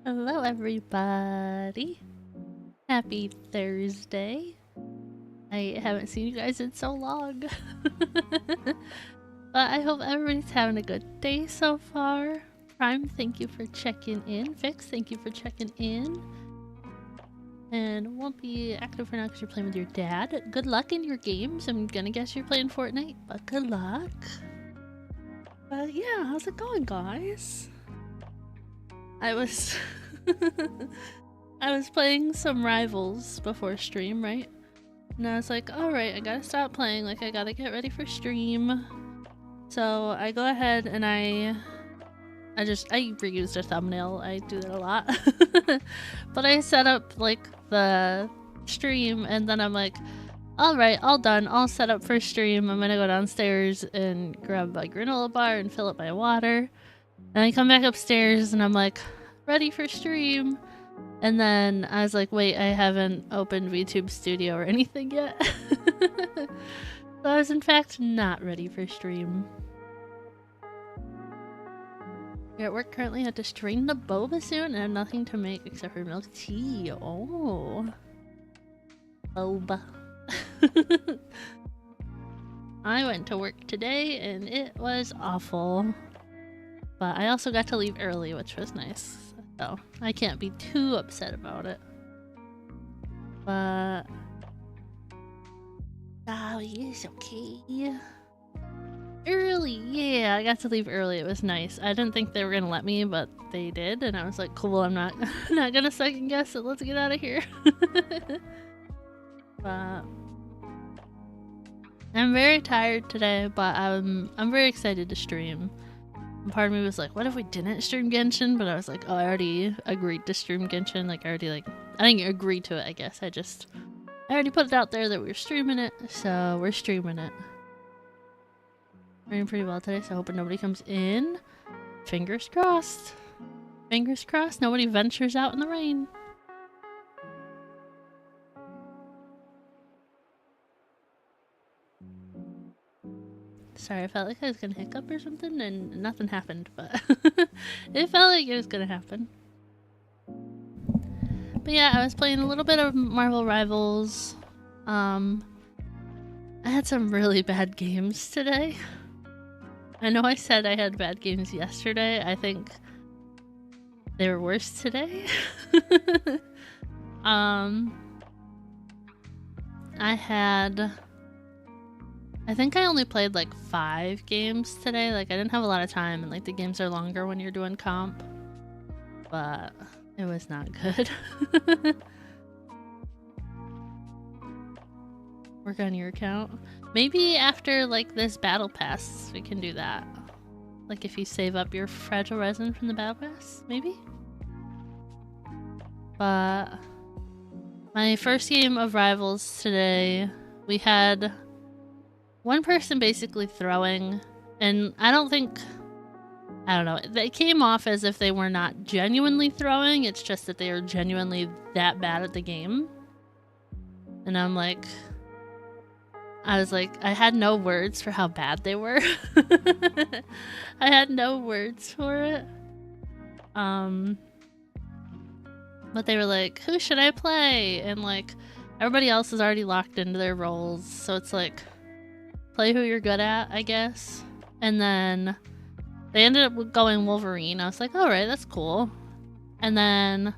Hello everybody! Happy Thursday! I haven't seen you guys in so long. But I hope everybody's having a good day so far. Prime, thank you for checking in. Vix, thank you for checking in. And won't be active for now because you're playing with your dad. Good luck in your games. I'm gonna guess you're playing Fortnite, but good luck. But yeah, how's it going, guys? I was playing some Rivals before stream, right? And I was like, alright, I gotta stop playing, like I gotta get ready for stream. So I go ahead and I reused a thumbnail, I do that a lot. But I set up like the stream and then I'm like, alright, all done, all set up for stream. I'm gonna go downstairs and grab my granola bar and fill up my water. And I come back upstairs and I'm like, ready for stream. And then I was like, wait, I haven't opened VTube Studio or anything yet. So I was in fact not ready for stream. You're at work currently, I had to strain the boba soon and I have nothing to make except for milk tea. Oh. Boba. I went to work today and it was awful. But I also got to leave early, which was nice. So I can't be too upset about it. But oh, it's okay. Early, yeah, I got to leave early. It was nice. I didn't think they were gonna let me, but they did, and I was like, cool. I'm not gonna second guess it. Let's get out of here. But I'm very tired today, but I'm very excited to stream. And part of me was like, what if we didn't stream Genshin? But I was like, oh, I already agreed to stream Genshin. Like, I didn't agree to it, I guess. I already put it out there that we were streaming it, so we're streaming it. Raining pretty well today, so hoping nobody comes in. Fingers crossed. Fingers crossed nobody ventures out in the rain. Sorry, I felt like I was gonna hiccup or something and nothing happened, but it felt like it was gonna happen. But yeah, I was playing a little bit of Marvel Rivals. I had some really bad games today. I know I said I had bad games yesterday. I think they were worse today. I think I only played like 5 games today. Like I didn't have a lot of time and like the games are longer when you're doing comp. But it was not good. Work on your account. Maybe after like this battle pass we can do that. Like if you save up your fragile resin from the battle pass, maybe? But my first game of Rivals today, we had one person basically throwing, and I don't know, they came off as if they were not genuinely throwing, it's just that they are genuinely that bad at the game. And I was like, I had no words for how bad they were. I had no words for it. But they were like, who should I play? And like, everybody else is already locked into their roles, so it's like, play who you're good at, I guess. And then they ended up going Wolverine. I was like, alright, that's cool. And then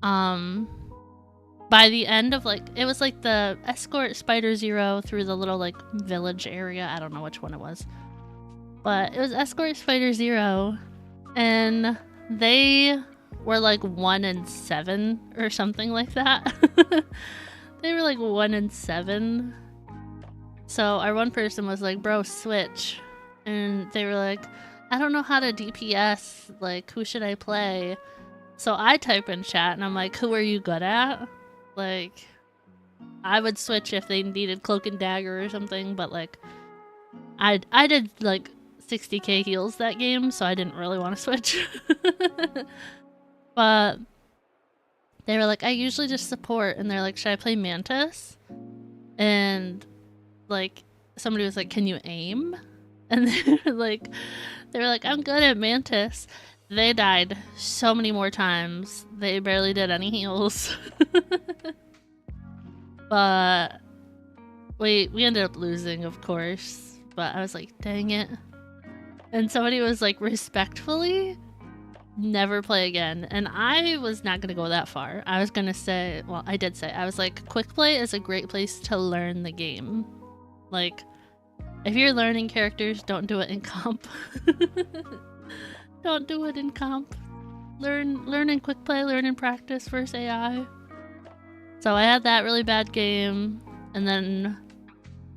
by the end of like, it was like the escort Spider Zero through the little like village area. I don't know which one it was. But it was escort Spider Zero. And they were like 1-7 or something like that. They were like 1-7. So our one person was like, bro, switch. And they were like, I don't know how to DPS, like, who should I play? So I type in chat and I'm like, who are you good at? Like, I would switch if they needed cloak and dagger or something, but like, I did like 60k heals that game, so I didn't really want to switch. But they were like, I usually just support, and they're like, should I play Mantis? And like, somebody was like, can you aim? And they were like, I'm good at Mantis. They died so many more times. They barely did any heals. But we ended up losing, of course. But I was like, dang it. And somebody was like, respectfully, never play again. And I was not going to go that far. I was going to say, well, I did say, I was like, quick play is a great place to learn the game. Like, if you're learning characters, don't do it in comp. Don't do it in comp. Learn in quick play, learn in practice versus AI. So I had that really bad game, and then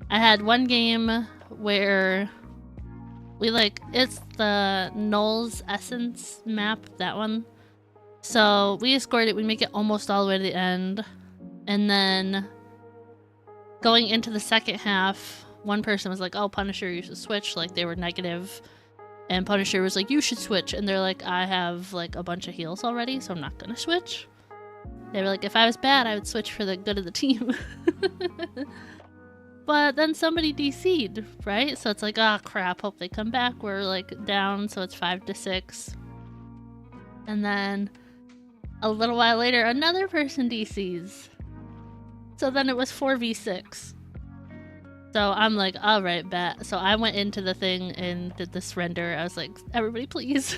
I had one game where we it's the Null's Essence map, that one. So we scored it, we make it almost all the way to the end, and then going into the second half, one person was like, oh, Punisher, you should switch, like they were negative. And Punisher was like, you should switch. And they're like, I have like a bunch of heals already, so I'm not gonna switch. They were like, if I was bad, I would switch for the good of the team. But then somebody DC'd, right? So it's like, oh crap, hope they come back. We're like down, so it's 5-6. And then a little while later, another person DCs. So then it was 4v6. So I'm like, all right, bet. So I went into the thing and did the surrender. I was like, everybody please.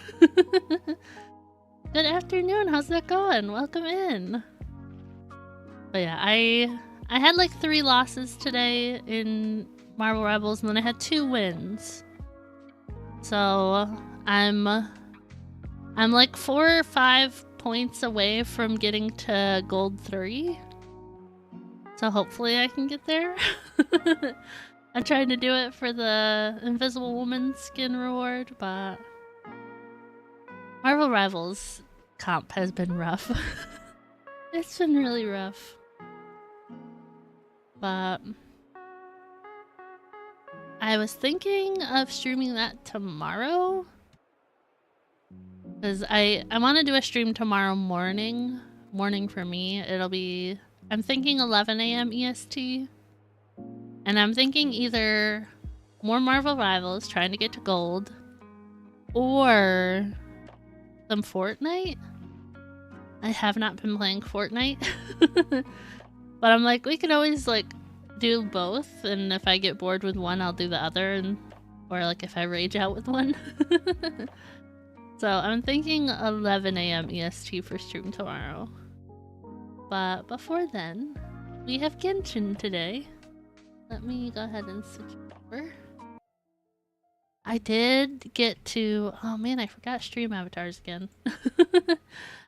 Good afternoon, how's that going? Welcome in. But yeah, I had like 3 losses today in Marvel Rebels, and then I had 2 wins. So I'm like 4 or 5 points away from getting to gold 3. So hopefully I can get there. I'm trying to do it for the Invisible Woman skin reward, but Marvel Rivals comp has been rough. It's been really rough. But I was thinking of streaming that tomorrow. Because I want to do a stream tomorrow morning. Morning for me. It'll be... I'm thinking 11 AM EST. And I'm thinking either more Marvel Rivals, trying to get to gold, or some Fortnite. I have not been playing Fortnite. But I'm like, we can always like do both, and if I get bored with one, I'll do the other, and or like if I rage out with one. So I'm thinking 11 AM EST for stream tomorrow. But before then, we have Genshin today. Let me go ahead and switch over. I did get to... Oh man, I forgot stream avatars again.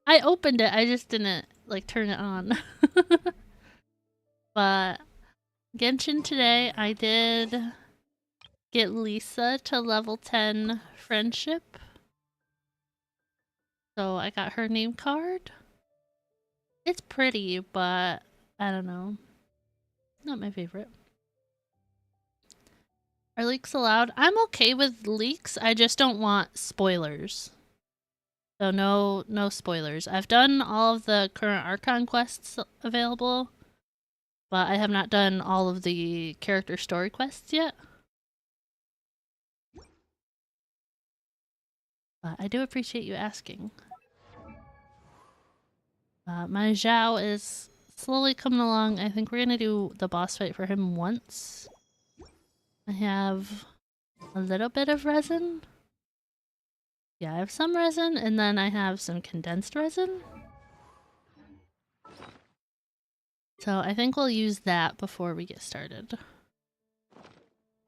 I opened it, I just didn't like turn it on. But Genshin today, I did get Lisa to level 10 friendship. So I got her name card. It's pretty, but I don't know. Not my favorite. Are leaks allowed? I'm okay with leaks. I just don't want spoilers. So no spoilers. I've done all of the current Archon quests available, but I have not done all of the character story quests yet. But I do appreciate you asking. My Zhao is slowly coming along. I think we're gonna do the boss fight for him once. I have a little bit of resin. Yeah, I have some resin, and then I have some condensed resin. So I think we'll use that before we get started.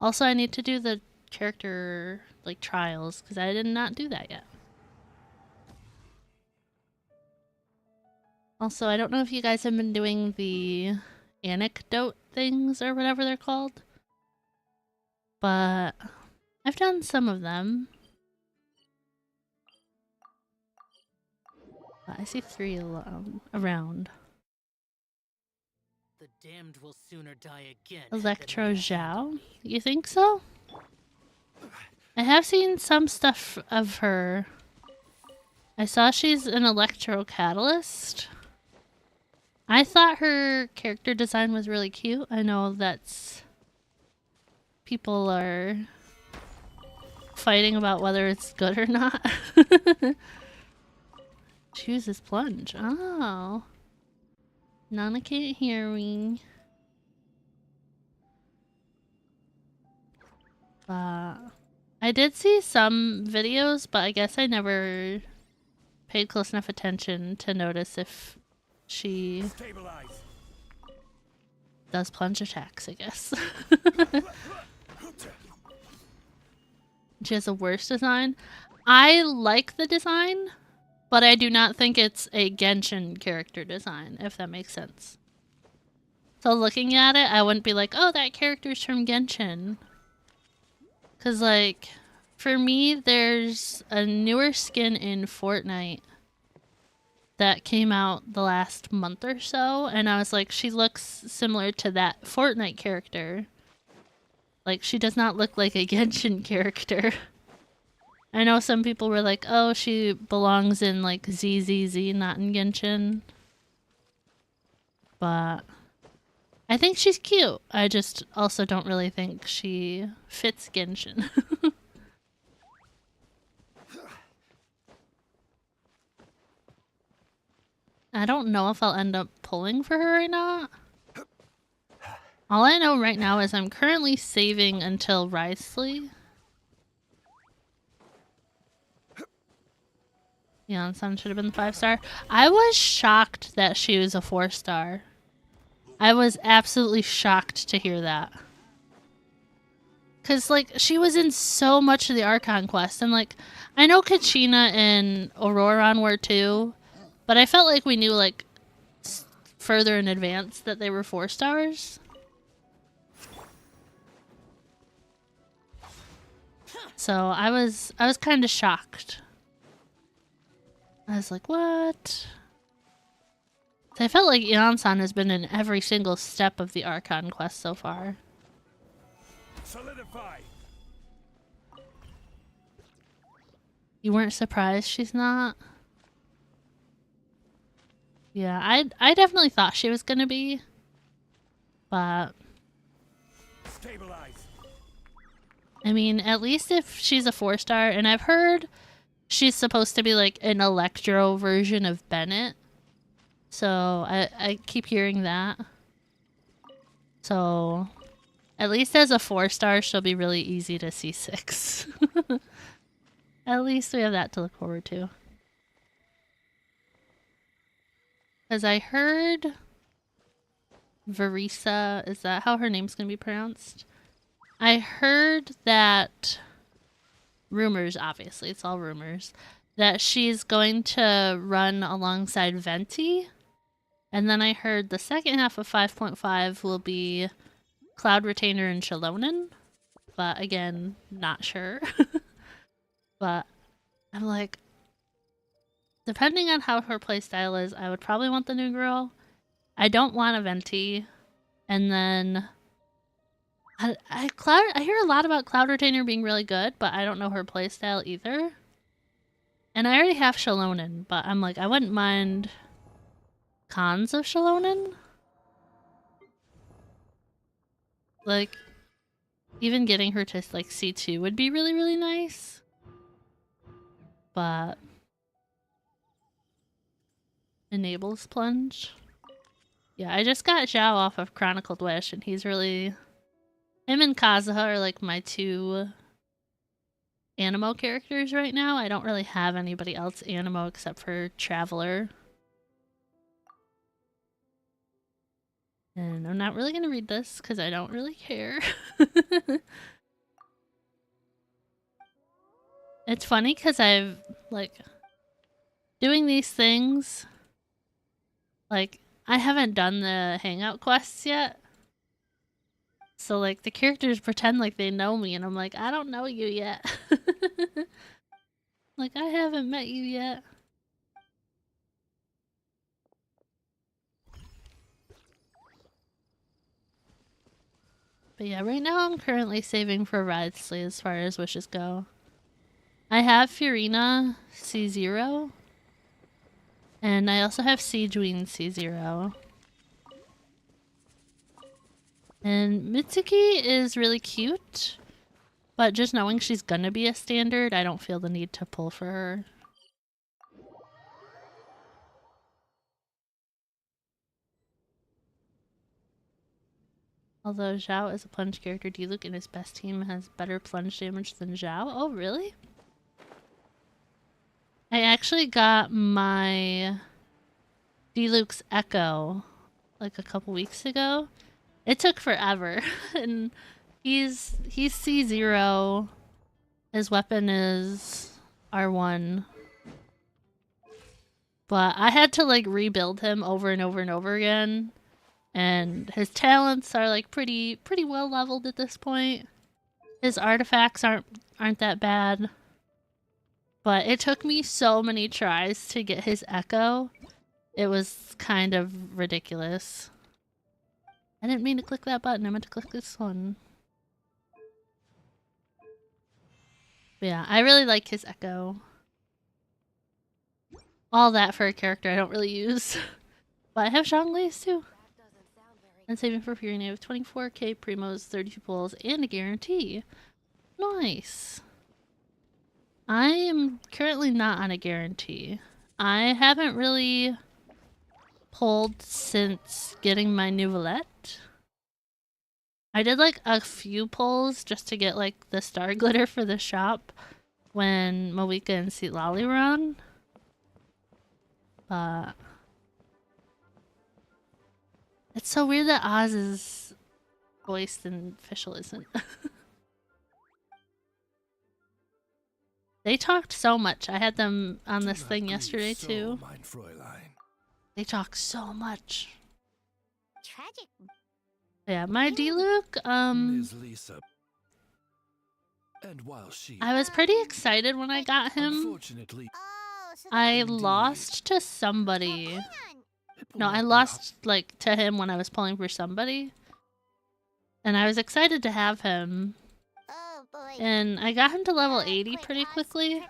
Also, I need to do the character, like, trials, because I did not do that yet. Also, I don't know if you guys have been doing the anecdote things or whatever they're called, but I've done some of them. I see 3 around. The damned will sooner die again. Electro Zhao? You think so? I have seen some stuff of her. I saw she's an Electro Catalyst. I thought her character design was really cute. I know that's... people are fighting about whether it's good or not. Chooses plunge. Oh. Nana can't hear me. I did see some videos, but I guess I never paid close enough attention to notice if she does plunge attacks, I guess. She has a worse design. I like the design, but I do not think it's a Genshin character design, if that makes sense. So looking at it, I wouldn't be like, oh, that character's from Genshin. Because, like, for me, there's a newer skin in Fortnite that came out the last month or so, and I was like, she looks similar to that Fortnite character. Like, she does not look like a Genshin character. I know some people were like, oh, she belongs in, like, ZZZ, not in Genshin. But I think she's cute. I just also don't really think she fits Genshin. I don't know if I'll end up pulling for her or not. All I know right now is I'm currently saving until Risley. Yeah, Sun should have been 5-star. I was shocked that she was a 4-star. I was absolutely shocked to hear that. Cause like she was in so much of the Archon quest, and like I know Kachina and Auroron were too, but I felt like we knew like further in advance that they were 4-stars. So I was kind of shocked. I was like, what? I felt like Yansan has been in every single step of the Archon quest so far. Solidify. You weren't surprised she's not? Yeah, I definitely thought she was gonna be, but Stabilize. I mean, at least if she's a 4-star, and I've heard she's supposed to be like an Electro version of Bennett. So I keep hearing that. So at least as a 4-star, she'll be really easy to C6. At least we have that to look forward to. Because I heard Verisa, is that how her name's going to be pronounced? I heard that, rumors obviously, it's all rumors, that she's going to run alongside Venti. And then I heard the second half of 5.5 will be Cloud Retainer and Shalonen. But again, not sure. But I'm like, depending on how her playstyle is, I would probably want the new girl. I don't want a Venti. And then I hear a lot about Cloud Retainer being really good, but I don't know her playstyle either. And I already have Shalonen, but I'm like, I wouldn't mind cons of Shalonen. Like, even getting her to like C2 would be really, really nice. But enables plunge. Yeah, I just got Zhao off of Chronicled Wish, and he's really... Him and Kazuha are like my two Animo characters right now. I don't really have anybody else Animo except for Traveler. And I'm not really going to read this because I don't really care. It's funny because I've, like, doing these things, like, I haven't done the hangout quests yet. So, like, the characters pretend like they know me, and I'm like, I don't know you yet. Like, I haven't met you yet. But yeah, right now I'm currently saving for Risley as far as wishes go. I have Furina C0. And I also have Siegeween C0. And Mitsuki is really cute. But just knowing she's gonna be a standard, I don't feel the need to pull for her. Although Zhao is a plunge character, Diluc in his best team has better plunge damage than Zhao. Oh, really? I actually got my Diluc's Echo like a couple weeks ago. It took forever, and he's C0. His weapon is R1. But I had to like rebuild him over and over and over again. And his talents are like pretty well leveled at this point. His artifacts aren't that bad. But it took me so many tries to get his Echo. It was kind of ridiculous. I didn't mean to click that button. I meant to click this one. But yeah, I really like his Echo. All that for a character I don't really use. But I have Zhongli's too. And saving for Fury Knave, 24k primos, 32 pulls, and a guarantee. Nice. I am currently not on a guarantee. I haven't really pulled since getting my nouvellette. I did like a few pulls just to get like the star glitter for the shop when Moeka and Seat Lolly were on. But it's so weird that Oz is voiced and Fischl isn't. They talked so much. I had them on this thing yesterday too. They talk so much. Tragic. Yeah, my Diluc, I was pretty excited when I got him. I lost to somebody. No, I lost like to him when I was pulling for somebody. And I was excited to have him. And I got him to level 80 pretty quickly.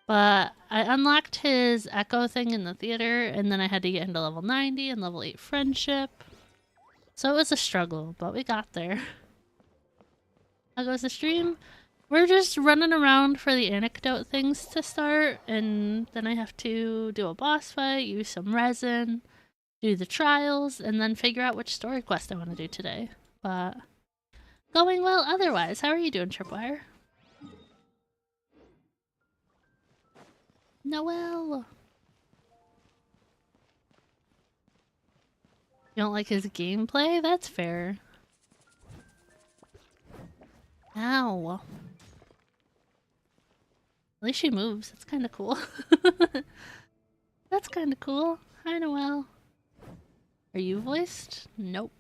But I unlocked his Echo thing in the theater, and then I had to get him to level 90 and level 8 friendship. So it was a struggle, but we got there. How goes the stream? We're just running around for the anecdote things to start, and then I have to do a boss fight, use some resin, do the trials, and then figure out which story quest I want to do today. But going well otherwise. How are you doing, Tripwire? Noel! You don't like his gameplay? That's fair. Ow. At least she moves. That's kind of cool. That's kind of cool. Hi, Noel. Are you voiced? Nope.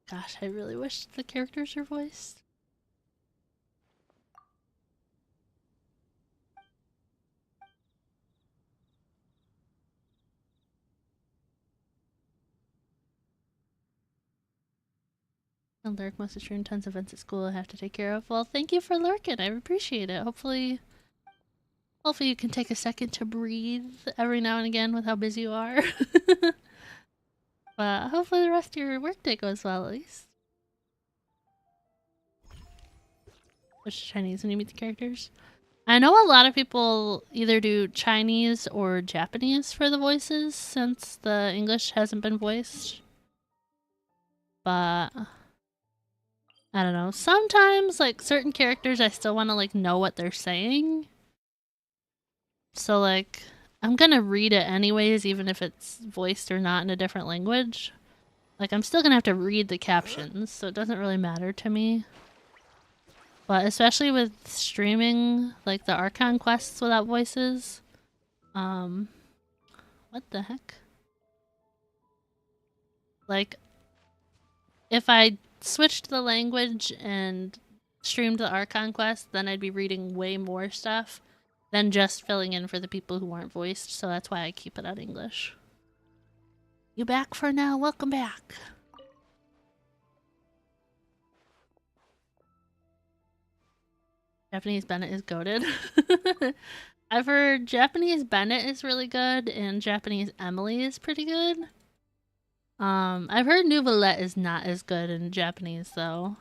Gosh, I really wish the characters were voiced. And Lurk must have shown tons of events at school I have to take care of. Well, thank you for lurking. I appreciate it. Hopefully you can take a second to breathe every now and again with how busy you are. But hopefully the rest of your workday goes well at least. Which Chinese when you meet the characters? I know a lot of people either do Chinese or Japanese for the voices since the English hasn't been voiced. But I don't know. Sometimes like certain characters I still want to like know what they're saying. So like I'm gonna read it anyways even if it's voiced or not in a different language. Like I'm still gonna have to read the captions, so it doesn't really matter to me. But especially with streaming, like the Archon quests without voices. What the heck? Like, if I switched the language and streamed the Archon quest, then I'd be reading way more stuff than just filling in for the people who weren't voiced, so that's why I keep it out English. You back for now? Welcome back! Japanese Bennett is goated. I've heard Japanese Bennett is really good and Japanese Emily is pretty good. I've heard Nouvellette is not as good in Japanese though.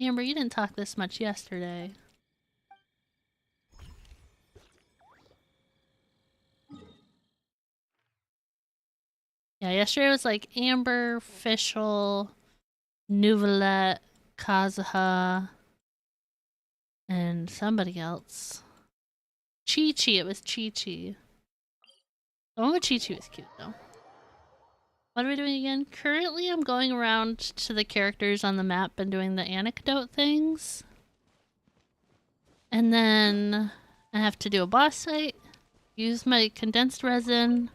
Amber, you didn't talk this much yesterday. Yeah, yesterday was like Amber, Fischl, Nouvellette, Kazuha, and somebody else. Chi-Chi, it was Chi-Chi. The one with Chi-Chi was cute though. What are we doing again? Currently I'm going around to the characters on the map and doing the anecdote things. And then I have to do a boss fight, use my condensed resin,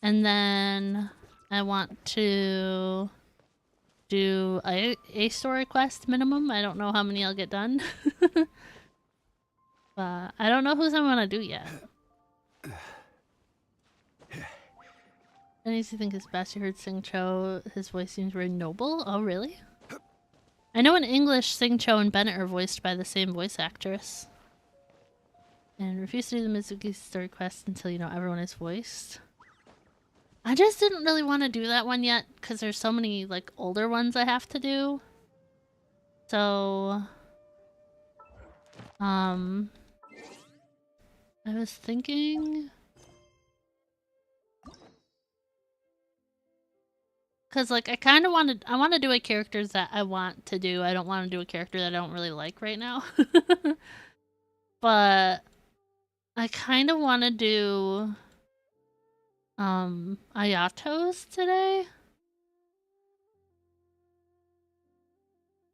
and then I want to do a story quest minimum. I don't know how many I'll get done. But I don't know whose I'm gonna do yet. And you think his best. You heard Sing Cho, his voice seems very noble. Oh, really? I know in English, Sing Cho and Bennett are voiced by the same voice actress. And refuse to do the Mizuki story quest until you know everyone is voiced. I just didn't really want to do that one yet because there's so many like older ones I have to do. So, I was thinking, cause like I kind of I want to do a characters that I want to do. I don't want to do a character that I don't really like right now. But I kind of want to do Ayato's today.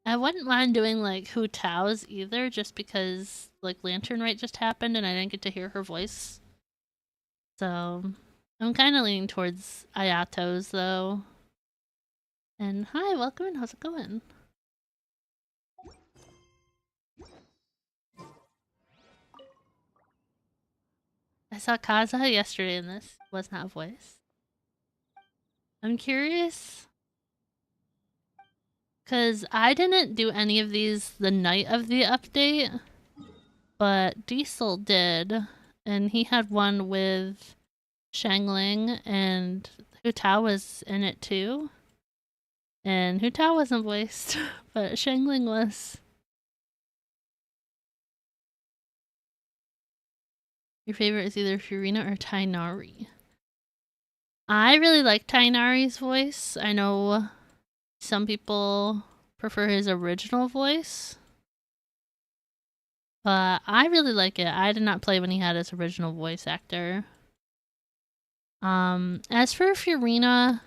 I wouldn't mind doing like Hu Tao's either, just because like Lantern Rite just happened and I didn't get to hear her voice. So I'm kind of leaning towards Ayato's though. And hi, welcome in. How's it going? I saw Kazuha yesterday and this was not a voice. I'm curious because I didn't do any of these the night of the update, but Diesel did, and he had one with Shangling, and Hu Tao was in it too. And Hu Tao wasn't voiced, but Shangling was. Your favorite is either Furina or Tainari. I really like Tainari's voice. I know some people prefer his original voice, but I really like it. I did not play when he had his original voice actor. As for Furina,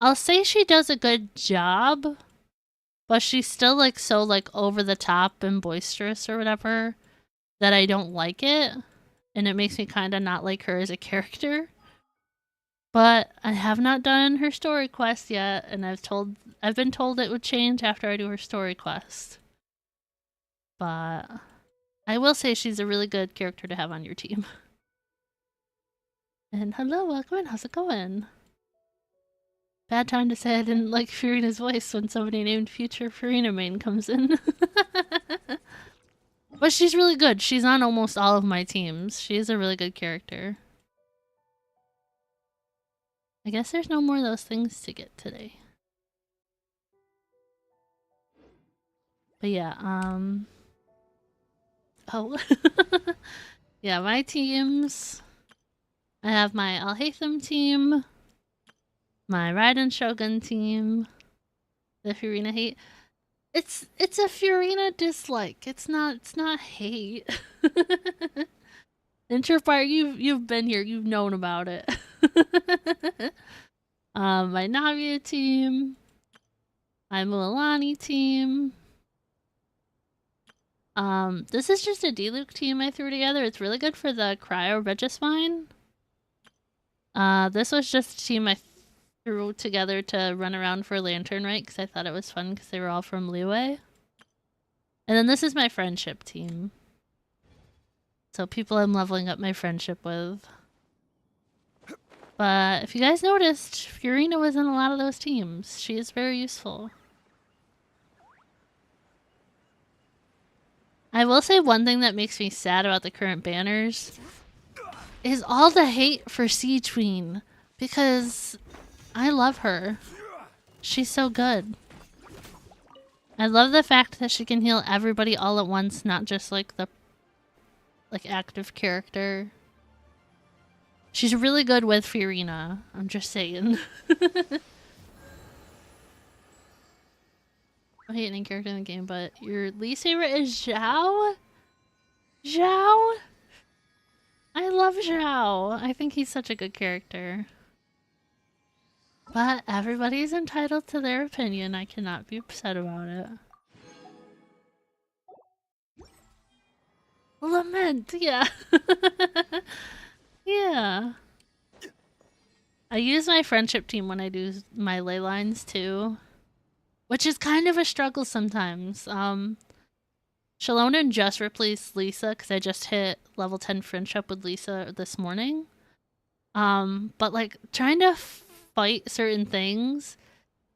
I'll say she does a good job, but she's still like so like over the top and boisterous or whatever that I don't like it, and it makes me kind of not like her as a character. But I have not done her story quest yet, and I've been told it would change after I do her story quest. But I will say she's a really good character to have on your team. And hello, welcome in. How's it going? Bad time to say I didn't like Furina's voice when somebody named Future Furina main comes in. But she's really good. She's on almost all of my teams. She is a really good character. I guess there's no more of those things to get today. But yeah, oh. Yeah, my teams. I have my Alhaitham team, my Raiden Shogun team, the Furina hate. It's a Furina dislike. It's not hate. Interfire, you've been here, you've known about it. My Navia team, my Mualani team. This is just a D-Luke team I threw together. It's really good for the Cryo Regismine. This was just a team I threw together to run around for Lantern Rite because I thought it was fun because they were all from Liyue. And then this is my friendship team. So people I'm leveling up my friendship with. But if you guys noticed, Furina was in a lot of those teams. She is very useful. I will say one thing that makes me sad about the current banners is all the hate for Siege Queen, because I love her. She's so good. I love the fact that she can heal everybody all at once, not just like the active character. She's really good with Fiorina. I'm just saying. I hate any character in the game, but your least favorite is Zhao? Zhao? I love Zhao. I think he's such a good character. But everybody's entitled to their opinion. I cannot be upset about it. Lament, yeah. Yeah. I use my friendship team when I do my ley lines too, which is kind of a struggle sometimes. Shalona just replaced Lisa because I just hit level 10 friendship with Lisa this morning. But like trying to fight certain things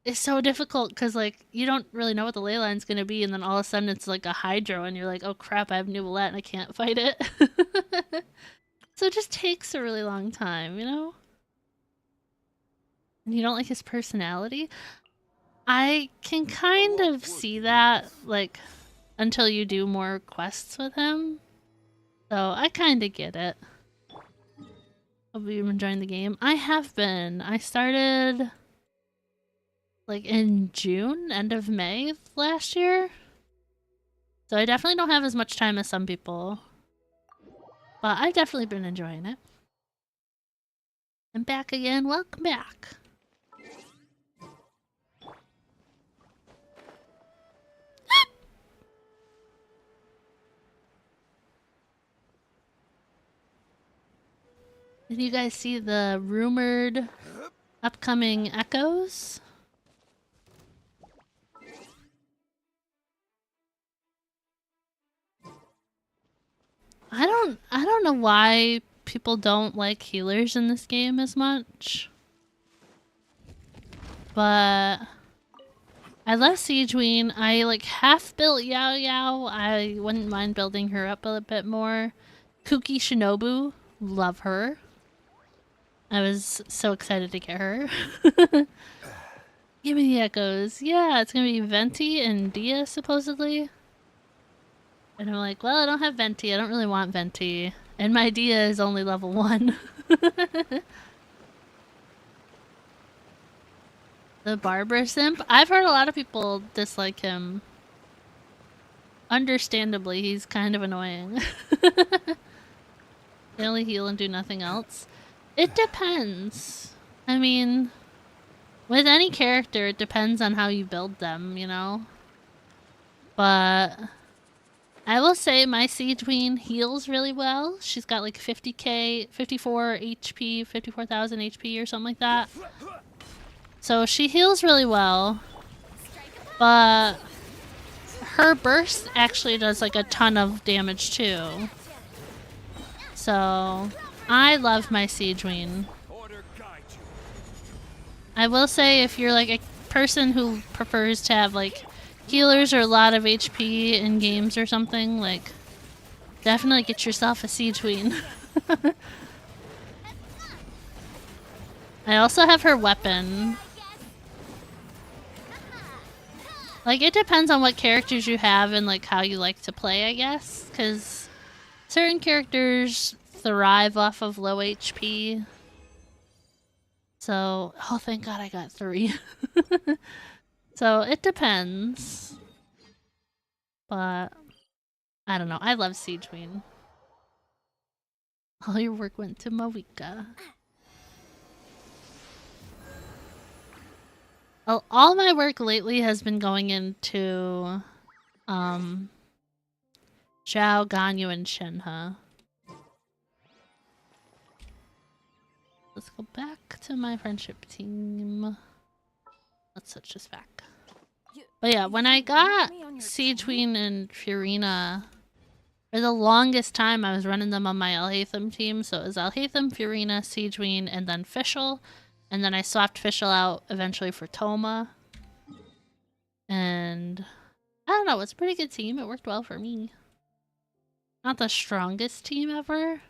is so difficult because like you don't really know what the ley line's gonna be, and then all of a sudden it's like a hydro and you're like, oh crap, I have new Willette and I can't fight it. So it just takes a really long time, you know? And you don't like his personality? I can kind of see that, like, until you do more quests with him. So I kind of get it. Hope you've been enjoying the game. I have been. I started like in June, end of May last year. So I definitely don't have as much time as some people. But I've definitely been enjoying it. I'm back again. Welcome back. Did you guys see the rumored upcoming echoes? I don't know why people don't like healers in this game as much. But I love Siegeween. I like half built Yao Yao. I wouldn't mind building her up a bit more. Kuki Shinobu, love her. I was so excited to get her. Give me the echoes. Yeah, it's gonna be Venti and Dia supposedly. And I'm like, well, I don't have Venti. I don't really want Venti. And my Dia is only level 1. The Barber Simp? I've heard a lot of people dislike him. Understandably, he's kind of annoying. They only heal and do nothing else. It depends. I mean, with any character, it depends on how you build them, you know? But I will say my Siegeween heals really well. She's got like 50k, 54 HP, 54,000 HP or something like that. So she heals really well. But her burst actually does like a ton of damage too. So I love my Siegeween. I will say if you're like a person who prefers to have like healers or a lot of HP in games or something, like definitely get yourself a Siegeween. I also have her weapon. Like it depends on what characters you have and like how you like to play, I guess, because certain characters thrive off of low HP. So, oh thank god I got 3. So it depends. But I don't know. I love Siegeween. All your work went to Mawika. Well, all my work lately has been going into Zhao, Ganyu, and Shenhe. Let's go back to my friendship team. Let's switch this back. But yeah, when I got Siegeween and Fiorina, for the longest time I was running them on my Alhaitham team. So it was Alhaitham, Fiorina, Siegeween, and then Fischl. And then I swapped Fischl out eventually for Toma. And I don't know, it's a pretty good team. It worked well for me. Not the strongest team ever.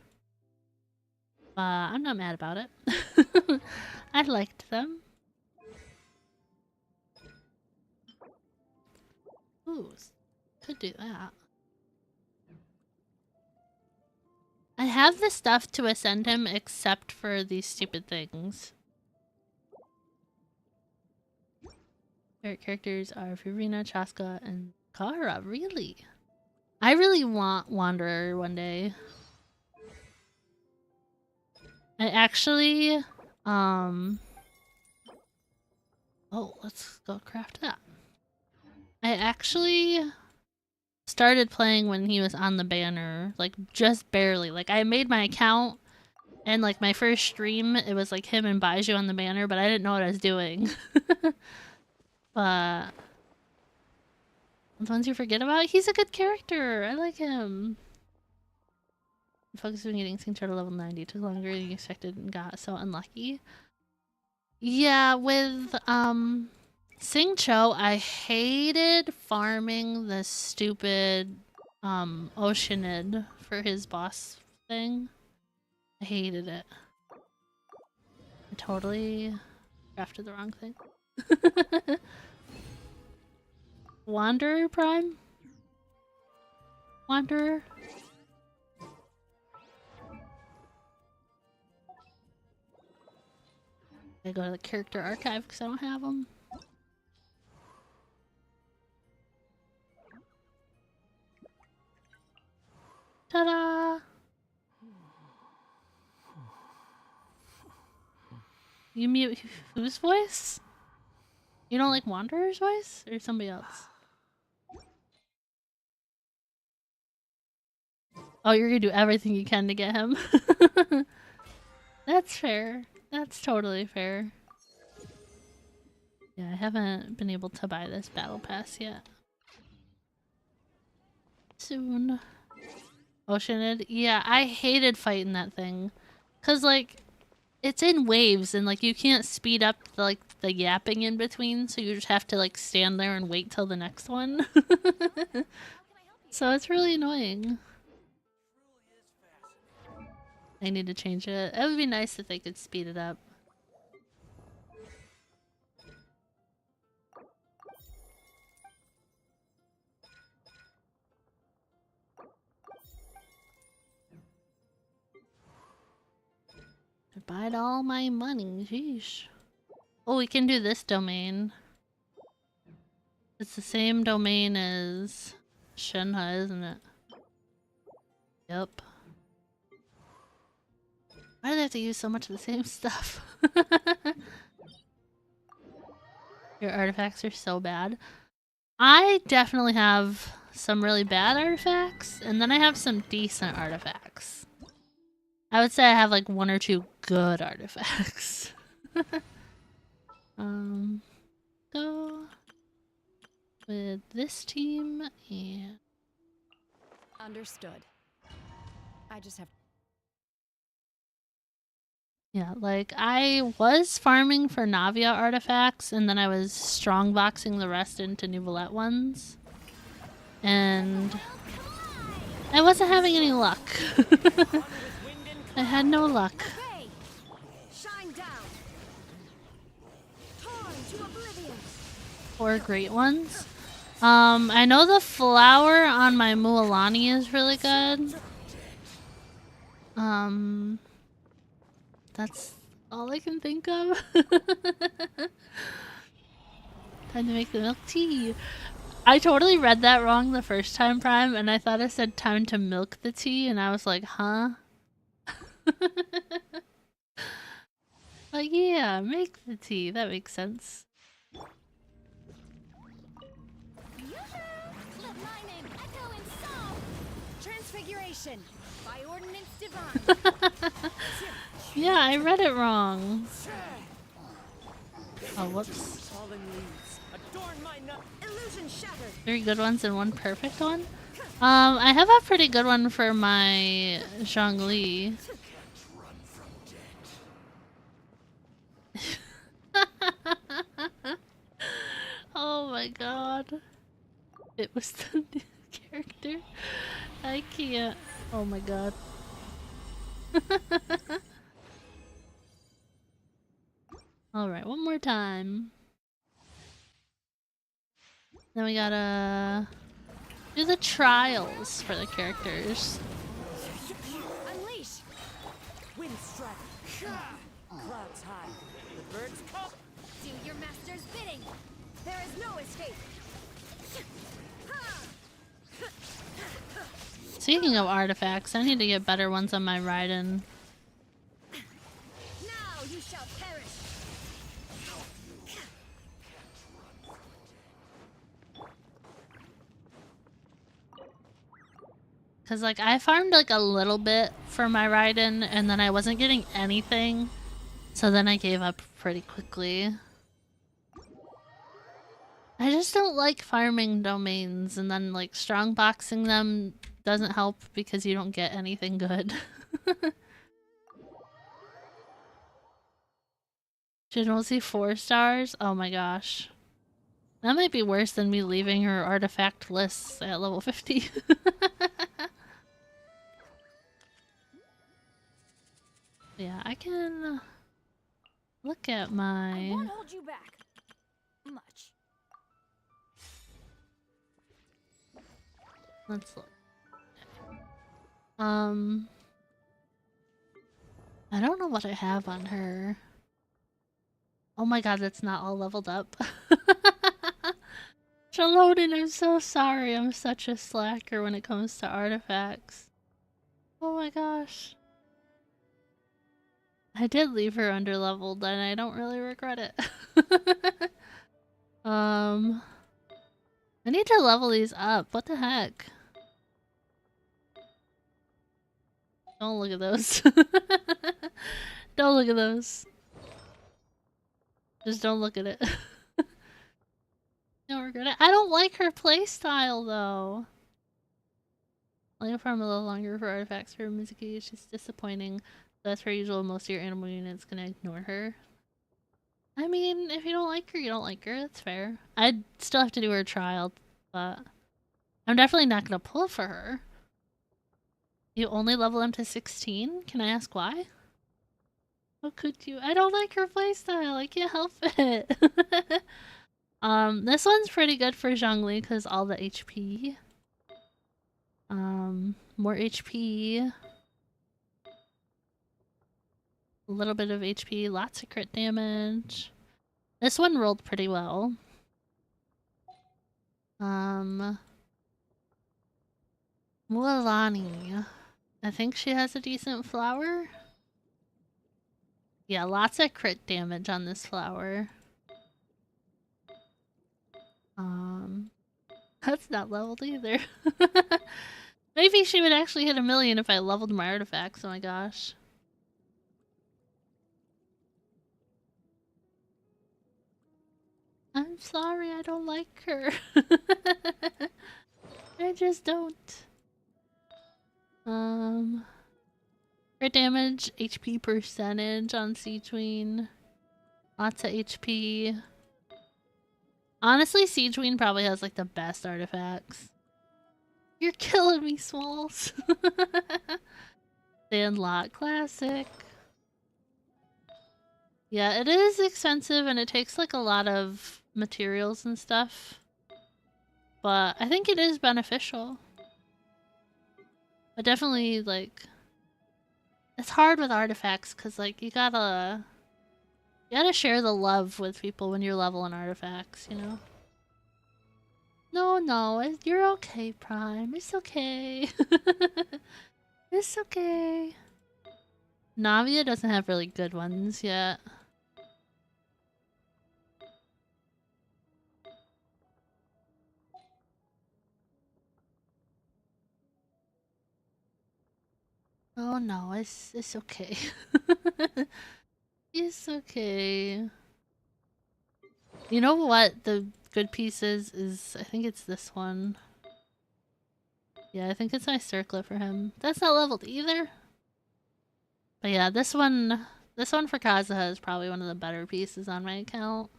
But I'm not mad about it. I liked them. Ooh, could do that. I have the stuff to ascend him except for these stupid things. Favorite characters are Furina, Chaska, and Kara. Really? I really want Wanderer one day. I actually, oh, let's go craft that. I actually started playing when he was on the banner, like just barely. Like I made my account and like my first stream, it was like him and Baiju on the banner, but I didn't know what I was doing. But the ones you forget about, he's a good character. I like him. Focus on getting Singcho to level 90. Took longer than you expected and got so unlucky. Yeah, with Singcho, I hated farming the stupid Oceanid for his boss thing. I hated it. I totally crafted the wrong thing. Wanderer Prime? Wanderer? I go to the character archive because I don't have them. Ta-da! You mute whose voice? You don't like Wanderer's voice? Or somebody else? Oh, you're gonna do everything you can to get him. That's fair. That's totally fair. Yeah, I haven't been able to buy this battle pass yet. Soon. Oceanid? Yeah, I hated fighting that thing. Cause like, it's in waves and like you can't speed up the yapping in between, so you just have to like stand there and wait till the next one. So it's really annoying. I need to change it. It would be nice if they could speed it up. I buyed all my money, sheesh. Oh, we can do this domain. It's the same domain as Shenhe, isn't it? Yep. Why do they have to use so much of the same stuff? Your artifacts are so bad. I definitely have some really bad artifacts, and then I have some decent artifacts. I would say I have like 1 or 2 good artifacts. Go with this team and... Understood. I just have... Yeah, like I was farming for Navia artifacts and then I was strongboxing the rest into Neuvillette ones. And I wasn't having any luck. I had no luck. Shine down. Torn to oblivion. 4 great ones. I know the flower on my Mualani is really good. That's all I can think of. Time to make the milk tea. I totally read that wrong the first time, Prime, and I thought it said time to milk the tea, and I was like, huh? Like, yeah, make the tea. That makes sense. Let my name echo in song. Transfiguration by ordinance divine. Yeah, I read it wrong. Oh, whoops. Illusion shattered. 3 good ones and 1 perfect one? I have a pretty good one for my Zhongli. Oh my god. It was the new character. I can't. Oh my god. Alright, one more time. Then we gotta do the trials for the characters. Unleash. Wind strike. Clouds high. The birds come. Do your master's bidding. There is no escape. Speaking of artifacts, I need to get better ones on my Raiden. Now you shall perish. Cause like I farmed like a little bit for my Raiden and then I wasn't getting anything. So then I gave up pretty quickly. I just don't like farming domains and then like strong boxing them doesn't help because you don't get anything good. Generosity 4 stars? Oh my gosh. That might be worse than me leaving her artifact lists at level 50. Yeah, I can look at I my... won't hold you back. Much. Let's look. I don't know what I have on her. Oh my god, that's not all leveled up. Shalodin, I'm so sorry. I'm such a slacker when it comes to artifacts. Oh my gosh. I did leave her underleveled and I don't really regret it. I need to level these up. What the heck? Don't look at those. Don't look at those. Just don't look at it. Don't regret it. I don't like her playstyle though. I'll farm a little longer for artifacts for Mizuki. She's disappointing. That's her usual. Most of your animal units gonna ignore her. I mean, if you don't like her, you don't like her. That's fair. I'd still have to do her trial, but I'm definitely not gonna pull for her. You only level them to 16? Can I ask why? How could you? I don't like her playstyle. I can't help it. This one's pretty good for Zhongli because all the HP. More HP. A little bit of HP, lots of crit damage. This one rolled pretty well. Mualani. I think she has a decent flower. Yeah, lots of crit damage on this flower. That's not leveled either. Maybe she would actually hit 1,000,000 if I leveled my artifacts. Oh my gosh. I'm sorry, I don't like her. I just don't. Crit damage, HP percentage on Siegeween. Lots of HP. Honestly, Siegeween probably has like the best artifacts. You're killing me, Smalls. Sandlot Classic. Yeah, it is expensive and it takes like a lot of materials and stuff. But I think it is beneficial. But definitely like... It's hard with artifacts because like you gotta share the love with people when you're leveling artifacts, you know? No, you're okay, Prime. It's okay. It's okay. Navia doesn't have really good ones yet. Oh no, it's okay. It's okay. You know what the good piece is? I think it's this one. Yeah, I think it's my circlet for him. That's not leveled either. But yeah, this one for Kazuha is probably one of the better pieces on my account.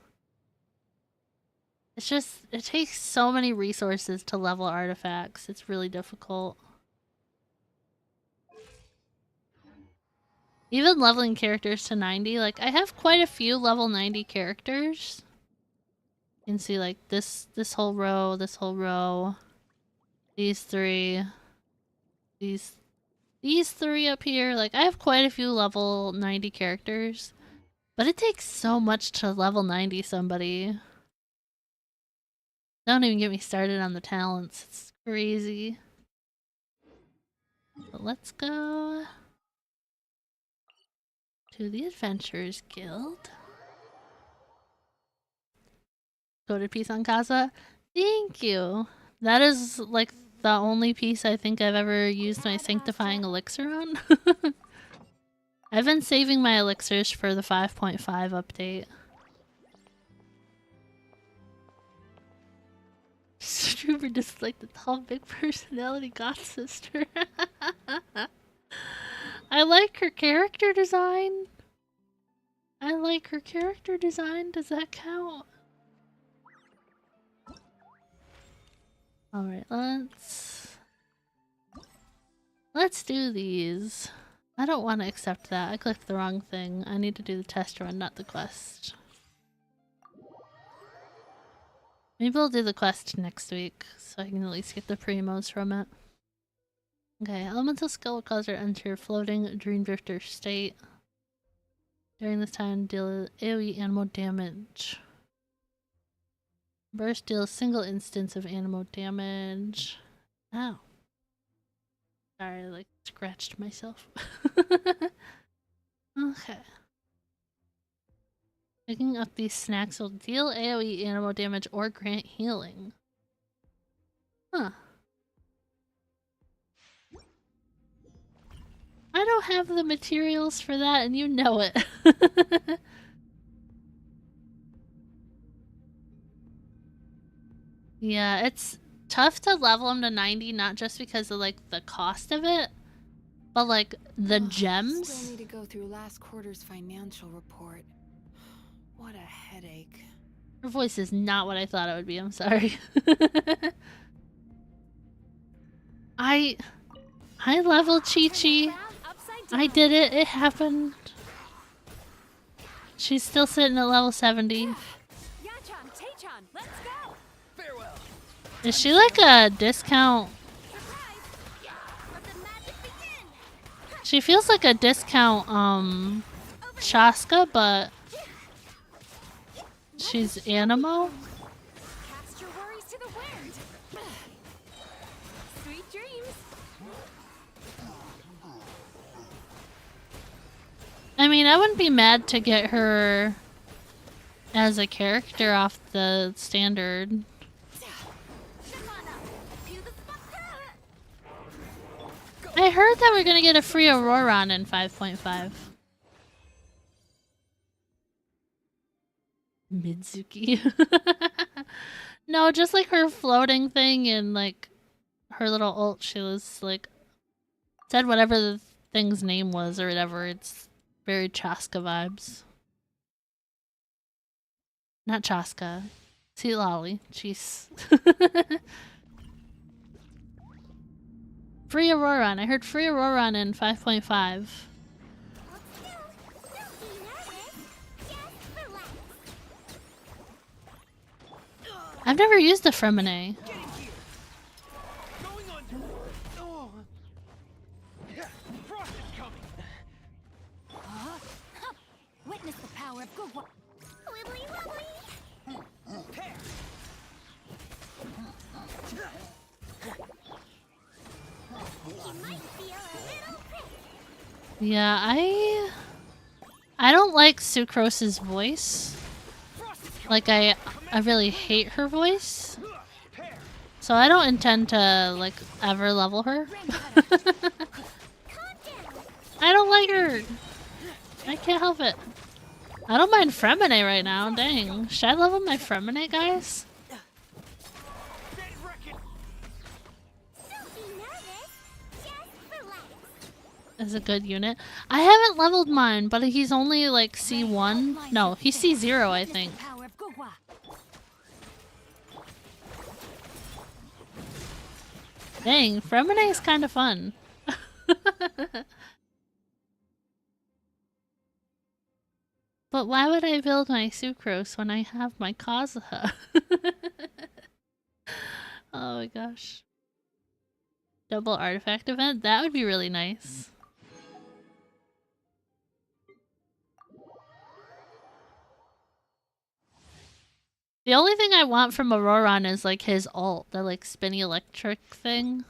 It's just, it takes so many resources to level artifacts. It's really difficult. Even leveling characters to 90, like I have quite a few level 90 characters. You can see like this whole row, these three, these three up here. Like I have quite a few level 90 characters. But it takes so much to level 90 somebody. Don't even get me started on the talents. It's crazy. But let's go to the Adventurers Guild. Go to piece on Casa. Thank you. That is like the only piece I think I've ever used my sanctifying elixir on. I've been saving my elixirs for the 5.5 update. Struber just like the tall big personality god sister. I like her character design. Does that count? Alright, let's do these. I don't want to accept that. I clicked the wrong thing. I need to do the test run, not the quest. Maybe I'll do the quest next week, so I can at least get the primos from it. Okay, elemental skill will cause her to enter floating dreamdrifter state. During this time, deal AoE animal damage. Burst deals single instance of animal damage. Ow. Sorry, I like scratched myself. Okay. Picking up these snacks will deal AoE animal damage or grant healing. Huh. I don't have the materials for that and you know it. Yeah, it's tough to level them to 90, not just because of like the cost of it, but like the gems. Still need to go through last quarter's financial report. What a headache. Her voice is not what I thought it would be, I'm sorry. I leveled Chi-Chi. I did it, it happened. She's still sitting at level 70. Is she like a discount? She feels like a discount, Chaska, but she's Anemo? Cast your worries to the wind. Sweet dreams. I mean, I wouldn't be mad to get her as a character off the standard. I heard that we're gonna get a free Auroron in 5.5. Midzuki. No, just like her floating thing and like her little ult, she was like said whatever the thing's name was or whatever. It's very Chaska vibes. Not Chaska. See Lolly. Jeez. Free Auroron. I heard free Auroron in 5.5. I've never used the Fremine. Witness the power of good. Wibbly wobbly. Yeah, I don't like Sucrose's voice. Like I really hate her voice. So I don't intend to like ever level her. I don't like her. I can't help it. I don't mind Fremine right now, dang. Should I level my Fremine, guys? Is a good unit. I haven't leveled mine, but he's only like C1. No, he's C0, I think. Dang, Fremine is kind of fun. But why would I build my sucrose when I have my Kazuha? Oh my gosh. Double artifact event? That would be really nice. The only thing I want from Auroron is like his ult, the like spinny electric thing.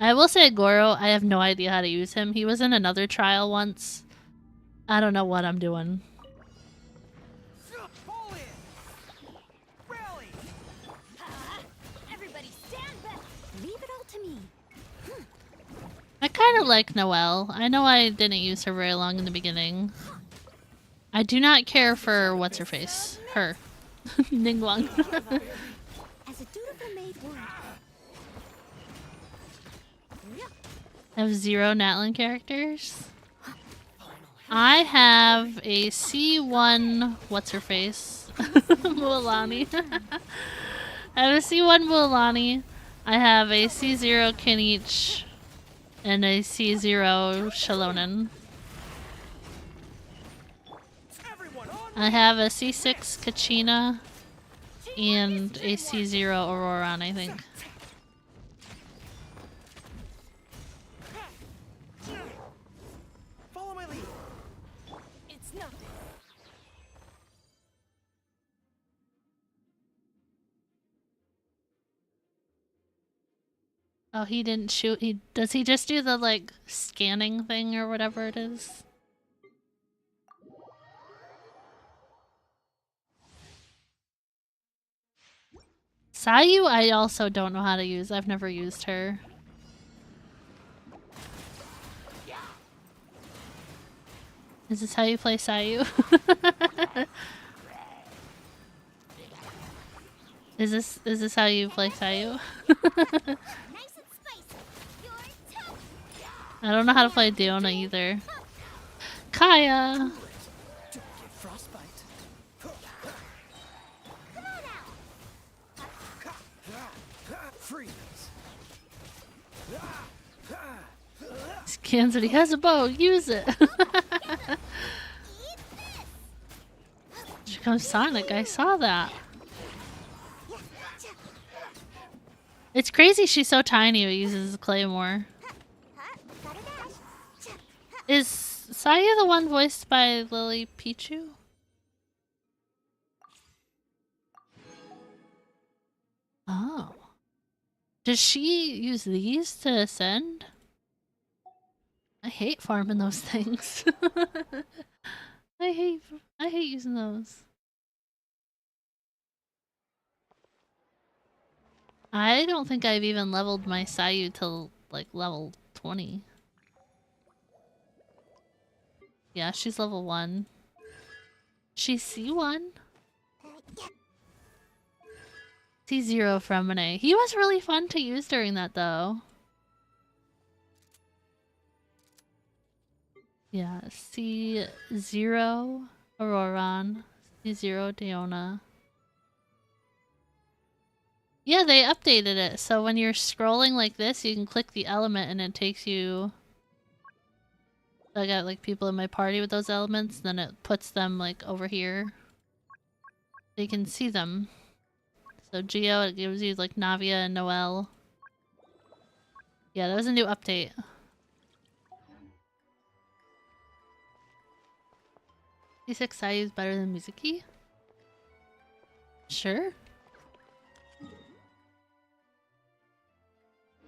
I will say Goro, I have no idea how to use him. He was in another trial once. I don't know what I'm doing. Everybody stand back. Leave it all to me. I kind of like Noelle. I know I didn't use her very long in the beginning. I do not care for what's-her-face. Her. Ningguang. As a dutiful maid would. I have 0 Natlin characters. I have a C1 what's-her-face. Mualani. I have a C1 Mualani. I have a C0 Kinich. And a C0 Shalonen. I have a C6 Kachina and a C0 Auroron, I think. Follow my lead. It's nothing. Oh, he didn't shoot. Does he just do the like scanning thing or whatever it is? Sayu, I also don't know how to use. I've never used her. Is this how you play Sayu? Is this how you play Sayu? I don't know how to play Diona either. Kaya! Kansas, he has a bow, use it! Here comes Sonic, I saw that. It's crazy she's so tiny but uses Claymore. Is Saya the one voiced by Lily Pichu? Oh. Does she use these to ascend? I hate farming those things. I hate using those. I don't think I've even leveled my Sayu till like level 20. Yeah, she's level 1. She's C1. C0 from Monet. He was really fun to use during that though. Yeah, C0 Auroron, C0 Diona. Yeah, they updated it, so when you're scrolling like this, you can click the element and it takes you... I got like people in my party with those elements, then it puts them like over here. So you can see them. So Geo, it gives you like Navia and Noelle. Yeah, that was a new update. C6 Sayu is better than Mizuki? Sure.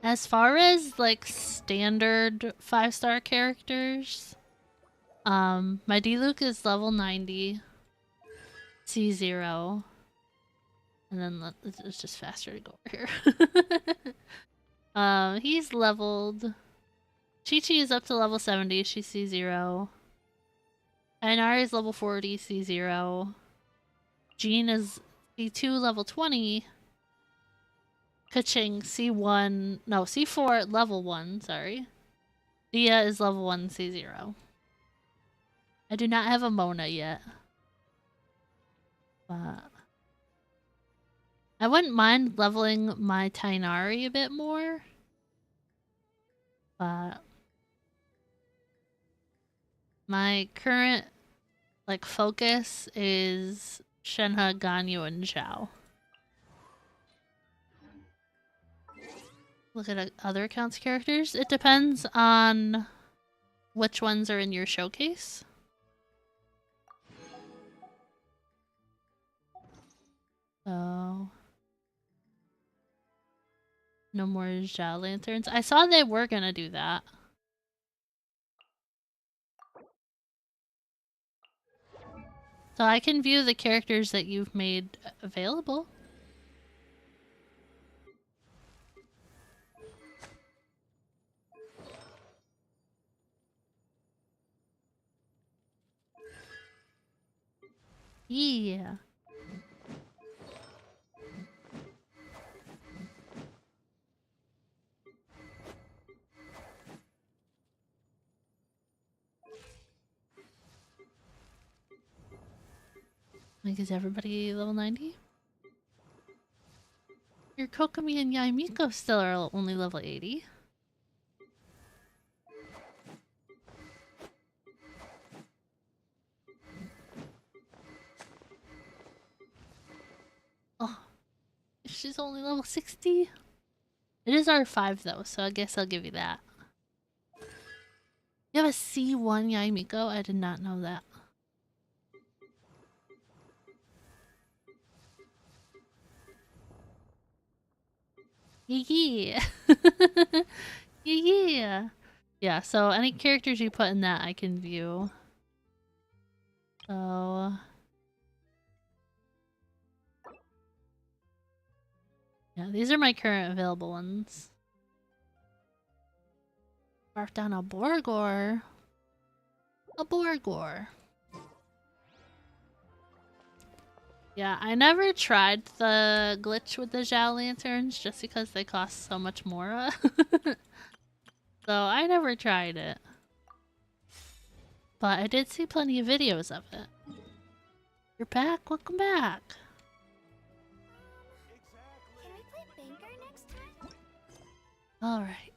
As far as like standard 5-star characters, my Diluc is level 90, C0, and then it's just faster to go over here. He's leveled. Chi-Chi is up to level 70, she's C0. Ainari is level 40, C0. Jean is C2, level 20. Kaching, C1, no, C4, level 1, sorry. Dia is level 1, C0. I do not have a Mona yet. But I wouldn't mind leveling my Tainari a bit more. But my current like focus is Shenhe, Ganyu, and Zhao. Look at other accounts characters. It depends on which ones are in your showcase. So no more Zhao lanterns. I saw they were gonna do that. So I can view the characters that you've made available. Yeah. Like, is everybody level 90? Your Kokomi and Yaimiko still are only level 80. Oh, she's only level 60. It is R5 though, so I guess I'll give you that. You have a C1 Yaimiko? I did not know that. Yeah. Yeah. Yeah, so any characters you put in that I can view. So yeah, these are my current available ones. Barf down a Borgor. A Borgor. Yeah, I never tried the glitch with the Zhao lanterns just because they cost so much more. So I never tried it. But I did see plenty of videos of it. You're back? Welcome back. Can we play Banker next time? Alright.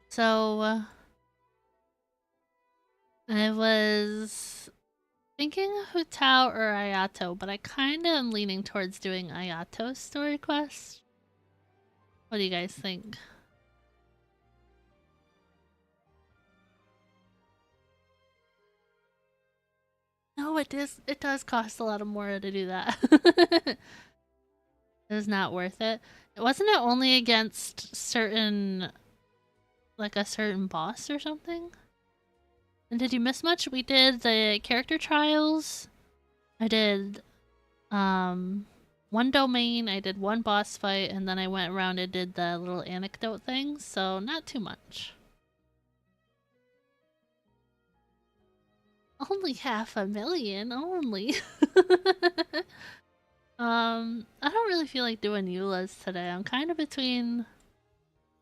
So, I was thinking Hutao or Ayato, but I kind of am leaning towards doing Ayato's story quest. What do you guys think? No, it does cost a lot of more to do that. It is not worth it. Wasn't it only against certain, like a certain boss or something? And did you miss much? We did the character trials. I did one domain, I did one boss fight, and then I went around and did the little anecdote things, so not too much. Only 500,000, only. I don't really feel like doing Eula's today. I'm kind of between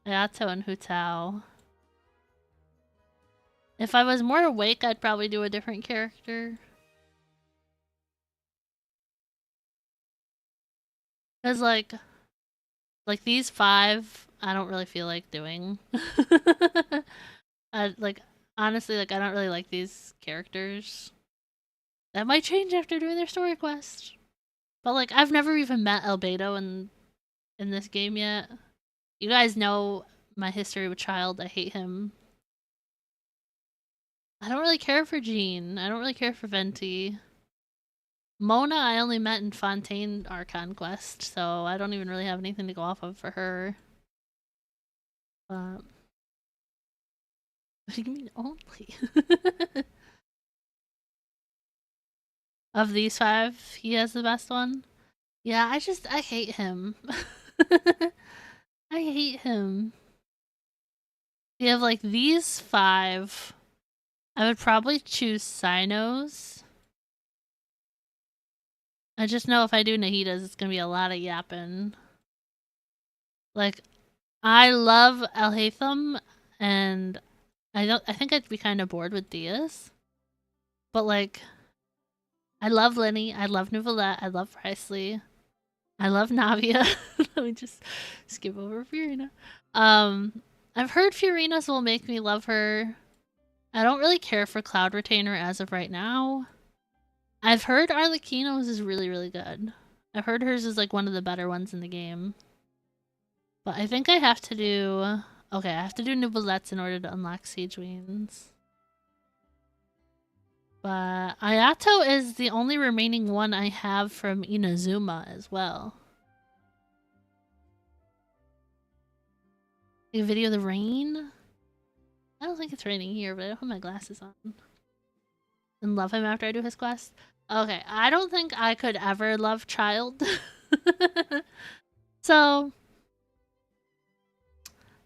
Ayato and Hutao. If I was more awake, I'd probably do a different character. Cause like these 5, I don't really feel like doing. Honestly, like I don't really like these characters. That might change after doing their story quest. But like I've never even met Albedo in this game yet. You guys know my history with Child. I hate him. I don't really care for Jean. I don't really care for Venti. Mona I only met in Fontaine Archon Quest, so I don't even really have anything to go off of for her. What do you mean only? Of these 5, he has the best one? Yeah, I hate him. I hate him. You have like these 5. I would probably choose Sinos. I just know if I do Nahida's, it's gonna be a lot of yapping. Like, I love Alhaitham, and I think I'd be kind of bored with Diaz. But like, I love Lenny, I love Nouvellette, I love Presley, I love Navia. Let me just skip over Furina. I've heard Furina's will make me love her. I don't really care for Cloud Retainer as of right now. I've heard Arlecchino's is really, really good. I've heard hers is like one of the better ones in the game. But I think I have to do... Okay, I have to do Nubelettes in order to unlock Siege Wings. But Ayato is the only remaining one I have from Inazuma as well. A video of the rain? I don't think it's raining here, but I don't have my glasses on. And love him after I do his quest? Okay, I don't think I could ever love Child. So,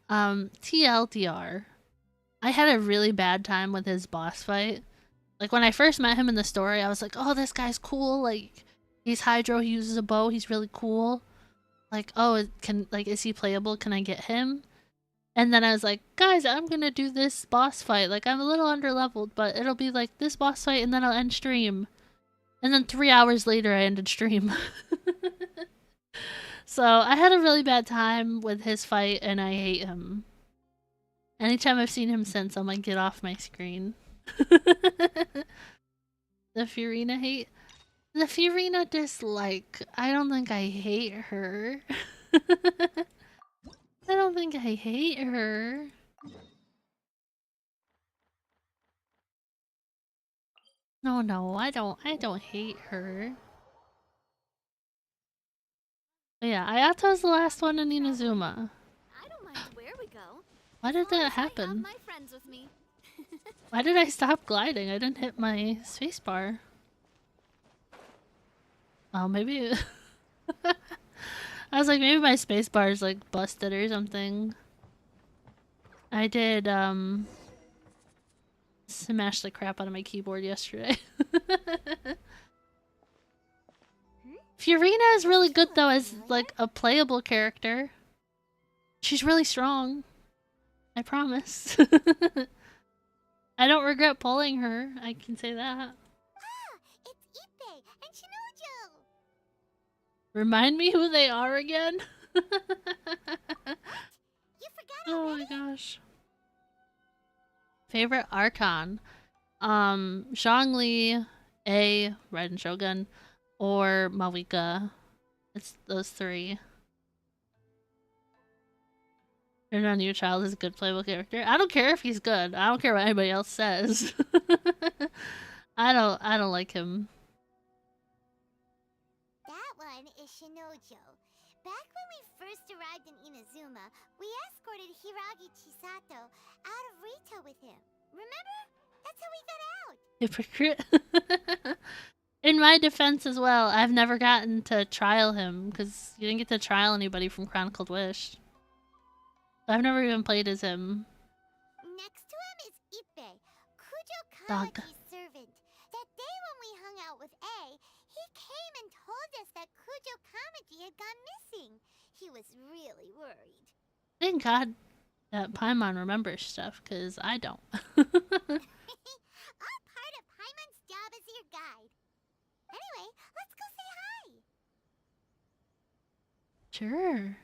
TLDR. I had a really bad time with his boss fight. Like, when I first met him in the story, I was like, oh, this guy's cool. Like, he's Hydro, he uses a bow, he's really cool. Like, oh, is he playable? Can I get him? And then I was like, guys, I'm gonna do this boss fight. Like, I'm a little underleveled, but it'll be like this boss fight and then I'll end stream. And then 3 hours later, I ended stream. So, I had a really bad time with his fight and I hate him. Anytime I've seen him since, I'm like, get off my screen. The Furina hate? The Furina dislike. I don't think I hate her. I don't think I hate her. No, I don't hate her. But yeah, Ayato's the last one in Inazuma. I don't mind where we go. Why did As long that as I have happen? my friends with me. Why did I stop gliding? I didn't hit my spacebar. Oh, maybe... I was like, maybe my spacebar is like busted or something. I did, smash the crap out of my keyboard yesterday. Furina is really good though as like a playable character. She's really strong. I promise. I don't regret pulling her, I can say that. It's Ippei and Shinojo. Remind me who they are again? You forgot Oh my gosh. Favorite Archon? Zhongli, A, Raiden Shogun, or Mawika. It's those three. Turn on your child is a good playable character. I don't care if he's good. I don't care what anybody else says. I don't like him. That one is Shinojo. Back when we first arrived in Inazuma, we escorted Hiragi Chisato out of Rito with him. Remember? That's how we got out. Hypocrite. In my defense as well, I've never gotten to trial him because you didn't get to trial anybody from Chronicled Wish. I've never even played as him. Next to him is Ippei, Kujo Dog. Kamaji's servant. That day when we hung out with A, he came and told us that Kujo Kamaji had gone missing. He was really worried. Thank God that Paimon remembers stuff, because I don't. All part of Paimon's job as your guide. Anyway, let's go say hi. Sure.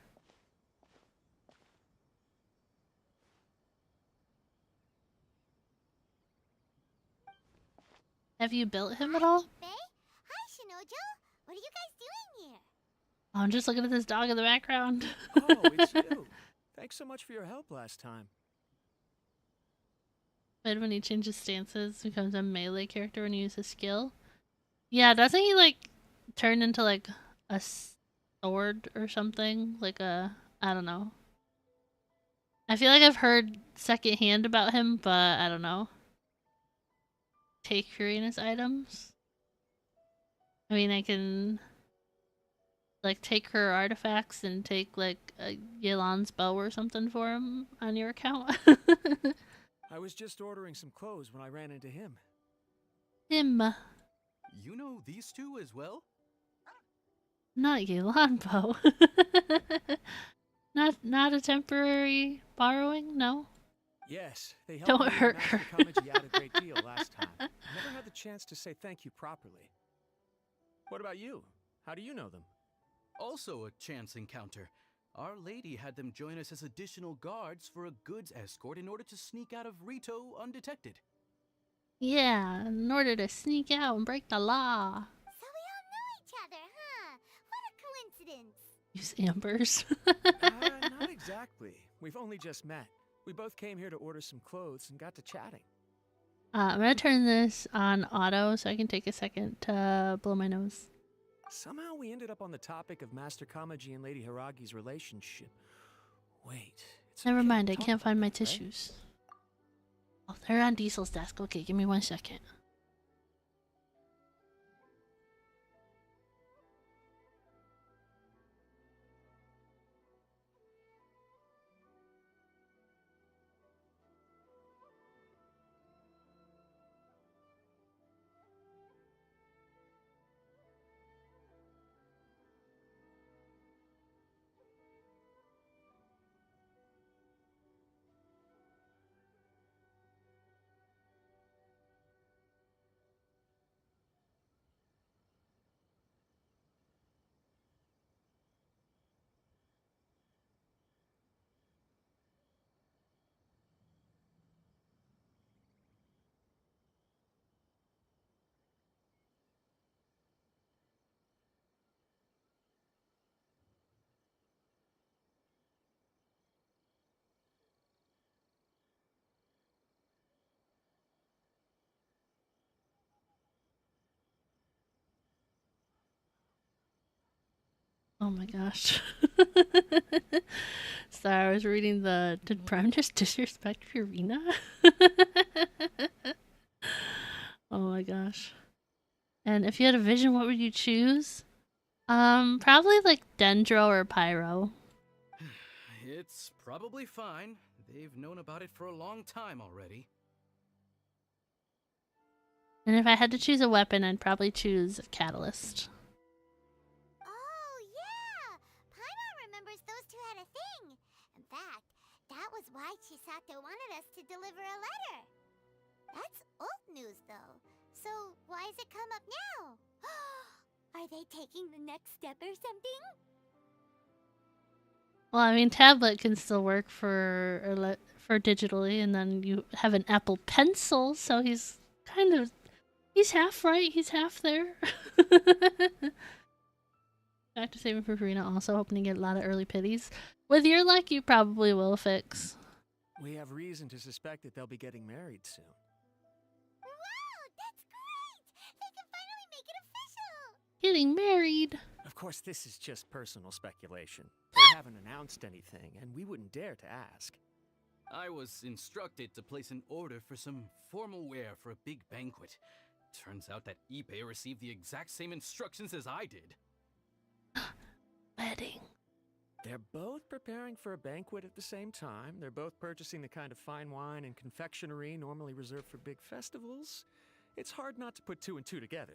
Have you built him at all? Ippei? Hi, Shinojo. What are you guys doing here? Oh, I'm just looking at this dog in the background. Oh, it's you. Thanks so much for your help last time. But when he changes stances, becomes a melee character when you use his skill. Yeah, doesn't he like turn into like a sword or something? Like a, I don't know. I feel like I've heard secondhand about him, but I don't know. Take Furina's items. I mean, I can like take her artifacts and take like a Yelan's bow or something for him on your account. I was just ordering some clothes when I ran into him. Him. You know these two as well? Not Yelan bow. Not a temporary borrowing, no. Yes, they helped Don't me and hurt Master her. Kamaji out a great deal last time. I never had the chance to say thank you properly. What about you? How do you know them? Also a chance encounter. Our lady had them join us as additional guards for a goods escort in order to sneak out of Rito undetected. Yeah, in order to sneak out and break the law. So we all know each other, huh? What a coincidence. Use ambers. Not exactly. We've only just met. We both came here to order some clothes and got to chatting. I'm gonna turn this on auto so I can take a second to blow my nose. Somehow we ended up on the topic of Master Kamaji and Lady Hiragi's relationship. Wait. It's Never okay to mind, I talk can't find about my that, right? tissues. Oh, they're on Diesel's desk. Okay, give me 1 second. Oh my gosh. Sorry, I was reading the... Did Prime just disrespect Purina? Oh my gosh. And if you had a vision, what would you choose? Probably like Dendro or Pyro. It's probably fine. They've known about it for a long time already. And if I had to choose a weapon, I'd probably choose Catalyst. Oh, yeah! Paimon remembers those two had a thing. In fact, that was why Chisato wanted us to deliver a letter. That's old news, though. So why has it come up now? Are they taking the next step or something? Well, I mean, tablet can still work for digitally, and then you have an Apple Pencil, so he's half right, he's half there. Back to saving for Farina, also hoping to get a lot of early pitties. With your luck, you probably will fix. We have reason to suspect that they'll be getting married soon. Wow, that's great! They can finally make it official! Getting married. Of course, this is just personal speculation. They haven't announced anything, and we wouldn't dare to ask. I was instructed to place an order for some formal wear for a big banquet. Turns out that Ippei received the exact same instructions as I did. Wedding. They're both preparing for a banquet at the same time. They're both purchasing the kind of fine wine and confectionery normally reserved for big festivals. It's hard not to put two and two together.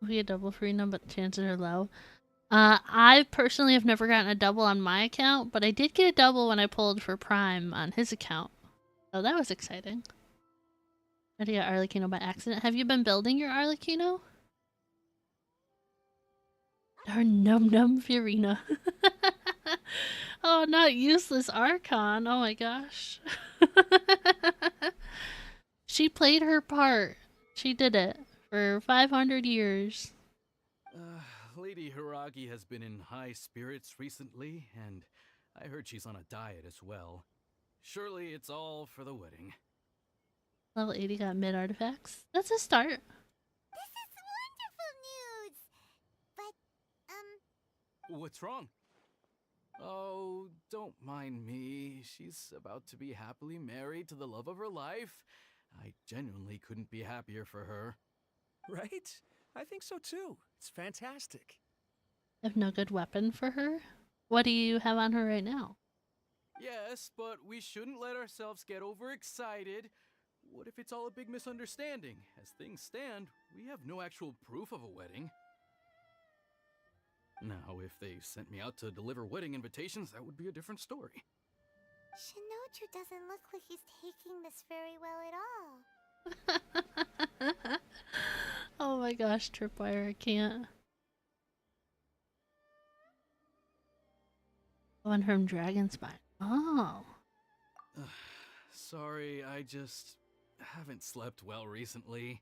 We get double Farina, but chances are low. I personally have never gotten a double on my account, but I did get a double when I pulled for Prime on his account. So that was exciting. I got Arlecchino by accident. Have you been building your Arlecchino? Darn num num Fiorina. Oh, not useless Archon. Oh my gosh. She played her part. She did it for 500 years. Lady Hiragi has been in high spirits recently, and I heard she's on a diet as well. Surely it's all for the wedding. Level 80 got mid artifacts. That's a start. This is wonderful news! But, What's wrong? Oh, don't mind me. She's about to be happily married to the love of her life. I genuinely couldn't be happier for her. Right? I think so too. It's fantastic. I have no good weapon for her. What do you have on her right now? Yes, but we shouldn't let ourselves get overexcited. What if it's all a big misunderstanding? As things stand, we have no actual proof of a wedding. Now, if they sent me out to deliver wedding invitations, that would be a different story. Shinoju doesn't look like he's taking this very well at all. Oh my gosh, Tripwire, I can't. One from Dragon Spine. Oh. Sorry, I just haven't slept well recently.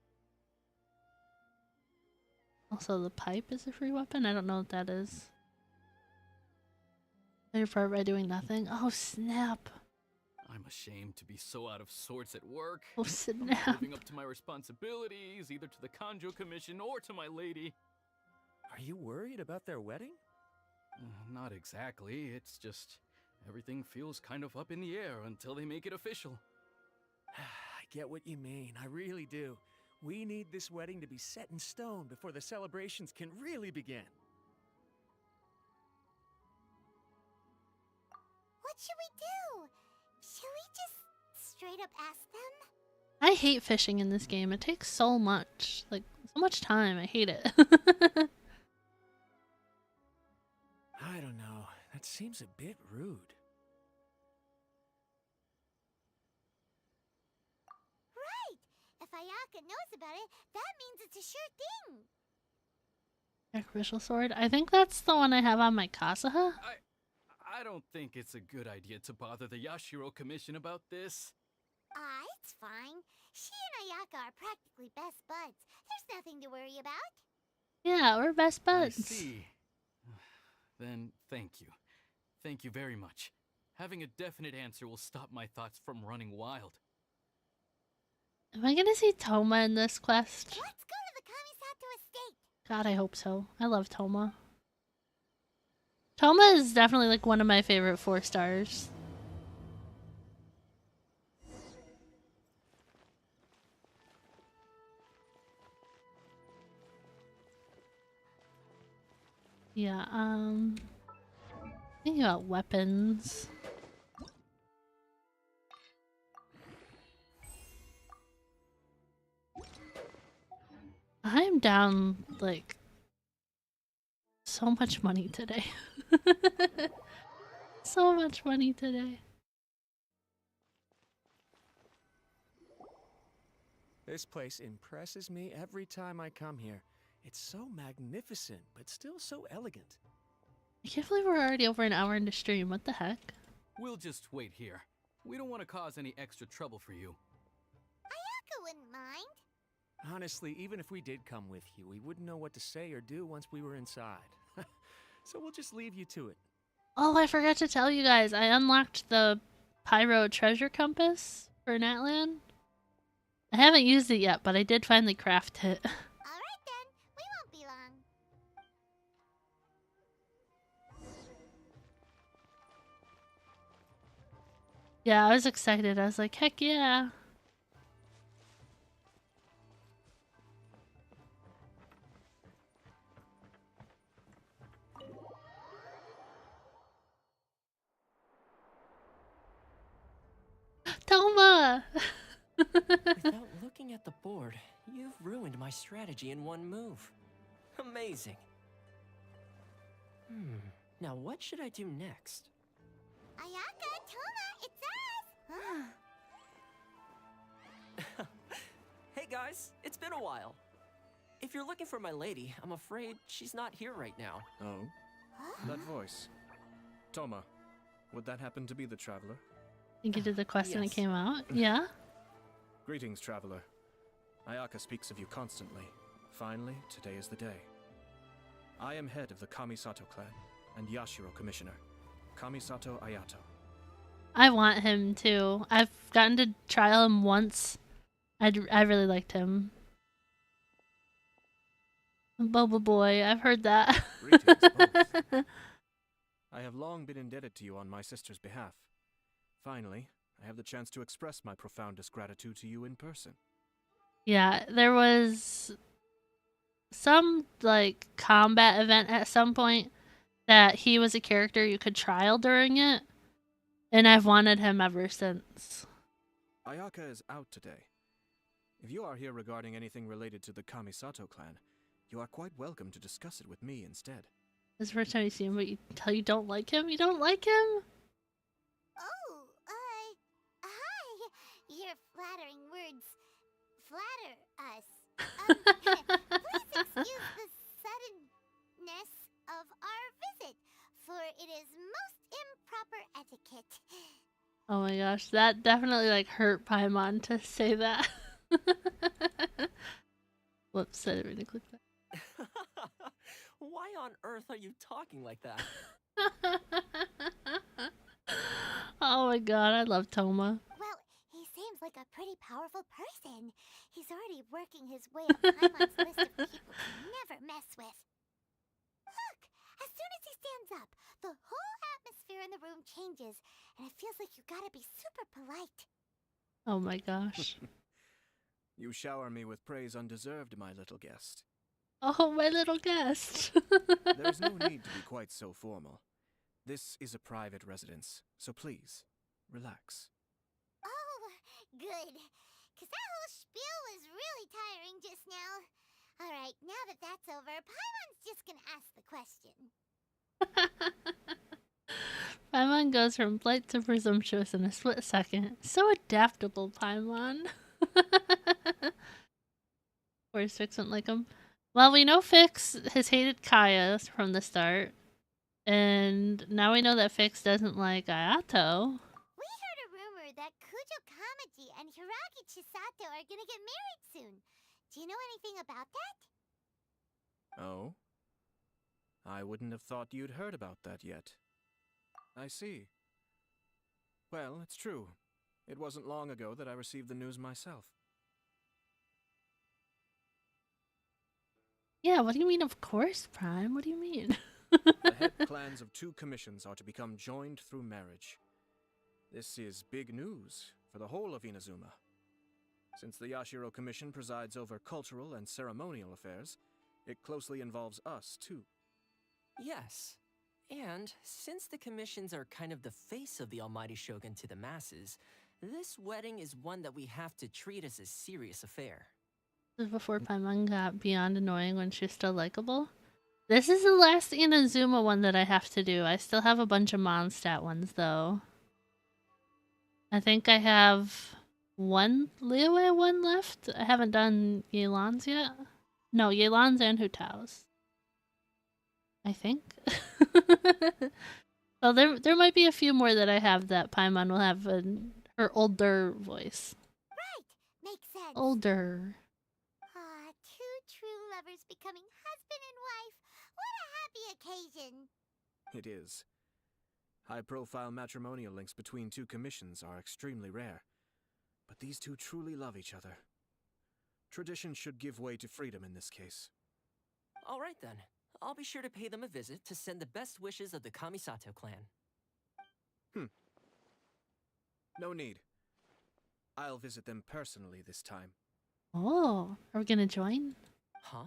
Also, the pipe is a free weapon? I don't know what that is. Play your part by doing nothing? Oh, snap. I'm ashamed to be so out of sorts at work. Oh, I'm not snap. living up to my responsibilities, either to the Kanjo Commission or to my lady. Are you worried about their wedding? Not exactly, it's just everything feels kind of up in the air until they make it official. I get what you mean, I really do. We need this wedding to be set in stone before the celebrations can really begin. What should we do? Should we just straight up ask them? I hate fishing in this game. It takes so much. Like, so much time. I hate it. I don't know. That seems a bit rude. Right! If Ayaka knows about it, that means it's a sure thing. Sacrificial sword? I think that's the one I have on my Kasaha. I don't think it's a good idea to bother the Yashiro Commission about this. It's fine. She and Ayaka are practically best buds. There's nothing to worry about. Yeah, we're best buds. I see. Then thank you. Thank you very much. Having a definite answer will stop my thoughts from running wild. Am I gonna see Toma in this quest? Let's go to the Kamisato estate. God, I hope so. I love Toma. Toma is definitely like one of my favorite 4 stars. Yeah, thinking about weapons. I'm down like so much money today. So much money today. This place impresses me every time I come here. It's so magnificent, but still so elegant. I can't believe we're already over an hour into stream. What the heck? We'll just wait here. We don't want to cause any extra trouble for you. Ayaka wouldn't mind. Honestly, even if we did come with you, we wouldn't know what to say or do once we were inside. So we'll just leave you to it. Oh, I forgot to tell you guys. I unlocked the Pyro treasure compass for Natlan. I haven't used it yet, but I did finally craft it. Alright then, we won't be long. Yeah, I was excited. I was like, heck yeah. Toma! Without looking at the board, you've ruined my strategy in one move. Amazing. Now what should I do next? Ayaka, Toma, it's us! Hey guys, it's been a while. If you're looking for my lady, I'm afraid she's not here right now. Oh? That voice. Toma, would that happen to be the traveler? I think you did the quest when it Yes. came out. Yeah? Greetings, traveler. Ayaka speaks of you constantly. Finally, today is the day. I am head of the Kamisato clan and Yashiro commissioner, Kamisato Ayato. I want him too. I've gotten to trial him once. I really liked him. Boba boy, I've heard that. Greetings, both. I have long been indebted to you on my sister's behalf. Finally, I have the chance to express my profoundest gratitude to you in person. Yeah, there was some like combat event at some point that he was a character you could trial during it, and I've wanted him ever since. Ayaka is out today. If you are here regarding anything related to the Kamisato clan, you are quite welcome to discuss it with me instead. This is the first time you see him, but you tell you don't like him? You don't like him? Oh, hi. Your flattering words flatter us. Please excuse the suddenness of our visit, for it is most Oh my gosh, that definitely like hurt Paimon to say that. Whoops, I didn't mean to click that. Why on earth are you talking like that? Oh my god, I love Toma. Well, he seems like a pretty powerful person. He's already working his way up Paimon's list of people to never mess with. Look! As soon as he stands up, the whole atmosphere in the room changes, and it feels like you gotta be super polite. Oh my gosh. You shower me with praise undeserved, my little guest. Oh, my little guest. There's no need to be quite so formal. This is a private residence, so please, relax. Oh, good. Because that whole spiel was really tiring just now. Alright, now that that's over, Paimon's just gonna ask the question. Paimon goes from polite to presumptuous in a split second. So adaptable, Paimon. Where's Fix won't like him? Well, we know Fix has hated Kaya from the start. And now we know that Fix doesn't like Ayato. We heard a rumor that Kujo Kamaji and Hiragi Chisato are gonna get married soon. Do you know anything about that? Oh? I wouldn't have thought you'd heard about that yet. I see. Well, it's true. It wasn't long ago that I received the news myself. Yeah, what do you mean, of course, Prime? What do you mean? The head clans of 2 commissions are to become joined through marriage. This is big news for the whole of Inazuma. Since the Yashiro Commission presides over cultural and ceremonial affairs, it closely involves us, too. Yes. And since the commissions are kind of the face of the almighty shogun to the masses, this wedding is one that we have to treat as a serious affair. This is before Paimon got beyond annoying when she's still likable. This is the last Inazuma one that I have to do. I still have a bunch of Mondstadt ones, though. I think I have one Liyue one left. I haven't done Yelan's yet. No, Yelan's and Hutao's. I think. So there might be a few more that I have that Paimon will have her older voice. Right, makes sense. Older. Ah, 2 true lovers becoming husband and wife. What a happy occasion. It is. High-profile matrimonial links between 2 commissions are extremely rare. But these 2 truly love each other. Tradition should give way to freedom in this case. All right then. I'll be sure to pay them a visit to send the best wishes of the Kamisato clan. No need. I'll visit them personally this time. Oh, are we gonna join? Huh?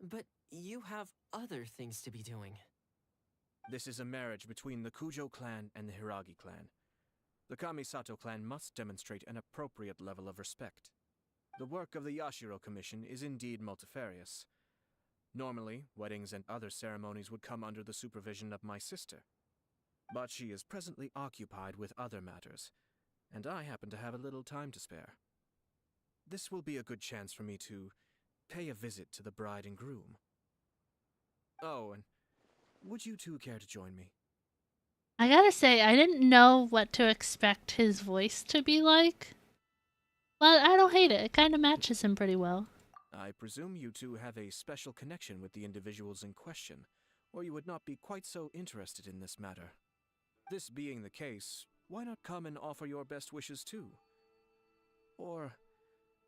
But you have other things to be doing. This is a marriage between the Kujo clan and the Hiragi clan. The Kamisato clan must demonstrate an appropriate level of respect. The work of the Yashiro Commission is indeed multifarious. Normally, weddings and other ceremonies would come under the supervision of my sister. But she is presently occupied with other matters, and I happen to have a little time to spare. This will be a good chance for me to pay a visit to the bride and groom. Oh, and would you 2 care to join me? I gotta say, I didn't know what to expect his voice to be like. But I don't hate it. It kind of matches him pretty well. I presume you 2 have a special connection with the individuals in question, or you would not be quite so interested in this matter. This being the case, why not come and offer your best wishes too? Or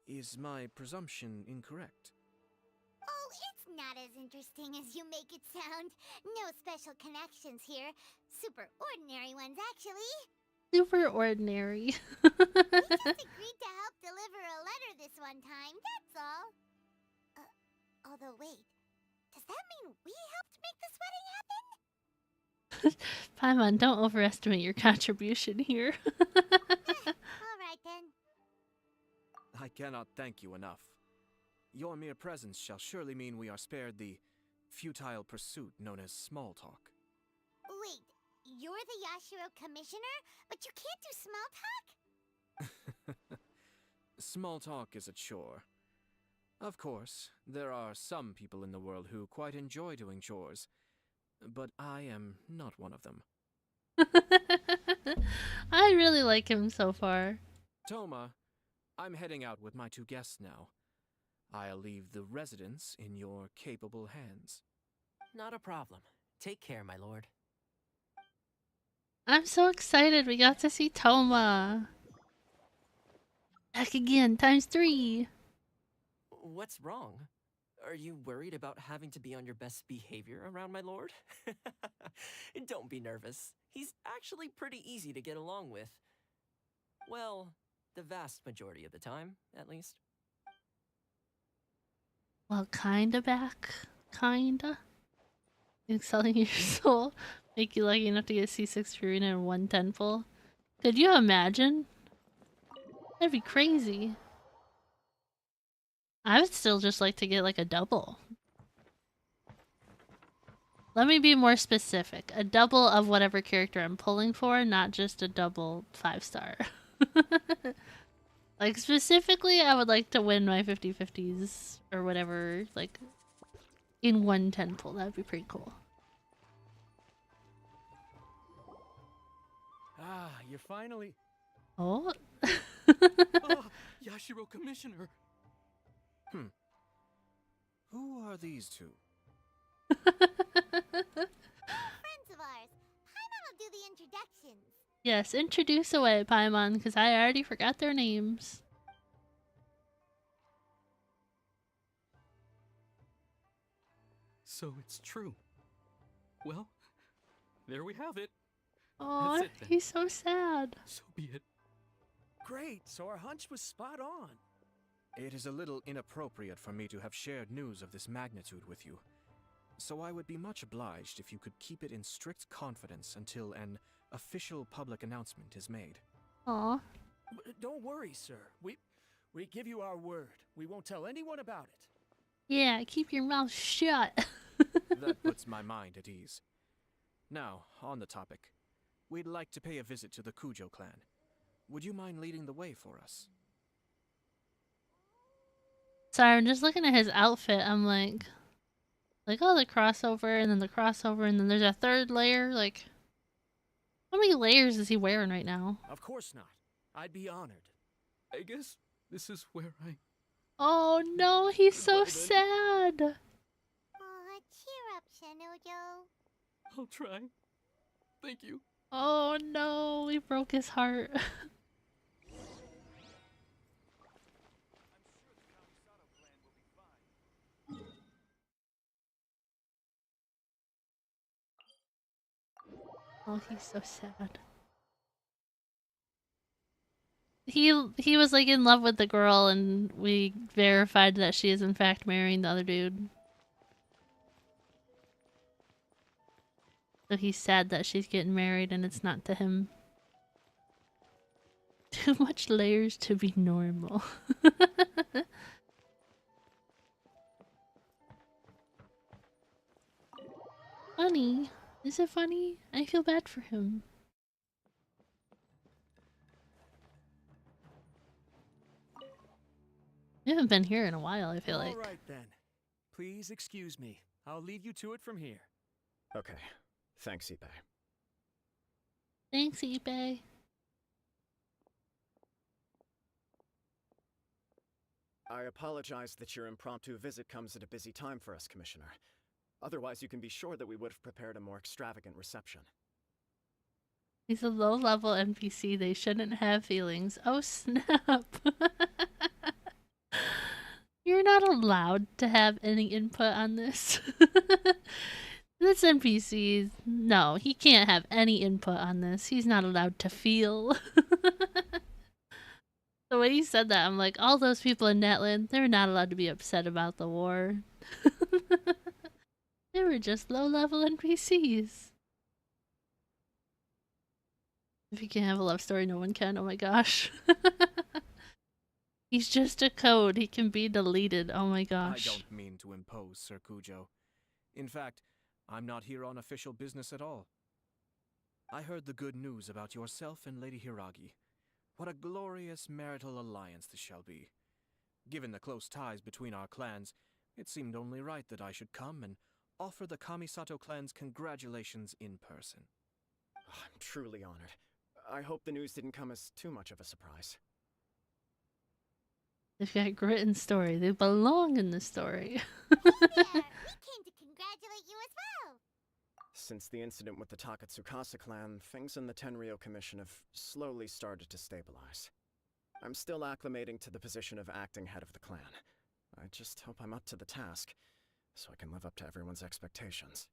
is my presumption incorrect? Oh, it's not as interesting as you make it sound. No special connections here. Super ordinary ones, actually. Super ordinary. We just agreed to help deliver a letter this one time, that's all. Although, wait. Does that mean we helped make this wedding happen? Paimon, don't overestimate your contribution here. Alright then. I cannot thank you enough. Your mere presence shall surely mean we are spared the futile pursuit known as small talk. Wait, you're the Yashiro Commissioner, but you can't do small talk? Small talk is a chore. Of course, there are some people in the world who quite enjoy doing chores, but I am not one of them. I really like him so far. Toma, I'm heading out with my 2 guests now. I'll leave the residence in your capable hands. Not a problem. Take care, my lord. I'm so excited we got to see Toma. Back again, ×3. What's wrong? Are you worried about having to be on your best behavior around my lord? Don't be nervous. He's actually pretty easy to get along with. Well, the vast majority of the time, at least. Well, kinda back. Kinda. Selling your soul. Make you lucky enough to get C6 Purina and 110 full. Could you imagine? That'd be crazy. I would still just like to get like a double. Let me be more specific. A double of whatever character I'm pulling for, not just a double 5-star. Like specifically, I would like to win my 50/50s or whatever, like in 110 pull. That'd be pretty cool. Ah, you're finally... Oh? Oh, Yashiro Commissioner. Who are these 2? Friends of ours. Paimon will do the introductions. Yes, introduce away, Paimon, because I already forgot their names. So it's true. Well, there we have it. Oh, That's it then. he's so sad. So be it. Great, so our hunch was spot on. It is a little inappropriate for me to have shared news of this magnitude with you, so I would be much obliged if you could keep it in strict confidence until an official public announcement is made. Aw. Don't worry, sir. We give you our word. We won't tell anyone about it. Yeah, keep your mouth shut. That puts my mind at ease. Now, on the topic. We'd like to pay a visit to the Kujo clan. Would you mind leading the way for us? Sorry, I'm just looking at his outfit. I'm like, oh, the crossover, and then the crossover, and then there's a third layer. Like, how many layers is he wearing right now? Of course not. I'd be honored. I guess this is where I... Oh no, he's so Well, then. sad. Aw, cheer up, Shinojo. I'll try. Thank you. Oh no, we broke his heart. Oh, he's so sad. He was like in love with the girl, and we verified that she is in fact marrying the other dude. So he's sad that she's getting married and it's not to him. Too much layers to be normal. Funny? Is it funny? I feel bad for him. We haven't been here in a while, I feel like. All right, then. Please excuse me. I'll leave you to it from here. Okay. Thanks, Ipe. Thanks, Ipe. I apologize that your impromptu visit comes at a busy time for us, Commissioner. Otherwise, you can be sure that we would have prepared a more extravagant reception. He's a low-level NPC. They shouldn't have feelings. Oh, snap. You're not allowed to have any input on this. This NPC, no, he can't have any input on this. He's not allowed to feel. The way you said that, I'm like, all those people in Netland, they're not allowed to be upset about the war. They were just low-level NPCs. If you can't have a love story, no one can. Oh my gosh. He's just a code. He can be deleted. Oh my gosh. I don't mean to impose, Sir Kujo. In fact, I'm not here on official business at all. I heard the good news about yourself and Lady Hiragi. What a glorious marital alliance this shall be. Given the close ties between our clans, it seemed only right that I should come and offer the Kamisato clan's congratulations in person. I'm truly honored. I hope the news didn't come as too much of a surprise. They've got grit and story. They belong in the story. Hey there! We came to congratulate you as well! Since the incident with the Takatsukasa clan, things in the Tenryou Commission have slowly started to stabilize. I'm still acclimating to the position of acting head of the clan. I just hope I'm up to the task, so I can live up to everyone's expectations.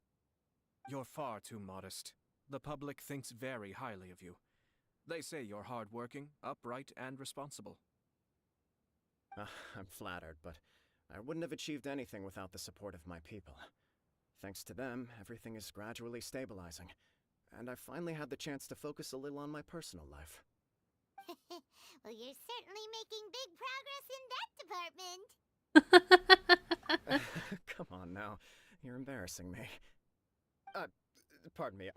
You're far too modest. The public thinks very highly of you. They say you're hardworking, upright, and responsible. I'm flattered, but I wouldn't have achieved anything without the support of my people. Thanks to them, everything is gradually stabilizing, and I finally had the chance to focus a little on my personal life. Well, you're certainly making big progress in that department. Come on now, you're embarrassing me. Pardon me,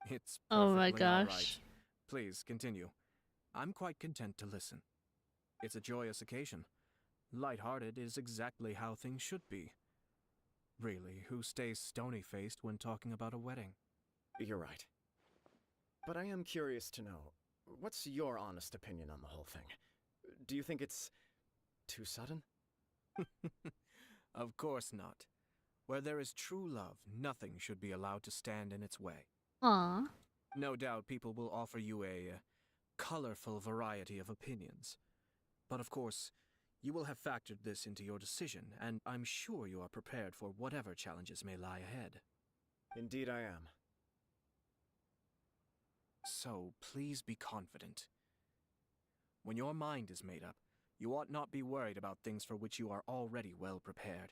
It's Oh my perfectly all right. gosh. Please, continue. I'm quite content to listen. It's a joyous occasion. Light-hearted is exactly how things should be. Really, who stays stony-faced when talking about a wedding? You're right. But I am curious to know, what's your honest opinion on the whole thing? Do you think it's too sudden? Of course not. Where there is true love, nothing should be allowed to stand in its way. Aw. No doubt people will offer you a colorful variety of opinions. But of course, you will have factored this into your decision, and I'm sure you are prepared for whatever challenges may lie ahead. Indeed I am. So, please be confident. When your mind is made up, you ought not be worried about things for which you are already well prepared.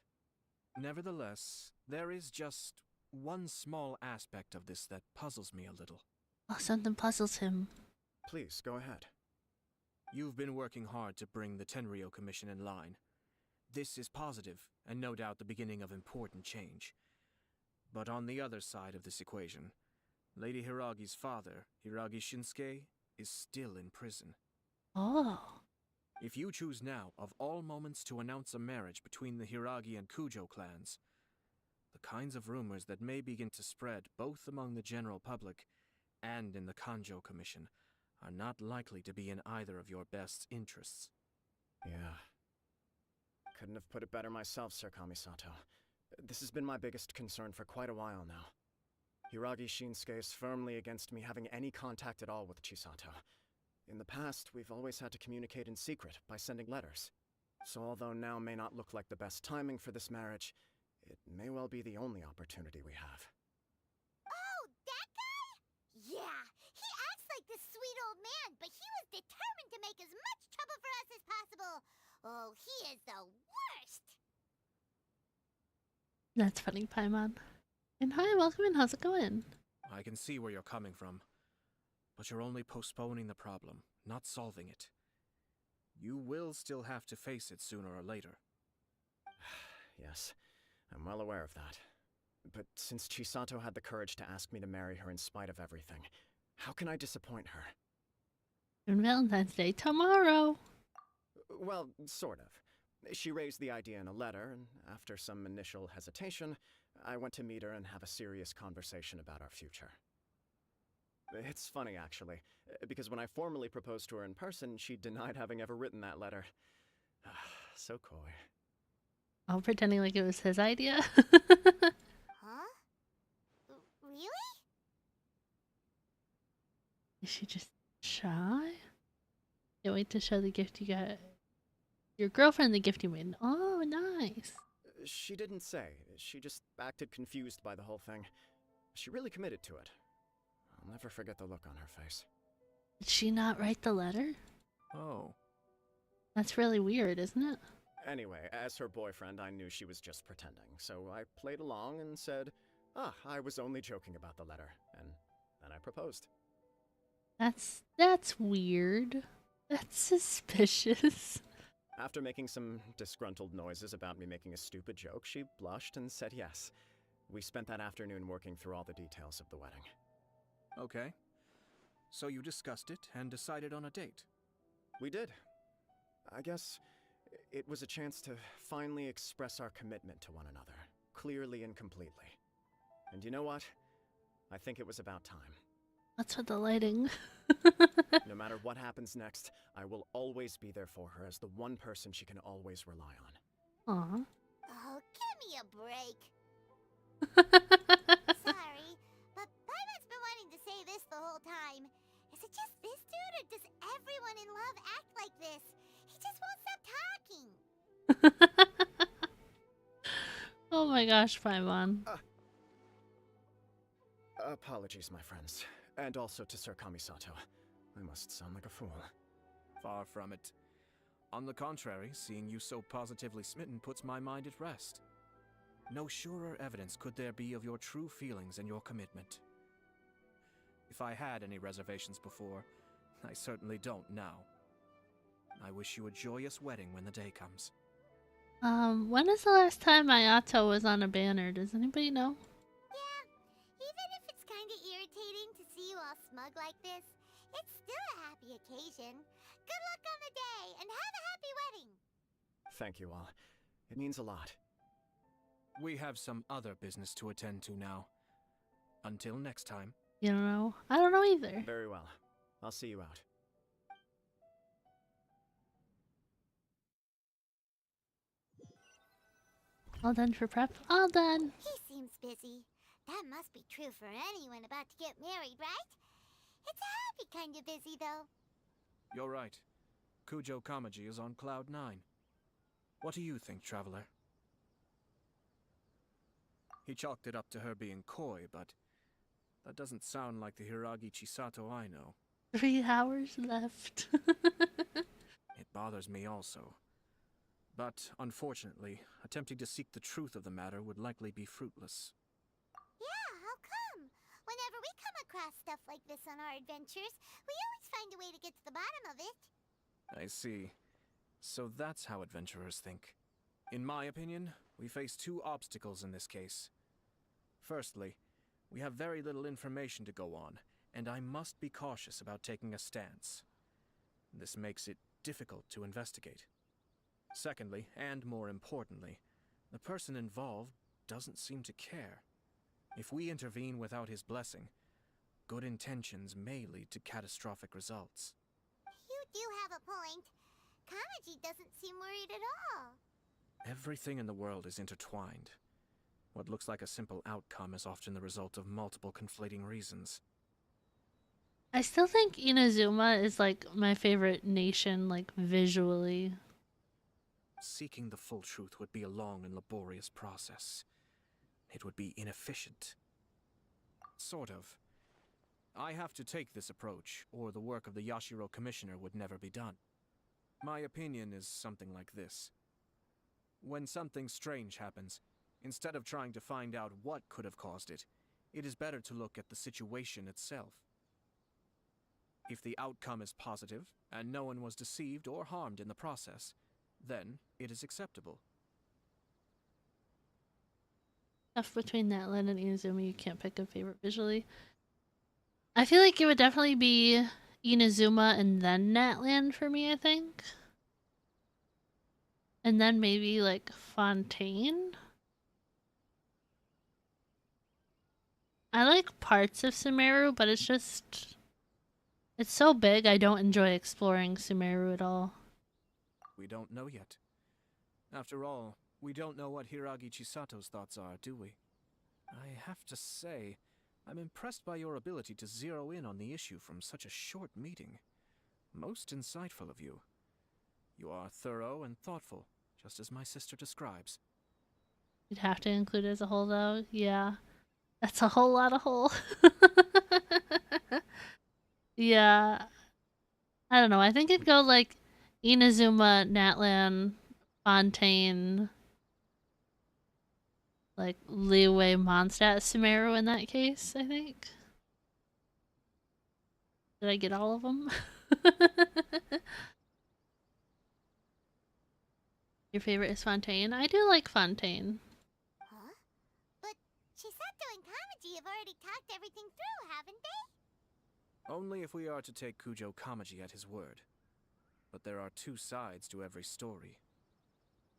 Nevertheless, there is just one small aspect of this that puzzles me a little. Oh, something puzzles him. Please, go ahead. You've been working hard to bring the Tenryou Commission in line. This is positive, and no doubt the beginning of important change. But on the other side of this equation, Lady Hiragi's father, Hiragi Shinsuke, is still in prison. Oh. If you choose now, of all moments, to announce a marriage between the Hiragi and Kujo clans, the kinds of rumors that may begin to spread both among the general public and in the Kanjo Commission are not likely to be in either of your best interests. Yeah. Couldn't have put it better myself, Sir Kamisato. This has been my biggest concern for quite a while now. Hiragi Shinsuke is firmly against me having any contact at all with Chisato. In the past, we've always had to communicate in secret by sending letters. So although now may not look like the best timing for this marriage, it may well be the only opportunity we have. Oh, that guy? Yeah, he acts like this sweet old man, but he was determined to make as much trouble for us as possible. Oh, he is the worst! That's funny, Paimon. And hi, welcome in. How's it going? I can see where you're coming from, but you're only postponing the problem, not solving it. You will still have to face it sooner or later. Yes, I'm well aware of that. But since Chisato had the courage to ask me to marry her in spite of everything, how can I disappoint her? On Valentine's Day tomorrow. Well, sort of. She raised the idea in a letter, and after some initial hesitation, I went to meet her and have a serious conversation about our future. It's funny, actually, because when I formally proposed to her in person, she denied having ever written that letter. So coy. Oh, pretending like it was his idea. Huh? Really? Is she just shy? Can't wait to show the gift you got your girlfriend the gift you made. Oh, nice. She didn't say. She just acted confused by the whole thing. She really committed to it. I'll never forget the look on her face. Did she not write the letter? Oh. That's really weird, isn't it? Anyway, as her boyfriend, I knew she was just pretending, so I played along and said, I was only joking about the letter, and then I proposed. That's weird. That's suspicious. After making some disgruntled noises about me making a stupid joke, she blushed and said yes. We spent that afternoon working through all the details of the wedding. Okay. So you discussed it and decided on a date? We did. I guess it was a chance to finally express our commitment to one another, clearly and completely. And you know what? I think it was about time. What's with the lighting? No matter what happens next, I will always be there for her as the one person she can always rely on. Aw. Oh, give me a break. Sorry, but Paimon's been wanting to say this the whole time. Is it just this dude, or does everyone in love act like this? He just won't stop talking. Oh my gosh, Paimon. Apologies, my friends. And also to Sir Kamisato. I must sound like a fool. Far from it. On the contrary, seeing you so positively smitten puts my mind at rest. No surer evidence could there be of your true feelings and your commitment. If I had any reservations before, I certainly don't now. I wish you a joyous wedding when the day comes. When is the last time Ayato was on a banner? Does anybody know? Yeah, even if it's kind of irritating to see you all smug like this, it's still a happy occasion. Good luck on the day, and have a happy wedding! Thank you all. It means a lot. We have some other business to attend to now. Until next time. You don't know? I don't know either. Very well. I'll see you out. All done for prep? All done. He seems busy. That must be true for anyone about to get married, right? It's a happy kind of busy, though. You're right. Kujo Kamaji is on cloud 9. What do you think, Traveler? He chalked it up to her being coy, but that doesn't sound like the Hiragi Chisato I know. 3 hours left. It bothers me also. But, unfortunately, attempting to seek the truth of the matter would likely be fruitless. Yeah, how come? Whenever we come across stuff like this on our adventures, we always find a way to get to the bottom of it. I see. So that's how adventurers think. In my opinion, we face 2 obstacles in this case. Firstly, we have very little information to go on, and I must be cautious about taking a stance. This makes it difficult to investigate. Secondly, and more importantly, the person involved doesn't seem to care. If we intervene without his blessing, good intentions may lead to catastrophic results. You do have a point. Kamaji doesn't seem worried at all. Everything in the world is intertwined. What looks like a simple outcome is often the result of multiple conflating reasons. I still think Inazuma is like my favorite nation, like visually. Seeking the full truth would be a long and laborious process. It would be inefficient. Sort of. I have to take this approach, or the work of the Yashiro Commissioner would never be done. My opinion is something like this. When something strange happens, instead of trying to find out what could have caused it, it is better to look at the situation itself. If the outcome is positive, and no one was deceived or harmed in the process, then it is acceptable. Stuff between Natlan and Inazuma, you can't pick a favorite visually. I feel like it would definitely be Inazuma and then Natlan for me, I think. And then maybe like Fontaine. I like parts of Sumeru, but it's just... it's so big, I don't enjoy exploring Sumeru at all. We don't know yet. After all, we don't know what Hiragi Chisato's thoughts are, do we? I have to say, I'm impressed by your ability to zero in on the issue from such a short meeting. Most insightful of you. You are thorough and thoughtful, just as my sister describes. You'd have to include it as a whole, though. Yeah. That's a whole lot of whole. Yeah. I don't know. I think it'd go like Inazuma, Natlan, Fontaine, like Liyue, Mondstadt, Sumeru in that case, I think. Did I get all of them? Your favorite is Fontaine? I do like Fontaine. Huh? But Chisato and Kamaji have already talked everything through, haven't they? Only if we are to take Kujo Kamaji at his word. But there are 2 sides to every story.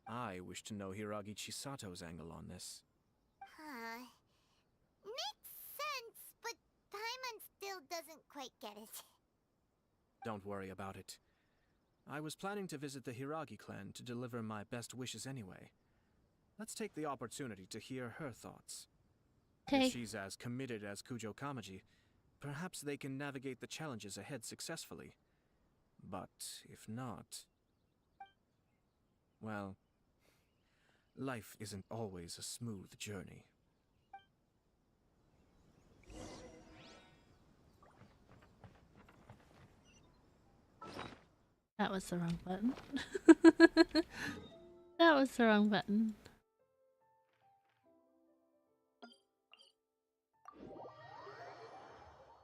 I wish to know Hiragi Chisato's angle on this. Huh. Makes sense, but Paimon still doesn't quite get it. Don't worry about it. I was planning to visit the Hiragi clan to deliver my best wishes anyway. Let's take the opportunity to hear her thoughts. Okay. If she's as committed as Kujo Kamaji, perhaps they can navigate the challenges ahead successfully. But if not... well, life isn't always a smooth journey. That was the wrong button. That was the wrong button.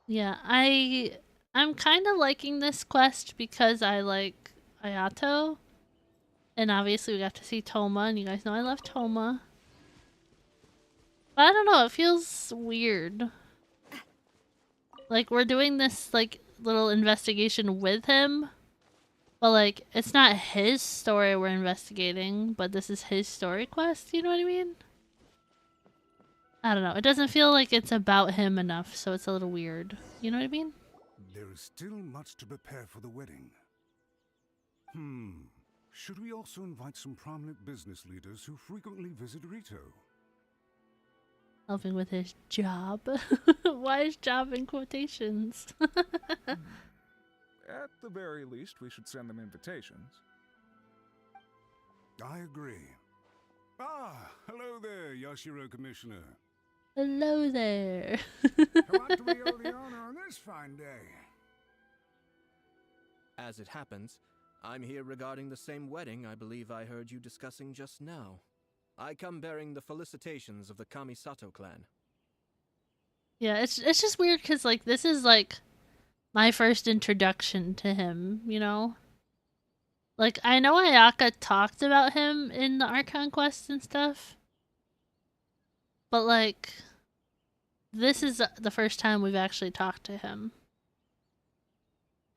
Yeah, I'm kind of liking this quest because I like Ayato. And obviously we got to see Toma, and you guys know I love Toma. But I don't know, it feels weird. Like, we're doing this, like, little investigation with him. But, like, it's not his story we're investigating, but this is his story quest, you know what I mean? I don't know, it doesn't feel like it's about him enough, so it's a little weird. You know what I mean? There is still much to prepare for the wedding. Should we also invite some prominent business leaders who frequently visit Rito? Helping with his job. Why is job in quotations? At the very least, we should send them invitations. I agree. Ah, hello there, Yashiro Commissioner. Hello there. Who ought to wield the honor on this fine day? As it happens, I'm here regarding the same wedding I believe I heard you discussing just now. I come bearing the felicitations of the Kamisato clan. Yeah, it's just weird because, like, this is, like, my first introduction to him, you know? Like, I know Ayaka talked about him in the Archon quests and stuff. But, like, this is the first time we've actually talked to him.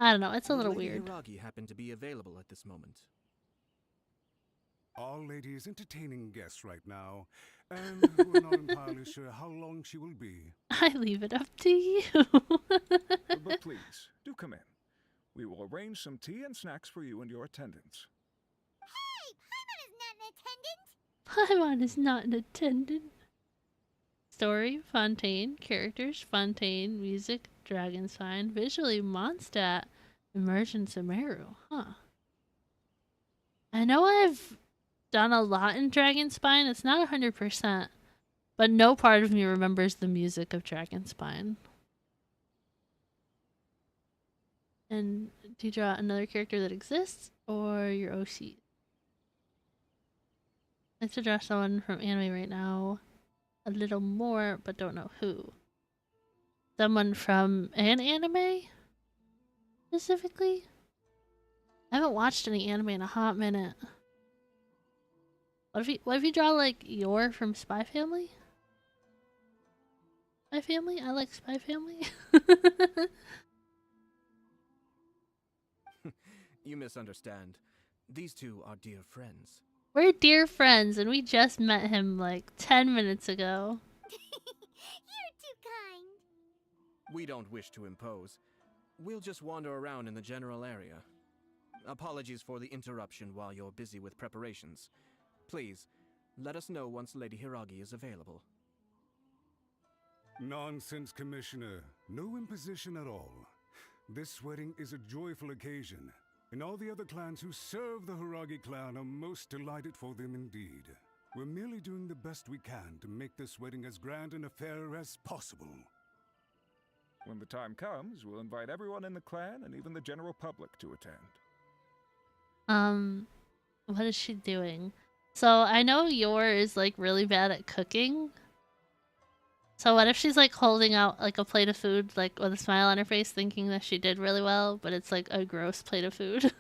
I don't know, it's a little weird. Hiragi happened to be available at this moment. Our lady is entertaining guests right now, and we're not entirely sure how long she will be. I leave it up to you. But please, do come in. We will arrange some tea and snacks for you and your attendants. Hey, Paimon is not an attendant. Story, Fontaine. Characters, Fontaine. Music, Dragon Sign. Visually, Mondstadt. Immersion, Sumeru. Huh. I know I've done a lot in Dragon Spine. It's not 100%. But no part of me remembers the music of Dragon Spine. And do you draw another character that exists? Or your OC? I have to draw someone from anime right now. A little more, but don't know who. Someone from an anime? Specifically? I haven't watched any anime in a hot minute. What if you draw, like, Yor from Spy Family? Spy Family? I like Spy Family. You misunderstand. These two are dear friends. We're dear friends, and we just met him like 10 minutes ago. You're too kind. We don't wish to impose. We'll just wander around in the general area. Apologies for the interruption while you're busy with preparations. Please, let us know once Lady Hiragi is available. Nonsense, Commissioner. No imposition at all. This wedding is a joyful occasion, and all the other clans who serve the Hiragi clan are most delighted for them indeed. We're merely doing the best we can to make this wedding as grand an affair as possible. When the time comes, we'll invite everyone in the clan and even the general public to attend. What is she doing? So I know Yor is like really bad at cooking. So what if she's like holding out like a plate of food like with a smile on her face thinking that she did really well, but it's like a gross plate of food?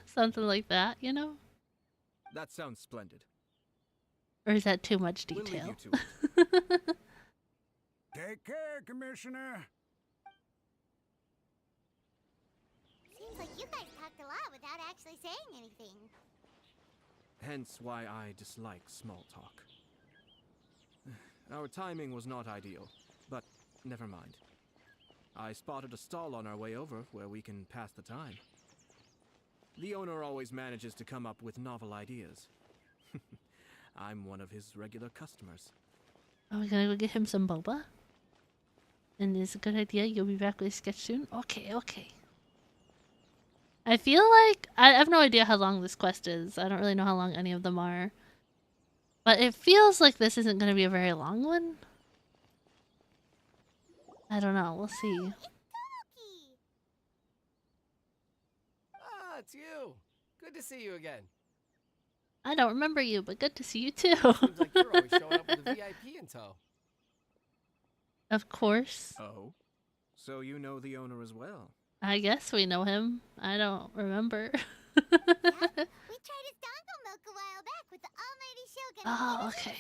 Something like that, you know? That sounds splendid. Or is that too much We'll leave detail? you to it. Take care, Commissioner. Seems like you guys talked a lot without actually saying anything. Hence why I dislike small talk. Our timing was not ideal, but never mind. I spotted a stall on our way over where we can pass the time. The owner always manages to come up with novel ideas. I'm one of his regular customers. Are we gonna go get him some boba? And it's a good idea. You'll be back with a sketch soon? Okay, okay. I feel like... I have no idea how long this quest is. I don't really know how long any of them are. But it feels like this isn't going to be a very long one. I don't know. We'll see. Ah, it's you. Good to see you again. I don't remember you, but good to see you too. Seems like you're always showing up with a VIP in tow. Of course. Oh? So you know the owner as well? I guess we know him. I don't remember. We tried his dongle milk a while back with the almighty Shogun. Oh, okay.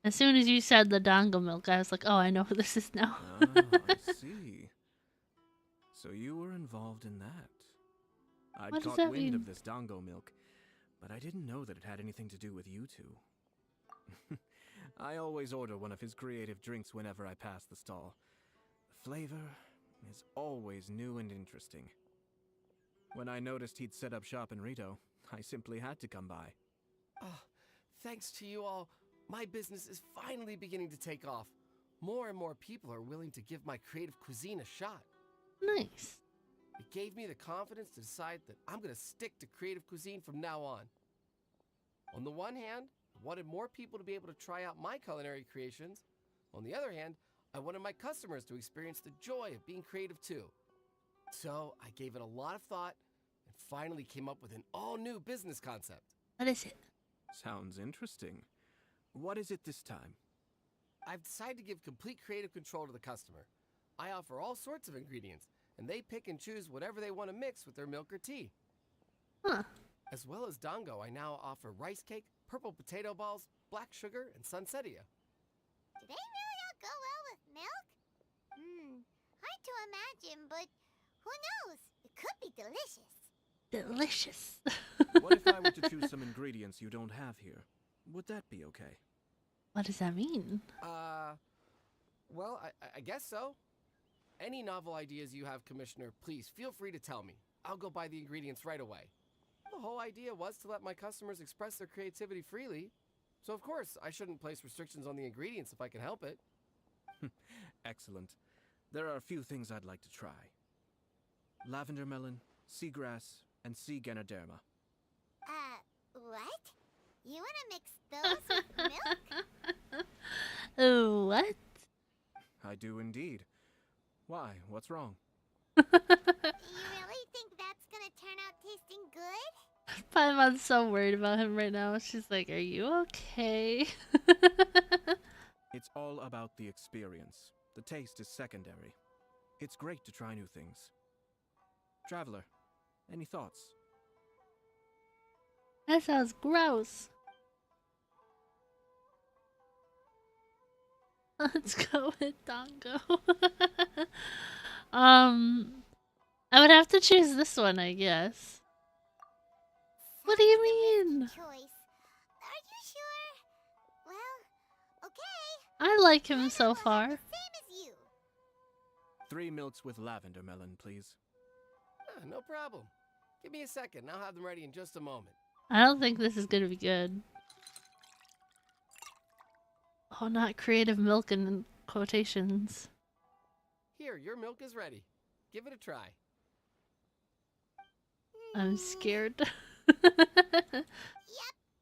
As soon as you said the dongle milk, I was like, oh, I know who this is now. Ah, I see. So you were involved in that. I'd What does caught that wind mean? of this dongo milk, but I didn't know that it had anything to do with you two. I always order one of his creative drinks whenever I pass the stall. The flavor is always new and interesting. When I noticed he'd set up shop in Rito, I simply had to come by. Oh, thanks to you all, my business is finally beginning to take off. More and more people are willing to give my creative cuisine a shot. Nice. It gave me the confidence to decide that I'm going to stick to creative cuisine from now on. On the one hand, I wanted more people to be able to try out my culinary creations. On the other hand, I wanted my customers to experience the joy of being creative too. So I gave it a lot of thought and finally came up with an all-new business concept. What is it? Sounds interesting. What is it this time? I've decided to give complete creative control to the customer. I offer all sorts of ingredients, and they pick and choose whatever they want to mix with their milk or tea. Huh. As well as Dango, I now offer rice cake, purple potato balls, black sugar, and sunsettia. Do they really all go well with milk? Hard to imagine, but who knows? It could be delicious. Delicious. What if I were to choose some ingredients you don't have here? Would that be okay? What does that mean? Well, I guess so. Any novel ideas you have, Commissioner, please feel free to tell me. I'll go buy the ingredients right away. The whole idea was to let my customers express their creativity freely. So of course, I shouldn't place restrictions on the ingredients if I can help it. Excellent. There are a few things I'd like to try. Lavender melon, seagrass, and sea ganoderma. What? You wanna mix those with milk? What? I do indeed. Why? What's wrong? You really think that's gonna turn out tasting good? Paimon's so worried about him right now. She's like, are you okay? It's all about the experience. The taste is secondary. It's great to try new things. Traveler, any thoughts? That sounds gross. Let's go with Dongo. I would have to choose this one, I guess. What do you mean? Choice. Are you sure? Well, okay. I like him so far. Same as you. 3 milks with lavender melon, please. No problem. Give me a second. I'll have them ready in just a moment. I don't think this is gonna be good. Oh, not creative milk in quotations. Here, your milk is ready. Give it a try. I'm scared. Yep,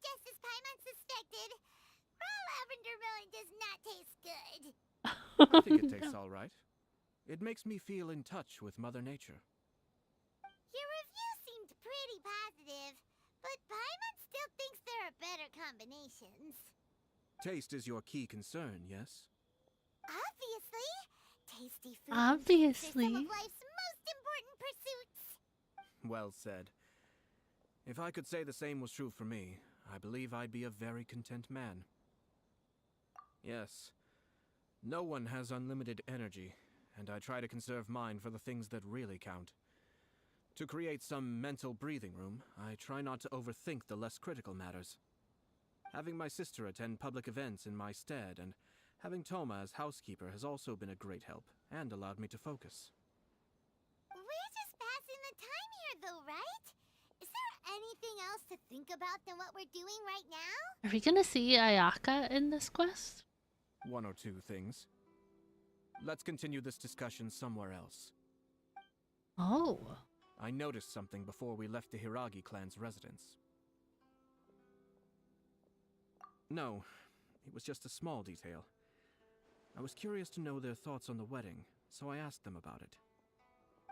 just as Paimon suspected. Raw lavender melon does not taste good. I think it tastes all right. It makes me feel in touch with Mother Nature. Your review seemed pretty positive, but Paimon still thinks there are better combinations. Taste is your key concern, yes? Obviously. Tasty food. Obviously. Some of life's most important pursuits. Well said. If I could say the same was true for me, I believe I'd be a very content man. Yes. No one has unlimited energy, and I try to conserve mine for the things that really count. To create some mental breathing room, I try not to overthink the less critical matters. Having my sister attend public events in my stead and Having Toma as housekeeper has also been a great help, and allowed me to focus. We're just passing the time here, though, right? Is there anything else to think about than what we're doing right now? Are we gonna see Ayaka in this quest? One or two things. Let's continue this discussion somewhere else. Oh. I noticed something before we left the Hiragi clan's residence. No, it was just a small detail. I was curious to know their thoughts on the wedding, so I asked them about it.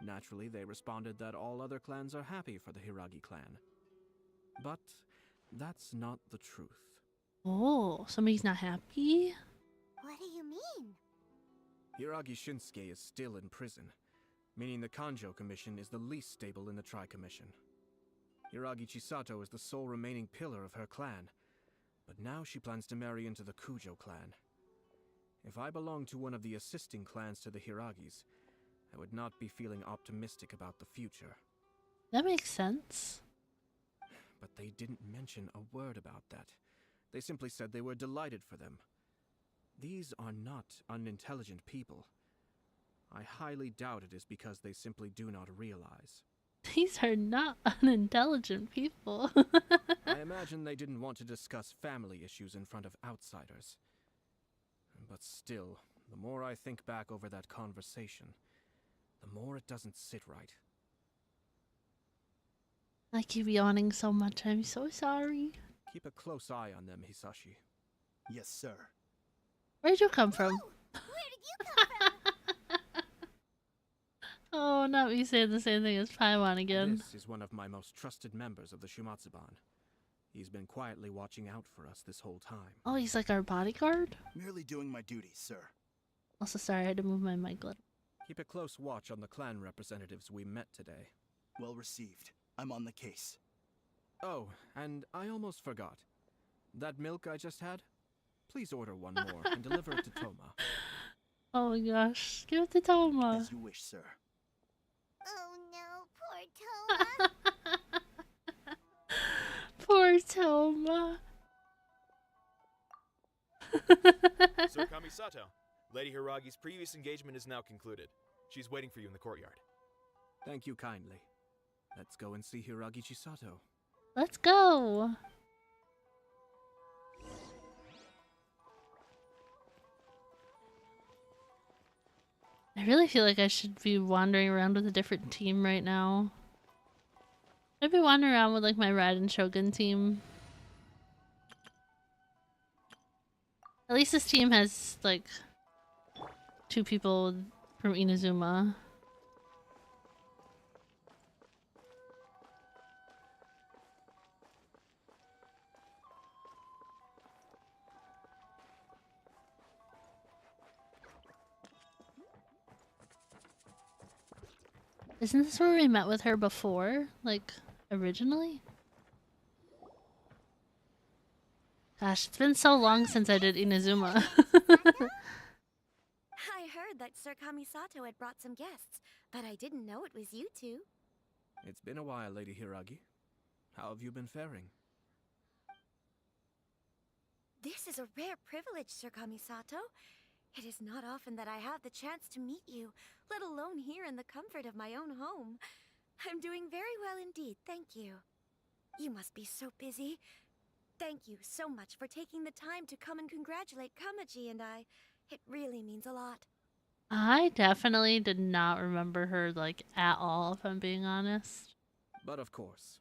Naturally, they responded that all other clans are happy for the Hiragi clan. But that's not the truth. Oh, somebody's not happy? What do you mean? Hiragi Shinsuke is still in prison, meaning the Kanjo Commission is the least stable in the Tri-Commission. Hiragi Chisato is the sole remaining pillar of her clan, but now she plans to marry into the Kujo clan. If I belonged to one of the assisting clans to the Hiragis, I would not be feeling optimistic about the future. That makes sense. But they didn't mention a word about that. They simply said they were delighted for them. These are not unintelligent people. I highly doubt it is because they simply do not realize. These are not unintelligent people. I imagine they didn't want to discuss family issues in front of outsiders. But still, the more I think back over that conversation, the more it doesn't sit right. I keep yawning so much, I'm so sorry. Keep a close eye on them, Hisashi. Yes, sir. Where'd you come from? Where did you come from? Oh, not me saying the same thing as Paimon again. This is one of my most trusted members of the Shumatsuban. He's been quietly watching out for us this whole time. Oh, he's like our bodyguard? Merely doing my duties, sir. Also, sorry, I had to move my mic a little. Keep a close watch on the clan representatives we met today. Well received. I'm on the case. Oh, and I almost forgot. That milk I just had? Please order one more and deliver it to Toma. Oh my gosh, give it to Toma. As you wish, sir. Oh no, poor Toma. Poor Toma. Sir Kamisato, Lady Hiragi's previous engagement is now concluded. She's waiting for you in the courtyard. Thank you kindly. Let's go and see Hiragi Chisato. Let's go. I really feel like I should be wandering around with a different team right now. I'd be wandering around with like my Raiden Shogun team. At least this team has like 2 people from Inazuma. Isn't this where we met with her before? Like, originally? Gosh, it's been so long since I did Inazuma. I heard that Sir Kamisato had brought some guests, but I didn't know it was you two. It's been a while, Lady Hiragi. How have you been faring? This is a rare privilege, Sir Kamisato. It is not often that I have the chance to meet you, let alone here in the comfort of my own home. I'm doing very well indeed, thank you. You must be so busy. Thank you so much for taking the time to come and congratulate Kamaji and I. It really means a lot. I definitely did not remember her, like, at all, if I'm being honest. But of course.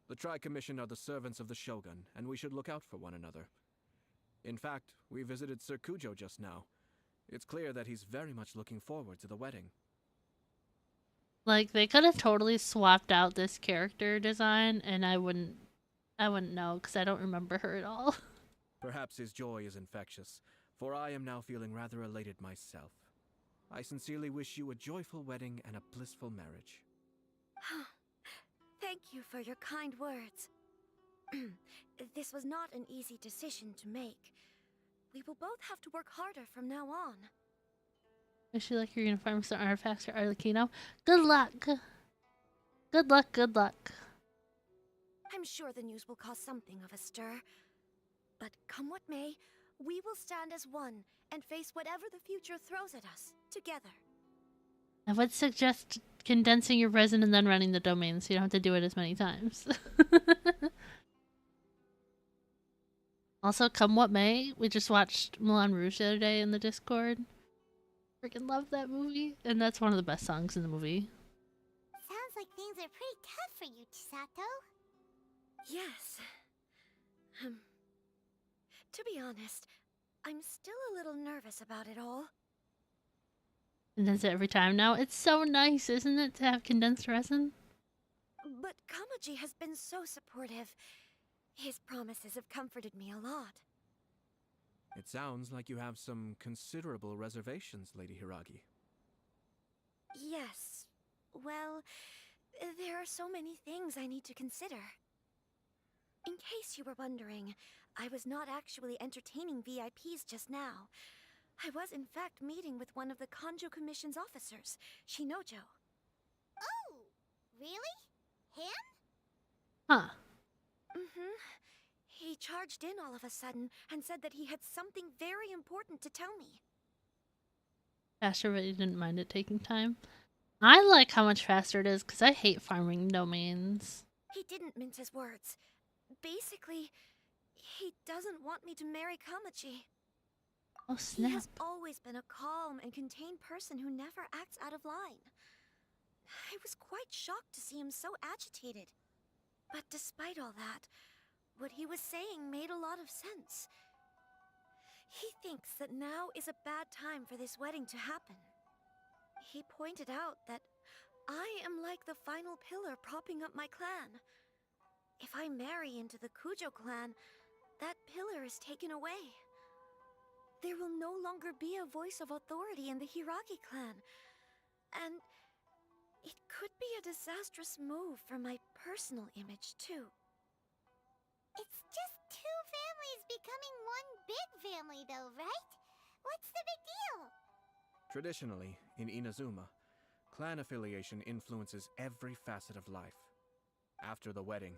The Tri-Commission are the servants of the Shogun, and we should look out for one another. In fact, we visited Sir Kujo just now. It's clear that he's very much looking forward to the wedding. Like, they could have totally swapped out this character design, and I wouldn't know, because I don't remember her at all. Perhaps his joy is infectious, for I am now feeling rather elated myself. I sincerely wish you a joyful wedding and a blissful marriage. Thank you for your kind words. This was not an easy decision to make. We will both have to work harder from now on. Wish you luck, you're gonna farm some artifacts for Arlecchino. Good luck! Good luck, good luck. I'm sure the news will cause something of a stir. But come what may, We will stand as one and face whatever the future throws at us, together. I would suggest condensing your resin and then running the domain so you don't have to do it as many times. Also, come what may, we just watched Moulin Rouge the other day in the Discord. Freaking love that movie, and that's one of the best songs in the movie. Sounds like things are pretty tough for you, Chisato. Yes. To be honest, I'm still a little nervous about it all. Condense it every time now. It's so nice, isn't it, to have condensed resin? But Kamaji has been so supportive. His promises have comforted me a lot. It sounds like you have some considerable reservations, Lady Hiragi. Yes. Well, there are so many things I need to consider. In case you were wondering, I was not actually entertaining VIPs just now. I was in fact meeting with one of the Kanjo Commission's officers, Shinojo. Oh, really? Him? Huh. He charged in all of a sudden and said that he had something very important to tell me. Faster, but you didn't mind it taking time. I like how much faster it is because I hate farming domains. He didn't mince his words. Basically, he doesn't want me to marry Kamaji. Oh, snap. He has always been a calm and contained person who never acts out of line. I was quite shocked to see him so agitated. But despite all that, what he was saying made a lot of sense. He thinks that now is a bad time for this wedding to happen. He pointed out that I am like the final pillar propping up my clan. If I marry into the Kujo clan, that pillar is taken away. There will no longer be a voice of authority in the Hiragi clan. And it could be a disastrous move for my personal image, too. It's just two families becoming one big family, though, right? What's the big deal? Traditionally, in Inazuma, clan affiliation influences every facet of life. After the wedding,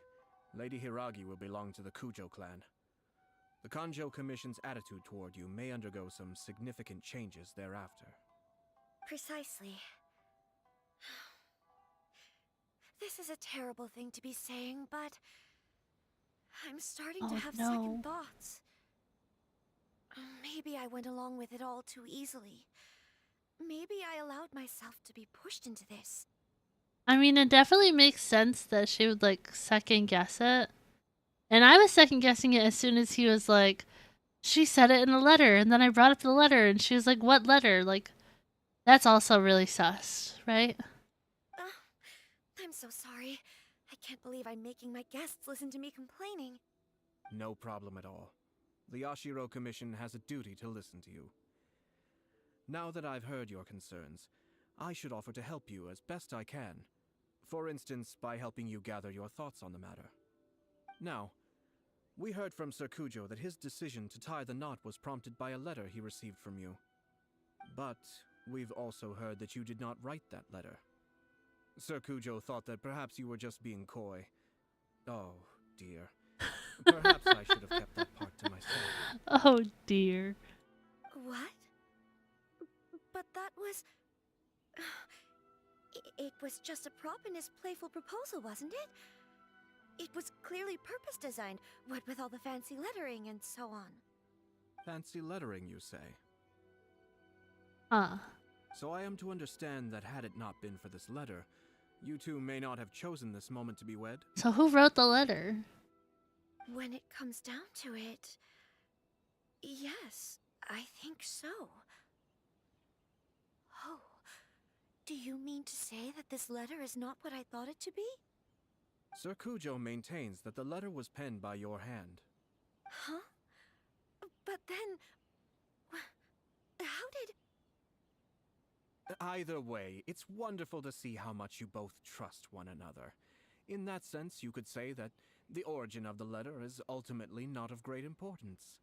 Lady Hiragi will belong to the Kujo clan. The Kanjo Commission's attitude toward you may undergo some significant changes thereafter. Precisely. This is a terrible thing to be saying, but I'm starting to have second thoughts. Maybe I went along with it all too easily. Maybe I allowed myself to be pushed into this. I mean, it definitely makes sense that she would, like, second guess it. And I was second guessing it as soon as he was like, she said it in a letter, and then I brought up the letter, and she was like, what letter? Like, that's also really sus, right? I'm so sorry. I can't believe I'm making my guests listen to me complaining. No problem at all. The Yashiro Commission has a duty to listen to you. Now that I've heard your concerns, I should offer to help you as best I can. For instance, by helping you gather your thoughts on the matter. Now, we heard from Sir Kujo that his decision to tie the knot was prompted by a letter he received from you. But we've also heard that you did not write that letter. Sir Kujo thought that perhaps you were just being coy. Oh, dear. Perhaps I should have kept that part to myself. Oh, dear. What? But that was... It was just a prop in his playful proposal, wasn't it? It was clearly purpose designed, what with all the fancy lettering and so on. Fancy lettering, you say? Huh. So I am to understand that had it not been for this letter, you two may not have chosen this moment to be wed? So who wrote the letter? When it comes down to it... Yes, I think so. Oh, do you mean to say that this letter is not what I thought it to be? Sir Kujo maintains that the letter was penned by your hand. Huh? But then... How did... Either way, it's wonderful to see how much you both trust one another. In that sense, you could say that the origin of the letter is ultimately not of great importance.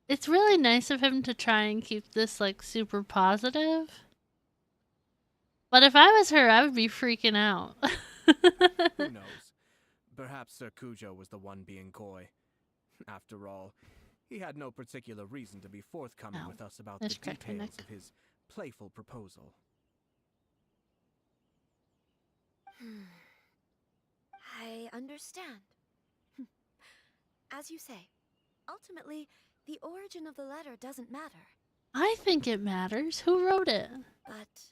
It's really nice of him to try and keep this, like, super positive. But if I was her, I would be freaking out. Who knows? Perhaps Sir Kujo was the one being coy. After all, He had no particular reason to be forthcoming with us about the that's correct, details Nick. of his playful proposal. I understand. As you say, ultimately, the origin of the letter doesn't matter. I think it matters. Who wrote it? But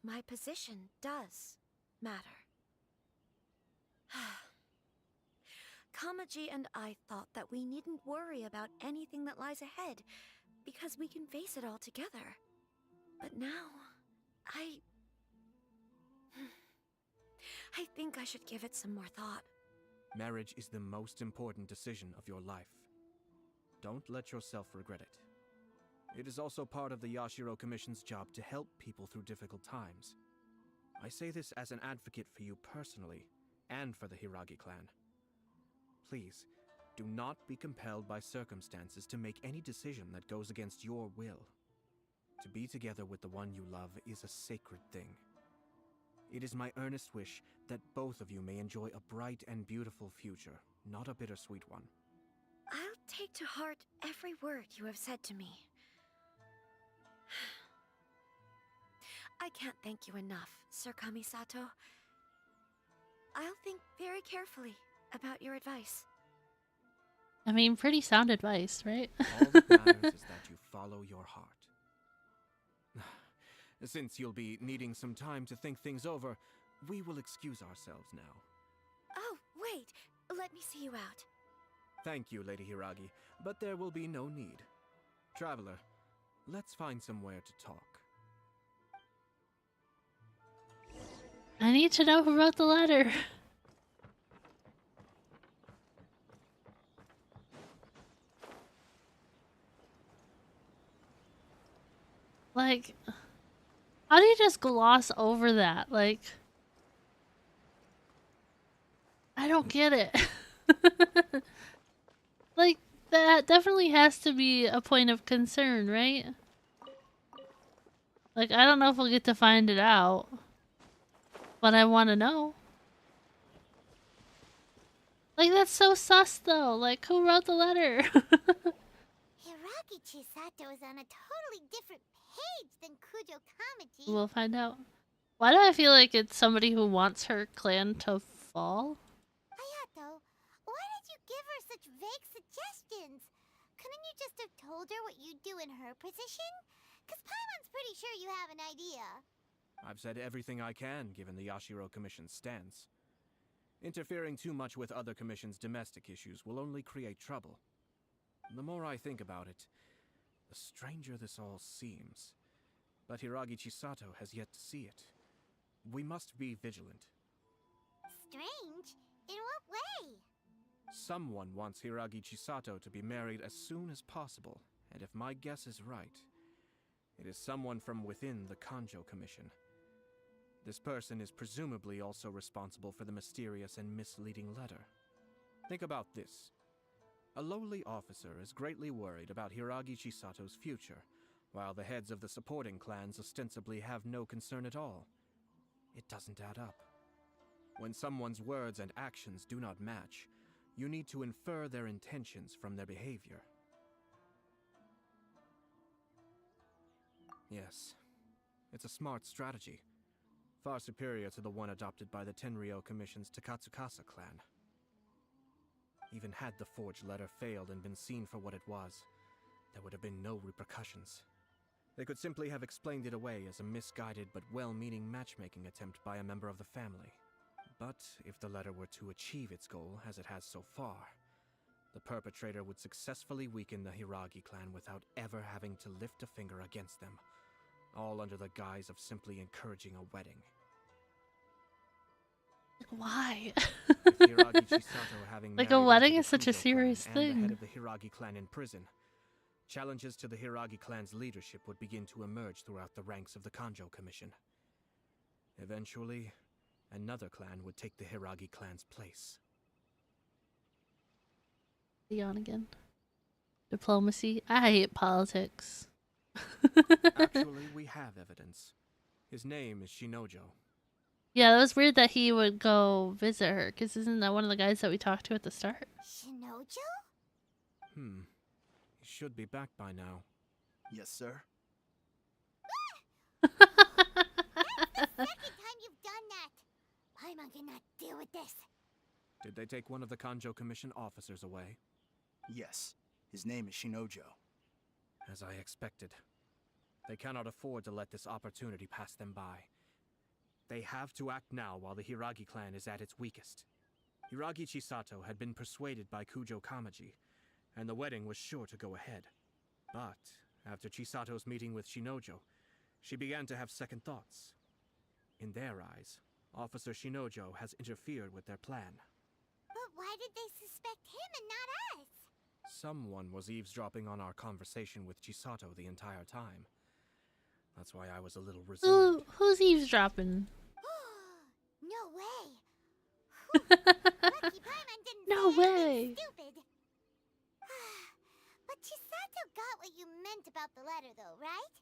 my position does matter. Kamaji and I thought that we needn't worry about anything that lies ahead because we can face it all together. But now, I think I should give it some more thought. Marriage is the most important decision of your life. Don't let yourself regret it. It is also part of the Yashiro Commission's job to help people through difficult times. I say this as an advocate for you personally, and for the Hiragi clan. Please, do not be compelled by circumstances to make any decision that goes against your will. To be together with the one you love is a sacred thing. It is my earnest wish that both of you may enjoy a bright and beautiful future, not a bittersweet one. I'll take to heart every word you have said to me. I can't thank you enough, Sir Kamisato. I'll think very carefully about your advice. I mean, pretty sound advice, right? All that matters is that you follow your heart. Since you'll be needing some time to think things over, we will excuse ourselves now. Oh, wait. Let me see you out. Thank you, Lady Hiragi, but there will be no need. Traveler, let's find somewhere to talk. I need to know who wrote the letter. Like, how do you just gloss over that? Like, I don't get it. Like, that definitely has to be a point of concern, right? Like, I don't know if we'll get to find it out, but I want to know. Like, that's so sus, though. Like, who wrote the letter? Hiragi Chisato is on a totally different page than Kujo Kamaji. We'll find out. Why do I feel like it's somebody who wants her clan to fall? Hayato, why did you give her such vague suggestions? Couldn't you just have told her what you'd do in her position? Because Paimon's pretty sure you have an idea. I've said everything I can, given the Yashiro Commission's stance. Interfering too much with other commissions' domestic issues will only create trouble. The more I think about it, the stranger this all seems. But Hiragi Chisato has yet to see it. We must be vigilant. Strange? In what way? Someone wants Hiragi Chisato to be married as soon as possible, and if my guess is right, it is someone from within the Kanjo Commission. This person is presumably also responsible for the mysterious and misleading letter. Think about this. A lowly officer is greatly worried about Hiragi Chisato's future, while the heads of the supporting clans ostensibly have no concern at all. It doesn't add up. When someone's words and actions do not match, you need to infer their intentions from their behavior. Yes, it's a smart strategy, far superior to the one adopted by the Tenryou Commission's Takatsukasa clan. Even had the forged letter failed and been seen for what it was, there would have been no repercussions. They could simply have explained it away as a misguided but well-meaning matchmaking attempt by a member of the family. But if the letter were to achieve its goal, as it has so far, the perpetrator would successfully weaken the Hiragi clan without ever having to lift a finger against them, all under the guise of simply encouraging a wedding. Why? With Hiragi Chisato having Like, a married wedding into is the such a Kujo serious clan and the thing. head of the Hiragi clan in prison, challenges to the Hiragi clan's leadership would begin to emerge throughout the ranks of the Kanjo Commission. Eventually, another clan would take the Hiragi clan's place. Leon again. Diplomacy. I hate politics. Actually, we have evidence. His name is Shinojo. Yeah, that was weird that he would go visit her, because isn't that one of the guys that we talked to at the start? Shinojo? He should be back by now. Yes, sir. That's the second time you've done that. Paimon cannot deal with this. Did they take one of the Kanjo Commission officers away? Yes. His name is Shinojo. As I expected. They cannot afford to let this opportunity pass them by. They have to act now while the Hiragi clan is at its weakest. Hiragi Chisato had been persuaded by Kujo Kamaji, and the wedding was sure to go ahead. But after Chisato's meeting with Shinojo, she began to have second thoughts. In their eyes, Officer Shinojo has interfered with their plan. But why did they suspect him and not us? Someone was eavesdropping on our conversation with Chisato the entire time. That's why I was a little reserved. Who's eavesdropping? No way. Lucky Paimon didn't No say way. anything stupid. But Chisato got what you meant about the letter though, right?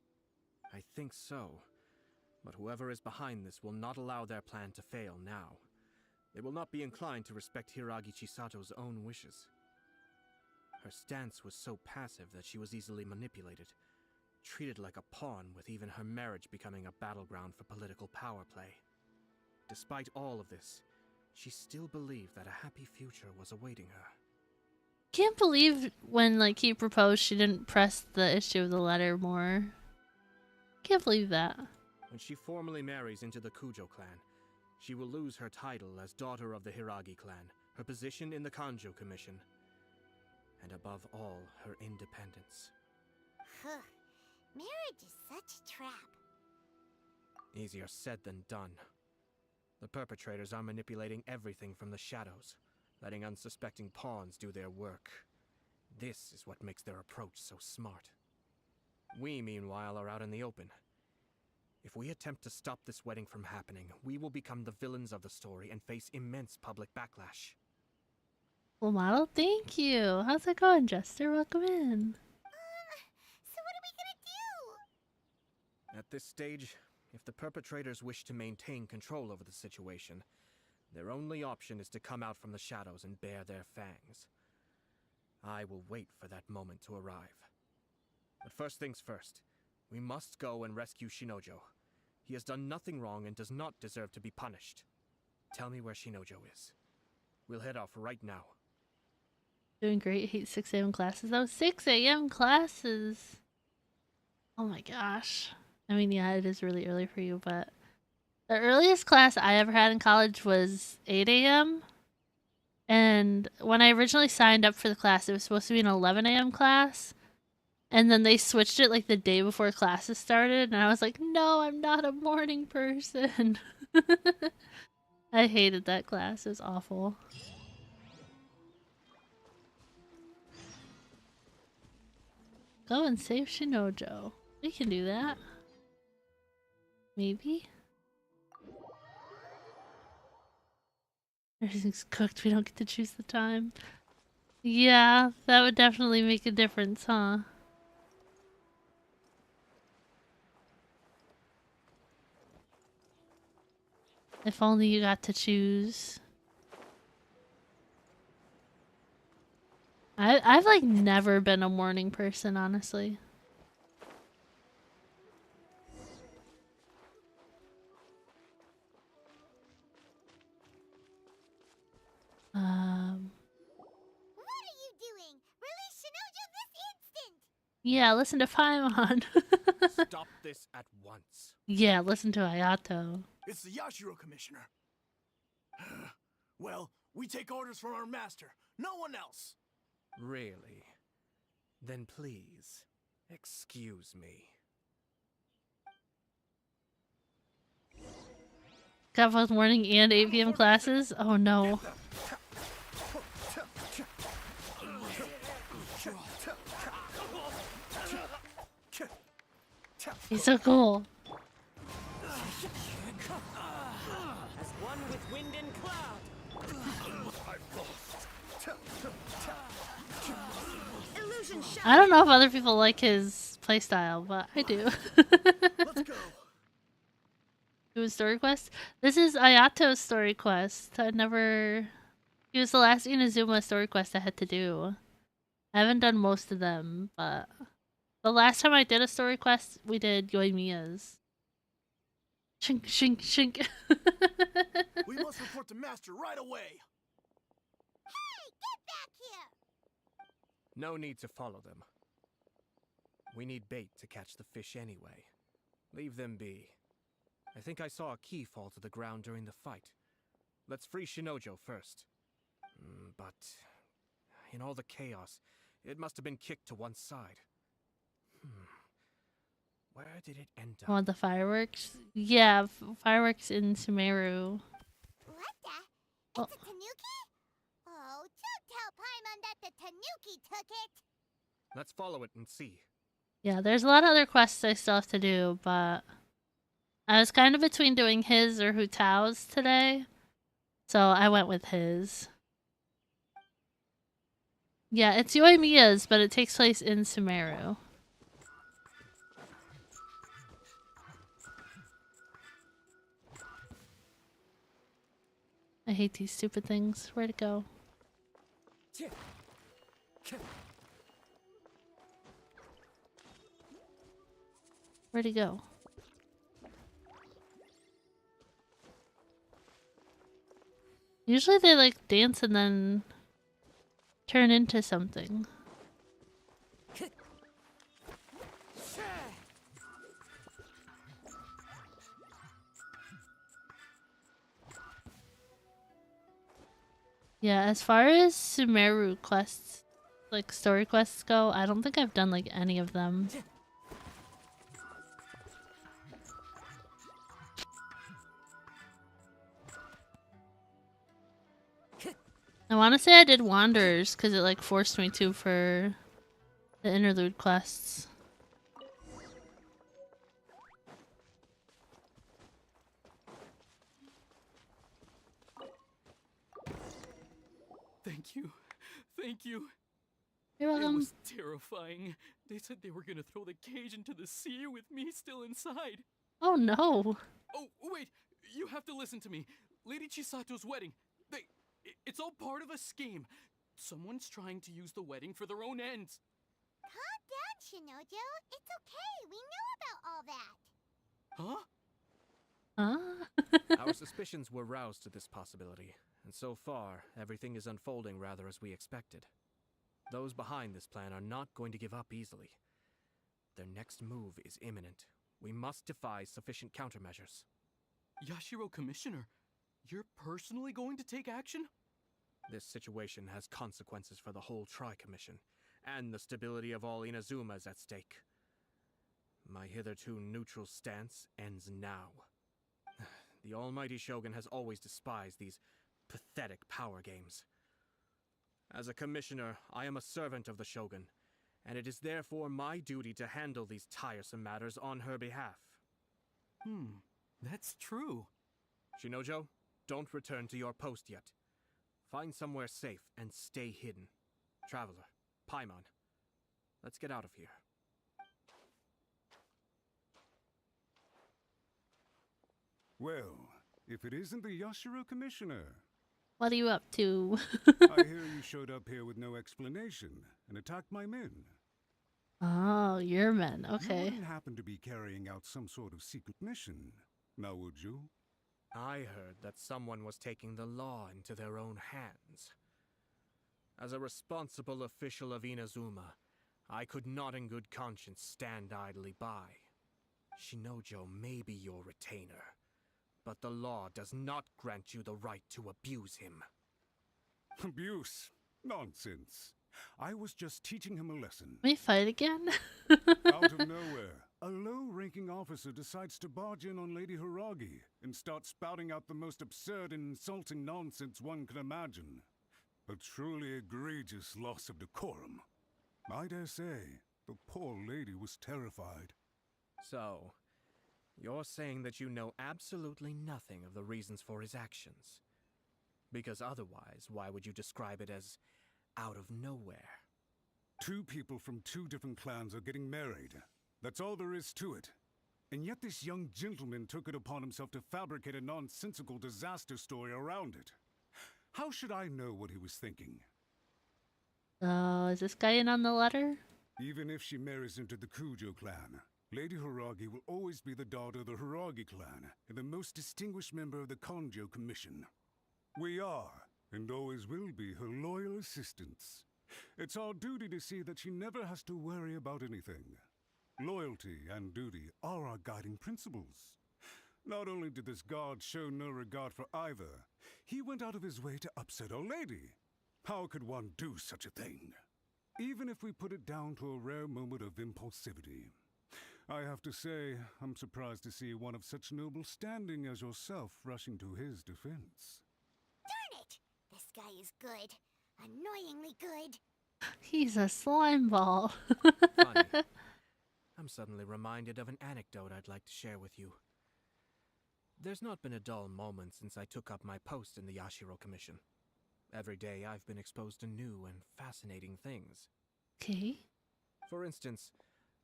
I think so. But whoever is behind this will not allow their plan to fail now. They will not be inclined to respect Hiragi Chisato's own wishes. Her stance was so passive that she was easily manipulated, treated like a pawn, with even her marriage becoming a battleground for political power play. Despite all of this, she still believed that a happy future was awaiting her. Can't believe when he proposed she didn't press the issue of the letter more. Can't believe that. When she formally marries into the Kujo clan, she will lose her title as daughter of the Hiragi clan, her position in the Kanjo Commission, and above all, her independence. Marriage is such a trap. Easier said than done. The perpetrators are manipulating everything from the shadows, letting unsuspecting pawns do their work. This is what makes their approach so smart. We, meanwhile, are out in the open. If we attempt to stop this wedding from happening, we will become the villains of the story and face immense public backlash. Well, model, thank you. How's it going, Jester? Welcome in. So what are we gonna do? At this stage, if the perpetrators wish to maintain control over the situation, their only option is to come out from the shadows and bare their fangs. I will wait for that moment to arrive. But first things first, we must go and rescue Shinojo. He has done nothing wrong and does not deserve to be punished. Tell me where Shinojo is. We'll head off right now. Doing great. Hate 6 a.m. classes though. 6 a.m. classes. Oh my gosh. I mean, yeah, it is really early for you, but the earliest class I ever had in college was 8 a.m. And when I originally signed up for the class, it was supposed to be an 11 a.m. class. And then they switched it the day before classes started. And I was like, no, I'm not a morning person. I hated that class. It was awful. Go and save Shinojo. We can do that. Maybe. Everything's cooked. We don't get to choose the time. Yeah, that would definitely make a difference, huh? If only you got to choose. I've never been a morning person, honestly. What are you doing? Release Shinojo this instant! Yeah, listen to Paimon. Stop this at once. Yeah, listen to Ayato. It's the Yashiro Commissioner. Well, we take orders from our master. No one else. Really? Then please, excuse me. Got both morning and 8 p.m. classes? Oh no. He's so cool. As one with wind and cloud. I don't know if other people like his playstyle, but I do. Let's go. It was story quest? This is Ayato's story quest. He was the last Inazuma story quest I had to do. I haven't done most of them, but the last time I did a story quest, we did Yoimiya's. Shink, shink, shink. We must report to Master right away. Hey, get back here! No need to follow them. We need bait to catch the fish anyway. Leave them be. I think I saw a key fall to the ground during the fight. Let's free Shinojo first. But in all the chaos, it must have been kicked to one side. Where did it end up? Want the fireworks? Yeah, fireworks in Sumeru. What the? It's a tanuki? Oh, don't tell Paimon that the tanuki took it! Let's follow it and see. Yeah, there's a lot of other quests I still have to do, but I was kind of between doing his or Hu Tao's today, so I went with his. Yeah, it's Yoimiya's, but it takes place in Sumeru. I hate these stupid things. Where'd it go? Where'd he go? Usually they like dance and then turn into something. Yeah, as far as Sumeru quests, like story quests go, I don't think I've done like any of them. I want to say I did Wanderers because it like forced me to for the interlude quests. Thank you. Thank you. You're welcome. It was terrifying. They said they were gonna throw the cage into the sea with me still inside. Oh no. Oh, wait. You have to listen to me. Lady Chisato's wedding. It's all part of a scheme. Someone's trying to use the wedding for their own ends. Calm down, Shinojo. It's okay. We know about all that. Huh? Our suspicions were roused to this possibility, and so far, everything is unfolding rather as we expected. Those behind this plan are not going to give up easily. Their next move is imminent. We must devise sufficient countermeasures. Yashiro Commissioner, you're personally going to take action? This situation has consequences for the whole Tri-Commission, and the stability of all Inazuma is at stake. My hitherto neutral stance ends now. The almighty Shogun has always despised these pathetic power games. As a commissioner, I am a servant of the Shogun, and it is therefore my duty to handle these tiresome matters on her behalf. That's true. Shinojo, don't return to your post yet. Find somewhere safe and stay hidden. Traveler, Paimon, let's get out of here. Well, if it isn't the Yashiro Commissioner. What are you up to? I hear you showed up here with no explanation and attacked my men. Oh, your men. Okay. You wouldn't happen to be carrying out some sort of secret mission, now would you? I heard that someone was taking the law into their own hands. As a responsible official of Inazuma, I could not in good conscience stand idly by. Shinojo may be your retainer, but the law does not grant you the right to abuse him. Abuse? Nonsense. I was just teaching him a lesson. We fight again? Out of nowhere, a low-ranking officer decides to barge in on Lady Hiragi and start spouting out the most absurd and insulting nonsense one can imagine. A truly egregious loss of decorum. I dare say, the poor lady was terrified. So, you're saying that you know absolutely nothing of the reasons for his actions? Because otherwise, why would you describe it as out of nowhere? Two people from two different clans are getting married. That's all there is to it. And yet this young gentleman took it upon himself to fabricate a nonsensical disaster story around it. How should I know what he was thinking? So, is this guy in on the letter? Even if she marries into the Kujo clan, Lady Hiragi will always be the daughter of the Hiragi clan and the most distinguished member of the Kanjo Commission. We are, and always will be, her loyal assistants. It's our duty to see that she never has to worry about anything. Loyalty and duty are our guiding principles. Not only did this guard show no regard for either, he went out of his way to upset our lady. How could one do such a thing? Even if we put it down to a rare moment of impulsivity. I have to say, I'm surprised to see one of such noble standing as yourself rushing to his defense. Darn it! This guy is good. Annoyingly good. He's a slime ball. Funny. I'm suddenly reminded of an anecdote I'd like to share with you. There's not been a dull moment since I took up my post in the Yashiro Commission. Every day I've been exposed to new and fascinating things. Okay. For instance,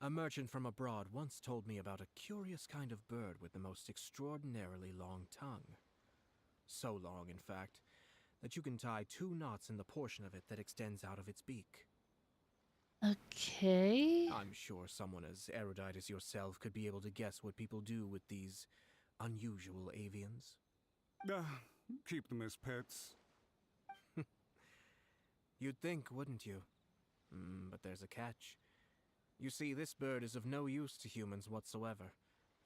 a merchant from abroad once told me about a curious kind of bird with the most extraordinarily long tongue. So long, in fact, that you can tie 2 knots in the portion of it that extends out of its beak. Okay. I'm sure someone as erudite as yourself could be able to guess what people do with these unusual avians. Keep them as pets. You'd think, wouldn't you? But there's a catch. You see, this bird is of no use to humans whatsoever,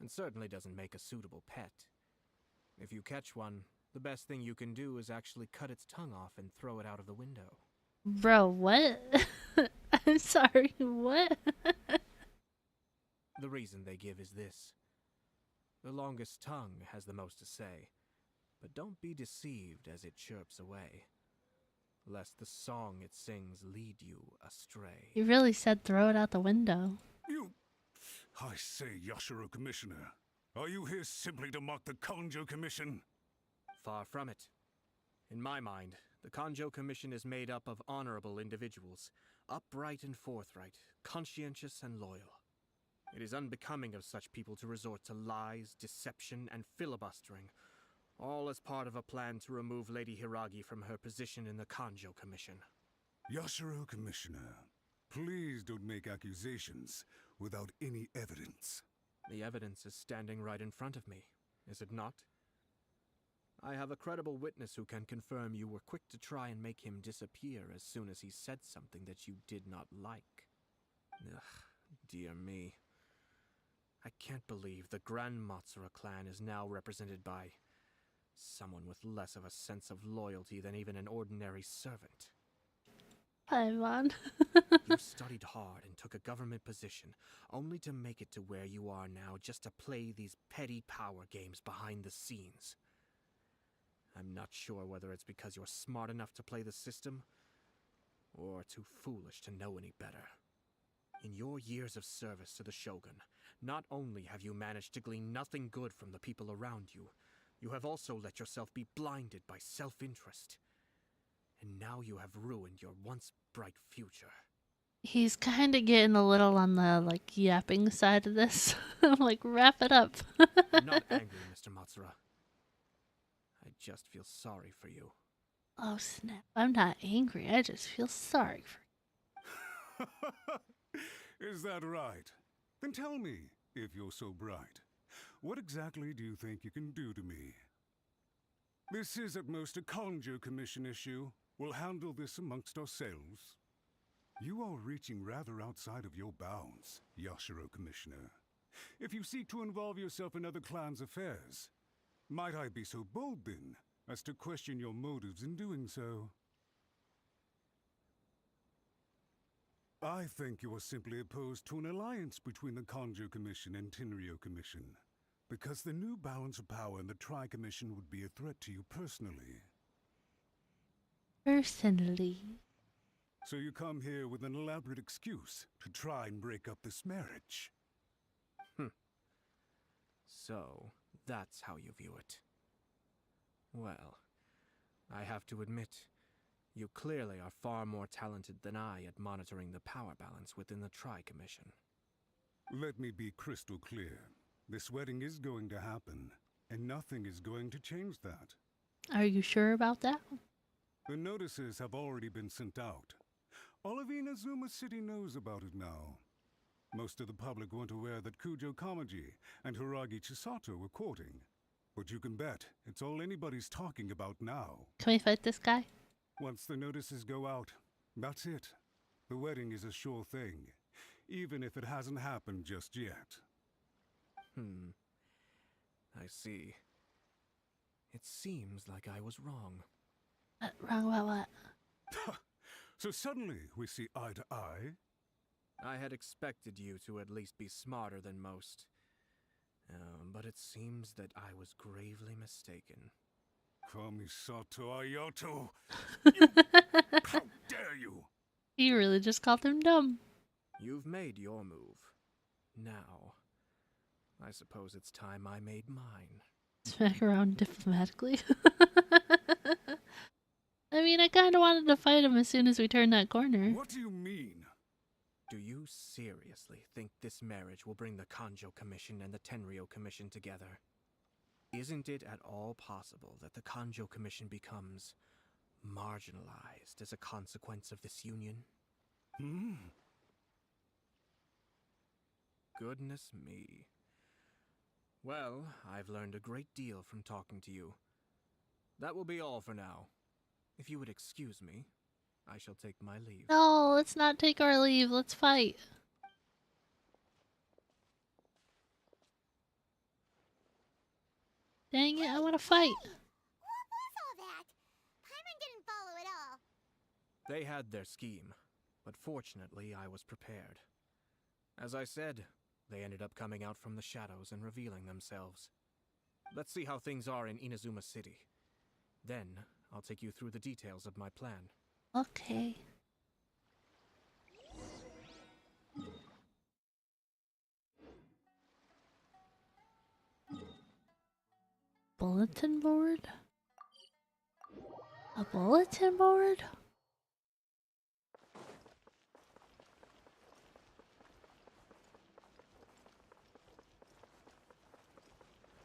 and certainly doesn't make a suitable pet. If you catch one, the best thing you can do is actually cut its tongue off and throw it out of the window. Bro, what? I'm sorry, what? The reason they give is this. The longest tongue has the most to say, but don't be deceived as it chirps away, lest the song it sings lead you astray. You really said throw it out the window. I say, Yashiro Commissioner, are you here simply to mock the Kanjo Commission? Far from it. In my mind, the Kanjo Commission is made up of honorable individuals, upright and forthright, conscientious and loyal. It is unbecoming of such people to resort to lies, deception, and filibustering, all as part of a plan to remove Lady Hiragi from her position in the Kanjo Commission. Yashiro Commissioner, please don't make accusations without any evidence. The evidence is standing right in front of me, is it not? I have a credible witness who can confirm you were quick to try and make him disappear as soon as he said something that you did not like. Ugh, dear me. I can't believe the Grand Matsura clan is now represented by someone with less of a sense of loyalty than even an ordinary servant. Paimon. You studied hard and took a government position, only to make it to where you are now just to play these petty power games behind the scenes. I'm not sure whether it's because you're smart enough to play the system, or too foolish to know any better. In your years of service to the Shogun, not only have you managed to glean nothing good from the people around you, you have also let yourself be blinded by self-interest. And now you have ruined your once bright future. He's kind of getting a little on the, like, yapping side of this. I'm like, wrap it up. I'm not angry, Mr. Matsura. I just feel sorry for you. Oh, snap. I'm not angry. I just feel sorry for you. Is that right? Then tell me, if you're so bright, what exactly do you think you can do to me? This is at most a Kanjo Commission issue. We'll handle this amongst ourselves. You are reaching rather outside of your bounds, Yashiro Commissioner. If you seek to involve yourself in other clans' affairs, might I be so bold, then, as to question your motives in doing so? I think you are simply opposed to an alliance between the Kanjo Commission and Tenryo Commission, because the new balance of power in the Tri-Commission would be a threat to you personally. Personally? So you come here with an elaborate excuse to try and break up this marriage? So, that's how you view it. Well, I have to admit, you clearly are far more talented than I at monitoring the power balance within the Tri-Commission. Let me be crystal clear. This wedding is going to happen, and nothing is going to change that. Are you sure about that? The notices have already been sent out. All of Inazuma City knows about it now. Most of the public weren't aware that Kujo Kamaji and Hiragi Chisato were courting. But you can bet it's all anybody's talking about now. Can we fight this guy? Once the notices go out, that's it. The wedding is a sure thing, even if it hasn't happened just yet. I see. It seems like I was wrong. Wrong about what? So suddenly we see eye to eye? I had expected you to at least be smarter than most. But it seems that I was gravely mistaken. Kamisato Ayato! How dare you! He really just called him dumb. You've made your move. Now, I suppose it's time I made mine. Smack around diplomatically. I mean, I kind of wanted to fight him as soon as we turned that corner. What do you mean? Do you seriously think this marriage will bring the Kanjo Commission and the Tenryou Commission together? Isn't it at all possible that the Kanjo Commission becomes marginalized as a consequence of this union? Goodness me. Well, I've learned a great deal from talking to you. That will be all for now. If you would excuse me, I shall take my leave. No, let's not take our leave. Let's fight. Dang it, I want to fight. What was all that? Paimon didn't follow at all. They had their scheme, but fortunately I was prepared. As I said, they ended up coming out from the shadows and revealing themselves. Let's see how things are in Inazuma City. Then, I'll take you through the details of my plan. Okay. Bulletin board? A bulletin board?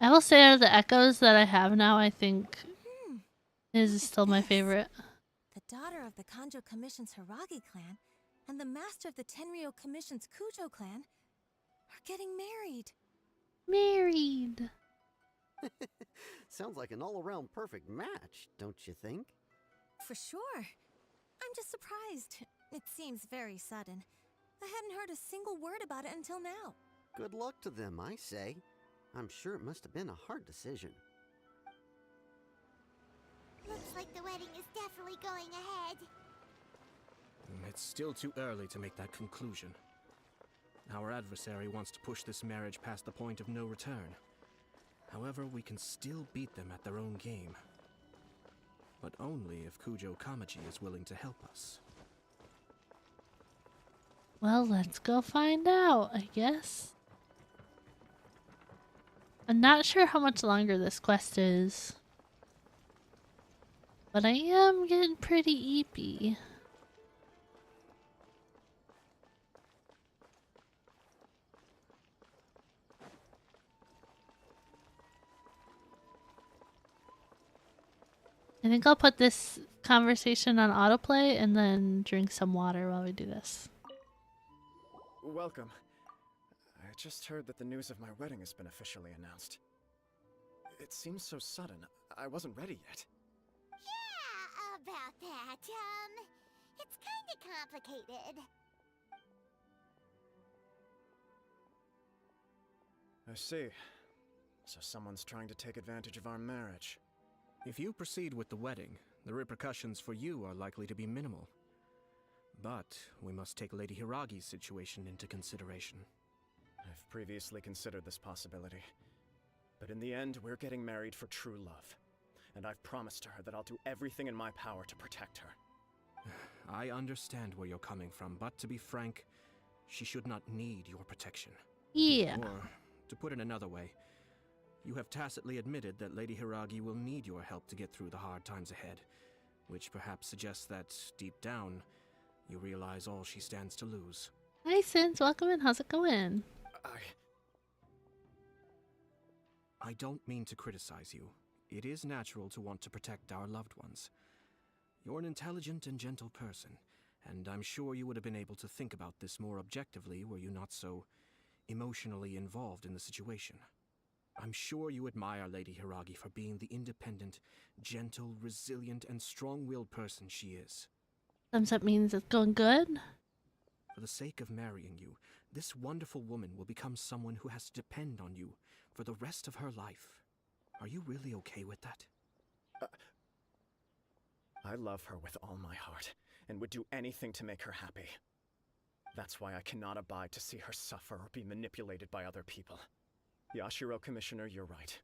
I will say out of the echoes that I have now, I think his is still my favorite. The daughter of the Kanjo Commission's Hiragi clan and the master of the Tenryou Commission's Kujo clan are getting married. Married. Sounds like an all-around perfect match, don't you think? For sure. I'm just surprised. It seems very sudden. I hadn't heard a single word about it until now. Good luck to them, I say. I'm sure it must have been a hard decision. Looks like the wedding is definitely going ahead. It's still too early to make that conclusion. Our adversary wants to push this marriage past the point of no return. However, we can still beat them at their own game. But only if Kujo Kamaji is willing to help us. Well, let's go find out, I guess. I'm not sure how much longer this quest is. But I am getting pretty eepy. I think I'll put this conversation on autoplay and then drink some water while we do this. Welcome. I just heard that the news of my wedding has been officially announced. It seems so sudden. I wasn't ready yet. Yeah, about that. It's kinda complicated. I see. So someone's trying to take advantage of our marriage. If you proceed with the wedding, the repercussions for you are likely to be minimal. But we must take Lady Hiragi's situation into consideration. I've previously considered this possibility. But in the end, we're getting married for true love. And I've promised her that I'll do everything in my power to protect her. I understand where you're coming from, but to be frank, she should not need your protection. Yeah. Or, to put it another way, you have tacitly admitted that Lady Hiragi will need your help to get through the hard times ahead, which perhaps suggests that, deep down, you realize all she stands to lose. Hi, Sins. Welcome in. How's it going? I don't mean to criticize you. It is natural to want to protect our loved ones. You're an intelligent and gentle person, And I'm sure you would have been able to think about this more objectively were you not so emotionally involved in the situation. I'm sure you admire Lady Hiragi for being the independent, gentle, resilient, and strong-willed person she is. Thumbs up means it's going good? For the sake of marrying you, this wonderful woman will become someone who has to depend on you for the rest of her life. Are you really okay with that? I love her with all my heart, and would do anything to make her happy. That's why I cannot abide to see her suffer or be manipulated by other people. Yashiro, Commissioner, you're right.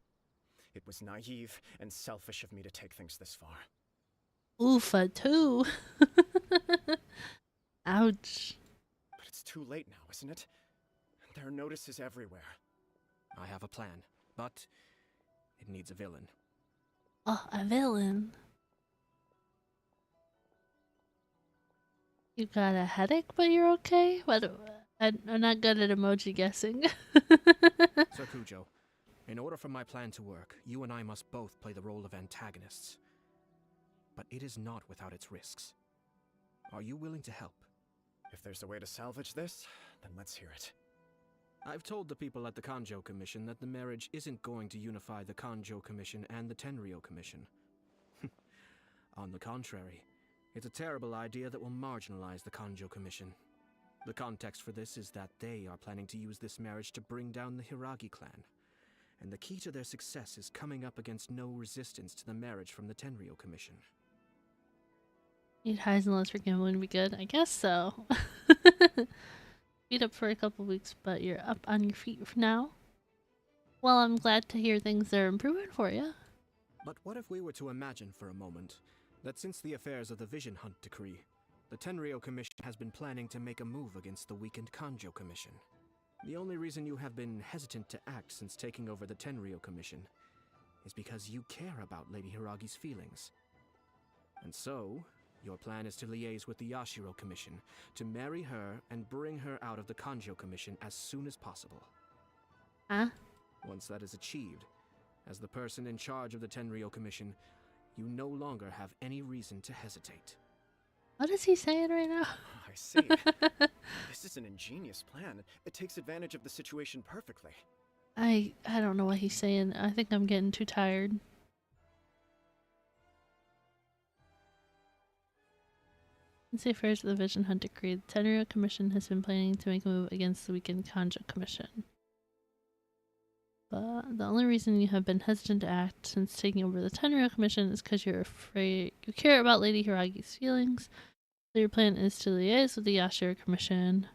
It was naive and selfish of me to take things this far. Oofa too. Ouch. But it's too late now, isn't it? There are notices everywhere. I have a plan, but it needs a villain. Oh, a villain. You got a headache, but you're okay? What? I'm not good at emoji guessing. Sir Kujo, in order for my plan to work, you and I must both play the role of antagonists. But it is not without its risks. Are you willing to help? If there's a way to salvage this, then let's hear it. I've told the people at the Kanjo Commission that the marriage isn't going to unify the Kanjo Commission and the Tenryou Commission. On the contrary, it's a terrible idea that will marginalize the Kanjo Commission. The context for this is that they are planning to use this marriage to bring down the Hiragi clan, and the key to their success is coming up against no resistance to the marriage from the Tenryou Commission. Need highs and lows for gambling to be good? I guess so. Beat up for a couple weeks, but you're up on your feet for now. Well, I'm glad to hear things are improving for you. But what if we were to imagine for a moment that since the affairs of the Vision Hunt Decree, the Tenryou Commission has been planning to make a move against the weakened Kanjo Commission? The only reason you have been hesitant to act since taking over the Tenryou Commission is because you care about Lady Hiragi's feelings. And so, your plan is to liaise with the Yashiro Commission to marry her and bring her out of the Kanjo Commission as soon as possible. Huh? Once that is achieved, as the person in charge of the Tenryou Commission, you no longer have any reason to hesitate. What is he saying right now? I see. This is an ingenious plan. It takes advantage of the situation perfectly. I don't know what he's saying. I think I'm getting too tired. Since the affairs of the Vision Hunt Decree, the Tenryou Commission has been planning to make a move against the weakened Kanjo Commission. But the only reason you have been hesitant to act since taking over the Tenryou Commission is because you're afraid you care about Lady Hiragi's feelings. So your plan is to liaise with the Yashiro Commission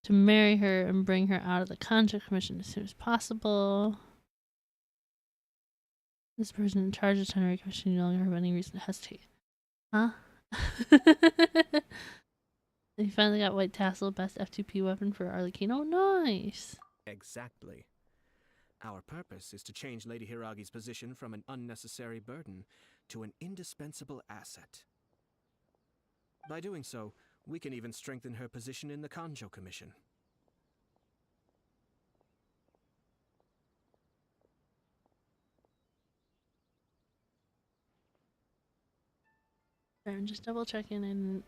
to marry her and bring her out of the Kanjo Commission as soon as possible. This person in charge of the Tenryou Commission no longer have any reason to hesitate. Huh? You finally got White Tassel, best F2P weapon for Arlecchino. Nice! Exactly. Our purpose is to change Lady Hiragi's position from an unnecessary burden to an indispensable asset. By doing so, we can even strengthen her position in the Kanjo Commission. Sorry, I'm just double checking and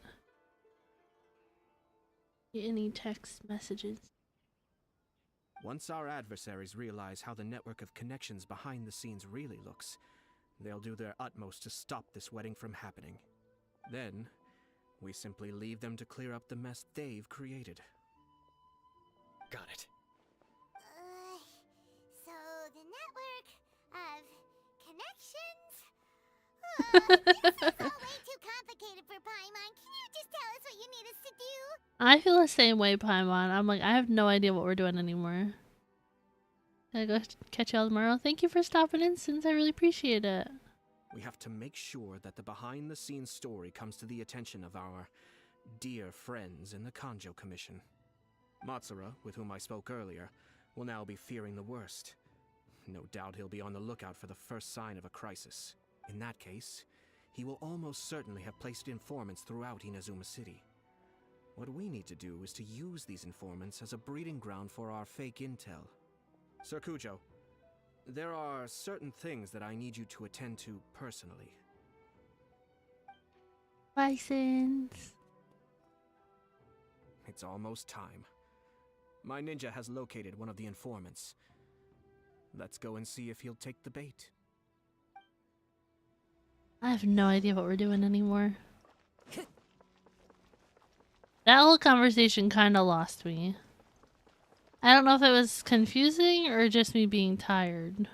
get any text messages. Once our adversaries realize how the network of connections behind the scenes really looks, they'll do their utmost to stop this wedding from happening. Then, we simply leave them to clear up the mess they've created. Got it. So the network of connections? This is all way too complicated for Paimon. Can you just tell us what you need us to do? I feel the same way, Paimon. I'm like, I have no idea what we're doing anymore. Can I go catch y'all tomorrow? Thank you for stopping in, Sins. I really appreciate it. We have to make sure that the behind-the-scenes story comes to the attention of our dear friends in the Kanjo Commission. Matsura, with whom I spoke earlier, will now be fearing the worst. No doubt he'll be on the lookout for the first sign of a crisis. In that case, he will almost certainly have placed informants throughout Inazuma City. What we need to do is to use these informants as a breeding ground for our fake intel. Sir Kujo, there are certain things that I need you to attend to personally. License. It's almost time. My ninja has located one of the informants. Let's go and see if he'll take the bait. I have no idea what we're doing anymore. That whole conversation kind of lost me. I don't know if it was confusing or just me being tired.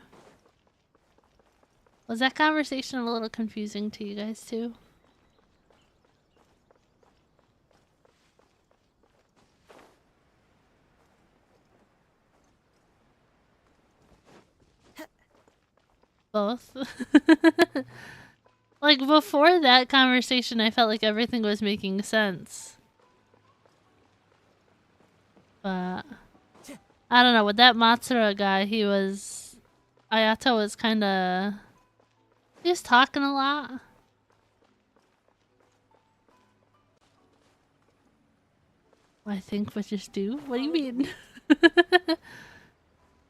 Was that conversation a little confusing to you guys too? Both. Like before that conversation, I felt like everything was making sense. But I don't know, with that Matsura guy, Ayato was kinda, he was talking a lot. I think what just do? What do you mean?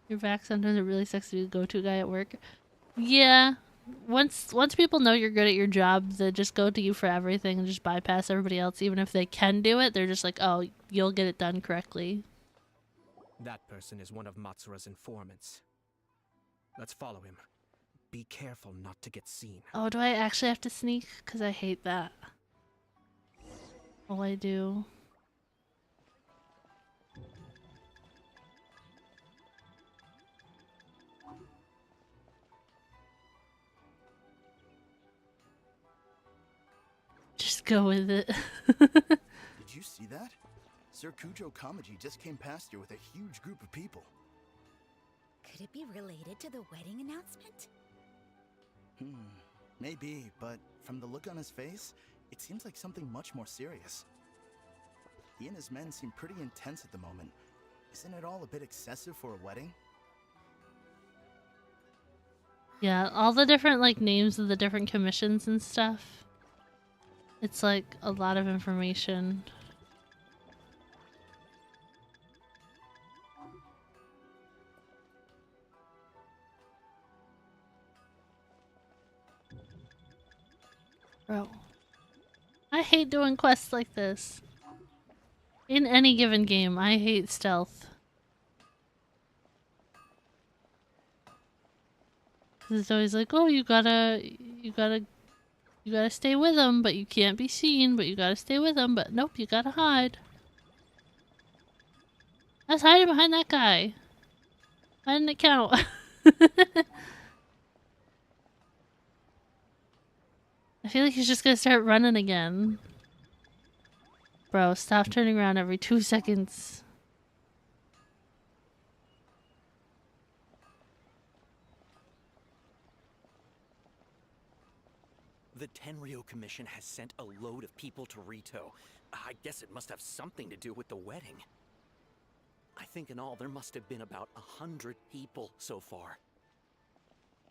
Your back sometimes a really sexy go-to guy at work. Yeah. Once people know you're good at your job, they just go to you for everything and just bypass everybody else. Even if they can do it, they're just like, oh, you'll get it done correctly. That person is one of Matsura's informants. Let's follow him. Be careful not to get seen. Oh, do I actually have to sneak? Because I hate that. Oh, I do. Just go with it. Did you see that? Sir Kujo Kamaji just came past here with a huge group of people. Could it be related to the wedding announcement? Maybe, but from the look on his face, it seems like something much more serious. He and his men seem pretty intense at the moment. Isn't it all a bit excessive for a wedding? Yeah, all the different like names of the different commissions and stuff. It's like a lot of information. Bro, I hate doing quests like this. In any given game, I hate stealth. Cause it's always like, oh, you gotta stay with them, but you can't be seen, but you gotta stay with them, but nope, you gotta hide. I was hiding behind that guy. Why didn't it count? I feel like he's just gonna start running again. Bro, stop turning around every 2 seconds. The Tenryo Commission has sent a load of people to Rito. I guess it must have something to do with the wedding. I think in all there must have been about 100 people so far.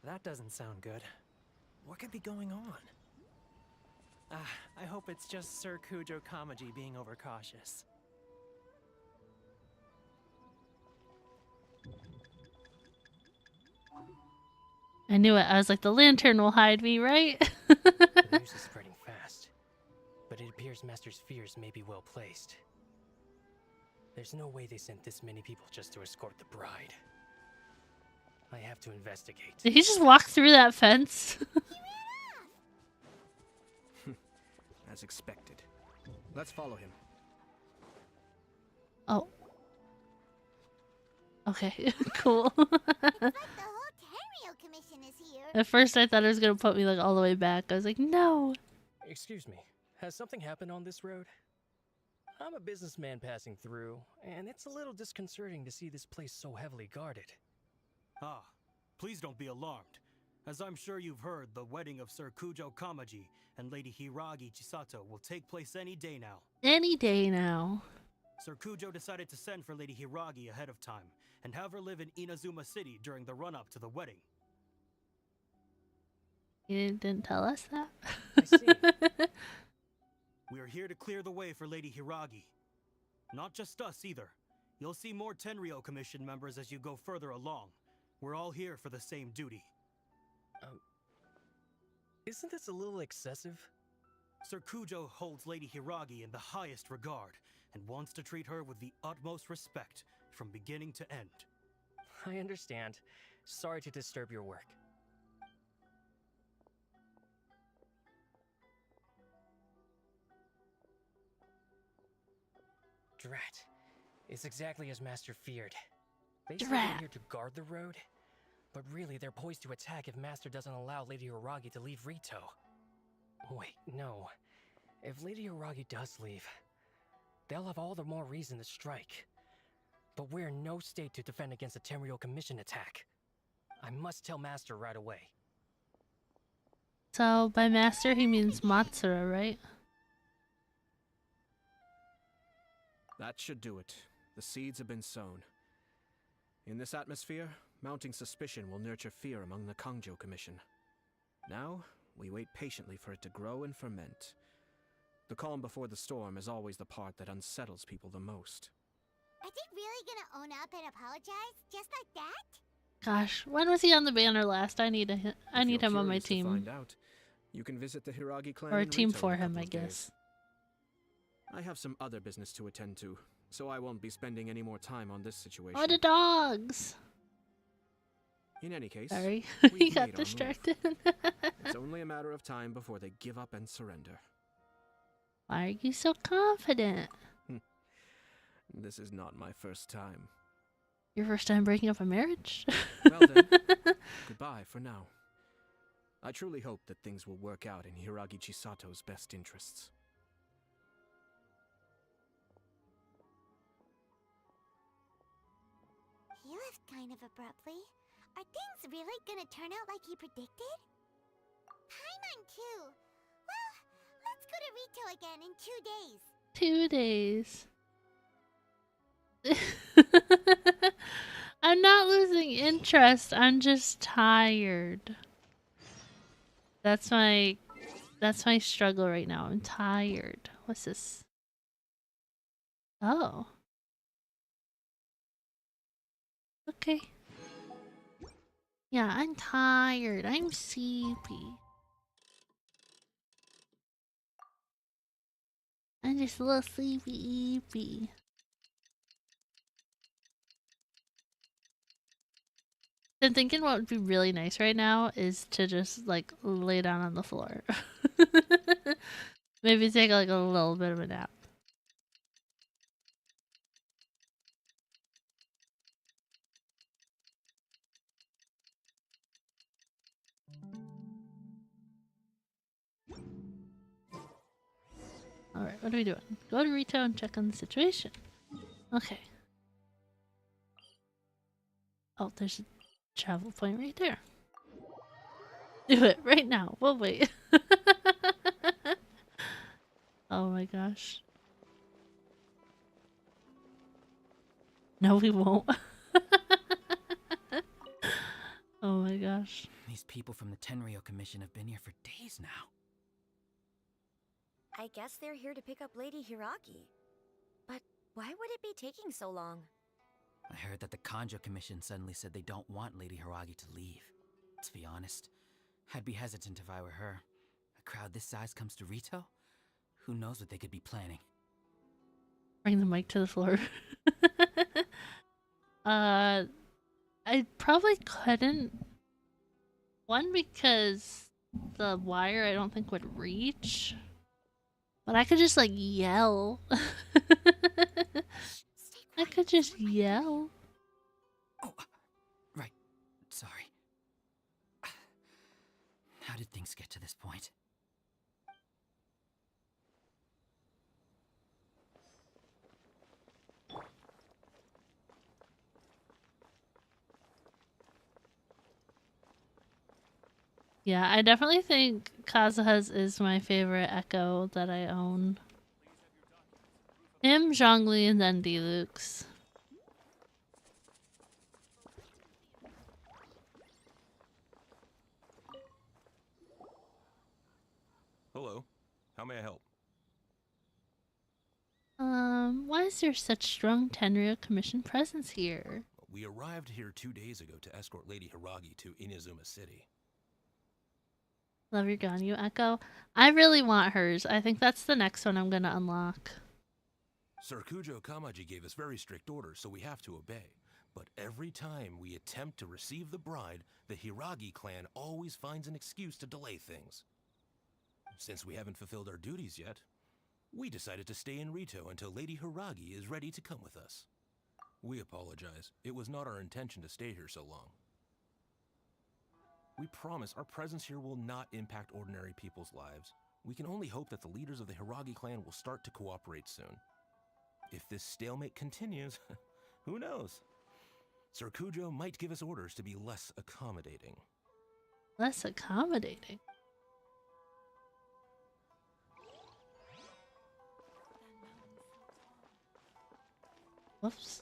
That doesn't sound good. What could be going on? I hope it's just Sir Kujo Kamaji being overcautious. I knew it. I was like, the lantern will hide me, right? The news is spreading fast, but it appears Master's fears may be well placed. There's no way they sent this many people just to escort the bride. I have to investigate. Did he just walk through that fence? As expected. Let's follow him. Oh. Okay, cool. At first I thought it was gonna put me like all the way back. I was like, no. Excuse me, has something happened on this road? I'm a businessman passing through, and it's a little disconcerting to see this place so heavily guarded. Ah, please don't be alarmed. As I'm sure you've heard, the wedding of Sir Kujo Kamaji and Lady Hiragi Chisato will take place any day now. Any day now. Sir Kujo decided to send for Lady Hiragi ahead of time and have her live in Inazuma City during the run-up to the wedding. You didn't tell us that? I see. We are here to clear the way for Lady Hiragi. Not just us either. You'll see more Tenryo Commission members as you go further along. We're all here for the same duty. Isn't this a little excessive? Sir Kujo holds Lady Hiragi in the highest regard and wants to treat her with the utmost respect from beginning to end. I understand. Sorry to disturb your work. Drat. It's exactly as Master feared. They said they're here to guard the road, but really they're poised to attack if Master doesn't allow Lady Hiragi to leave Rito. Wait, no. If Lady Hiragi does leave, they'll have all the more reason to strike. But we're in no state to defend against a Tenryou Commission attack. I must tell Master right away. So by Master he means Matsura, right? That should do it. The seeds have been sown. In this atmosphere, mounting suspicion will nurture fear among the Kangjo Commission. Now, we wait patiently for it to grow and ferment. The calm before the storm is always the part that unsettles people the most. Are they really gonna own up and apologize? Just like that? Gosh, when was he on the banner last? I need him on my team. To find out, you can visit the Hiragi clan Or a in team Rito for in a him, couple I of guess. days. I have some other business to attend to, so I won't be spending any more time on this situation. Oh, the dogs! In any case, Sorry, we've he got made our move. distracted. It's only a matter of time before they give up and surrender. Why are you so confident? This is not my first time. Your first time breaking up a marriage? Well then, goodbye for now. I truly hope that things will work out in Hiragi Chisato's best interests. He left kind of abruptly. Are things really gonna turn out like he predicted? Paimon too. Well, let's go to Rito again in 2 days. 2 days. I'm not losing interest. I'm just tired. That's my struggle right now. I'm tired. What's this? Oh. Okay. Yeah, I'm tired. I'm sleepy. I'm just a little sleepy. I'm thinking what would be really nice right now is to just like lay down on the floor. Maybe take like a little bit of a nap. Alright, what are we doing? Go to Rito and check on the situation. Okay. Oh, there's a travel point right there. Do it right now. We'll wait. Oh my gosh. No, we won't. Oh my gosh. These people from the Tenryou Commission have been here for days now. I guess they're here to pick up Lady Hiragi. But why would it be taking so long? I heard that the Kanjo Commission suddenly said they don't want Lady Hiragi to leave. To be honest, I'd be hesitant if I were her. A crowd this size comes to Rito? Who knows what they could be planning? Bring the mic to the floor. I probably couldn't. One, because the wire I don't think would reach. But I could just like yell. I could just yell. Oh, right. Sorry. How did things get to this point? Yeah, I definitely think Kazuha's is my favorite Echo that I own. Him, Zhongli, and then Deluxe. Hello. How may I help? Why is there such strong Tenryou Commission presence here? We arrived here 2 days ago to escort Lady Hiragi to Inazuma City. Love your gun, you Echo. I really want hers. I think that's the next one I'm gonna unlock. Sir Kujo Kamaji gave us very strict orders, so we have to obey. But every time we attempt to receive the bride, the Hiragi clan always finds an excuse to delay things. Since we haven't fulfilled our duties yet, we decided to stay in Rito until Lady Hiragi is ready to come with us. We apologize. It was not our intention to stay here so long. We promise our presence here will not impact ordinary people's lives. We can only hope that the leaders of the Hiragi clan will start to cooperate soon. If this stalemate continues, who knows? Sir Kujo might give us orders to be less accommodating. Less accommodating? Whoops.